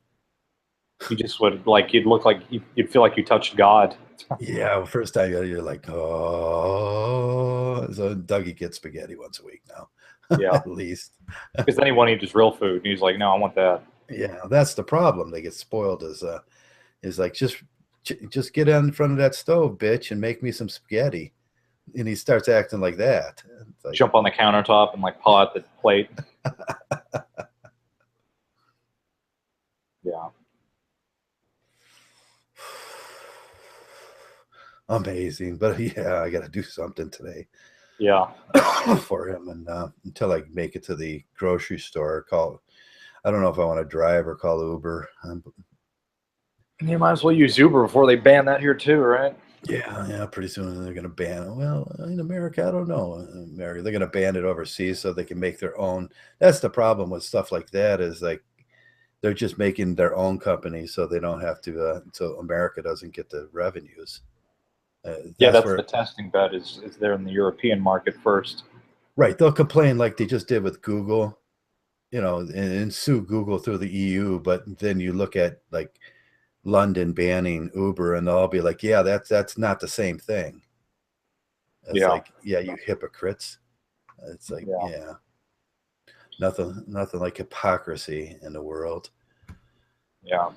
You just would like, you'd look like you'd feel like you touched God. Yeah, well, first time you're like, oh, so Dougie gets spaghetti once a week now, Yeah. at least. Because then he wanted to eat his real food, and he's like, no, I want that. Yeah, that's the problem. They get spoiled is like, just get in front of that stove, bitch, and make me some spaghetti. And he starts acting like that. It's like, Jump on the countertop and like paw out the plate. Yeah. amazing. But yeah, I got to do something today. Yeah. For him, and until I make it to the grocery store, I don't know if I want to drive or call Uber. You might as well use Uber before they ban that here too, right? Yeah, pretty soon they're going to ban it. Well, in America, I don't know. In America, they're going to ban it overseas so they can make their own. That's the problem with stuff like that, is like they're just making their own company so they don't have to, so America doesn't get the revenues. Yeah, that's where, the testing bed is there in the European market first. right. They'll complain like they just did with Google, and sue Google through the EU. But then you look at like London banning Uber, and they'll all be like, yeah, that's not the same thing. It's Yeah. like, yeah, you hypocrites. It's like, yeah, nothing like hypocrisy in the world. Yeah.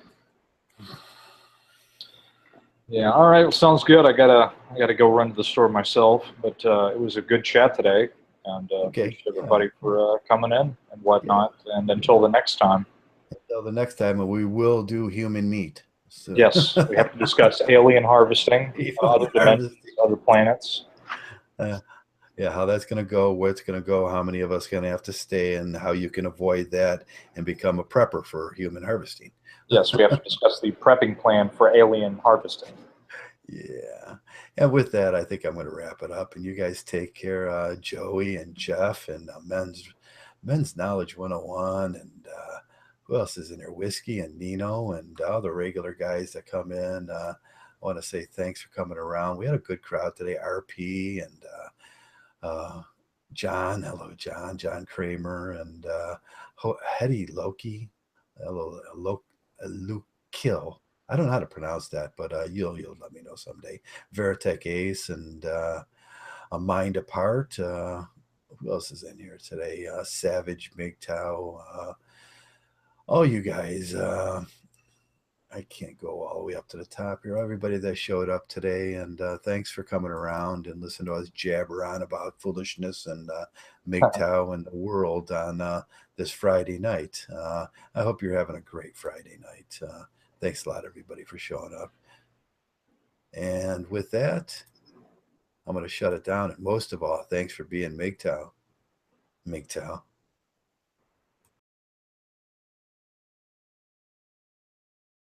Yeah. All right. Well, sounds good. I gotta go run to the store myself. But it was a good chat today, and Okay. appreciate everybody for coming in and whatnot. Yeah. And until the next time. Until the next time, we will do human meat. So. Yes, we have to discuss alien harvesting, other dimensions, other planets. Yeah, how that's going to go, where it's going to go, how many of us going to have to stay, and how you can avoid that and become a prepper for human harvesting. Yes, we have to discuss the prepping plan for alien harvesting. Yeah. And with that, I think I'm going to wrap it up. And you guys take care, Joey and Jeff, and Men's Knowledge 101. And who else is in there? Whiskey and Nino and all the regular guys that come in. I want to say thanks for coming around. We had a good crowd today. RP and John. Hello, John Kramer, and Hetty Loki. Hello, Luke Kill. I don't know how to pronounce that, but you'll let me know someday. Veritech Ace and A Mind Apart. Who else is in here today? Savage, MGTOW. All you guys. I can't go all the way up to the top here. Everybody that showed up today, and thanks for coming around and listening to us jabber on about foolishness and MGTOW and the world on this Friday night. I hope you're having a great Friday night. Thanks a lot, everybody, for showing up. And with that, I'm going to shut it down. And most of all, thanks for being MGTOW. MGTOW.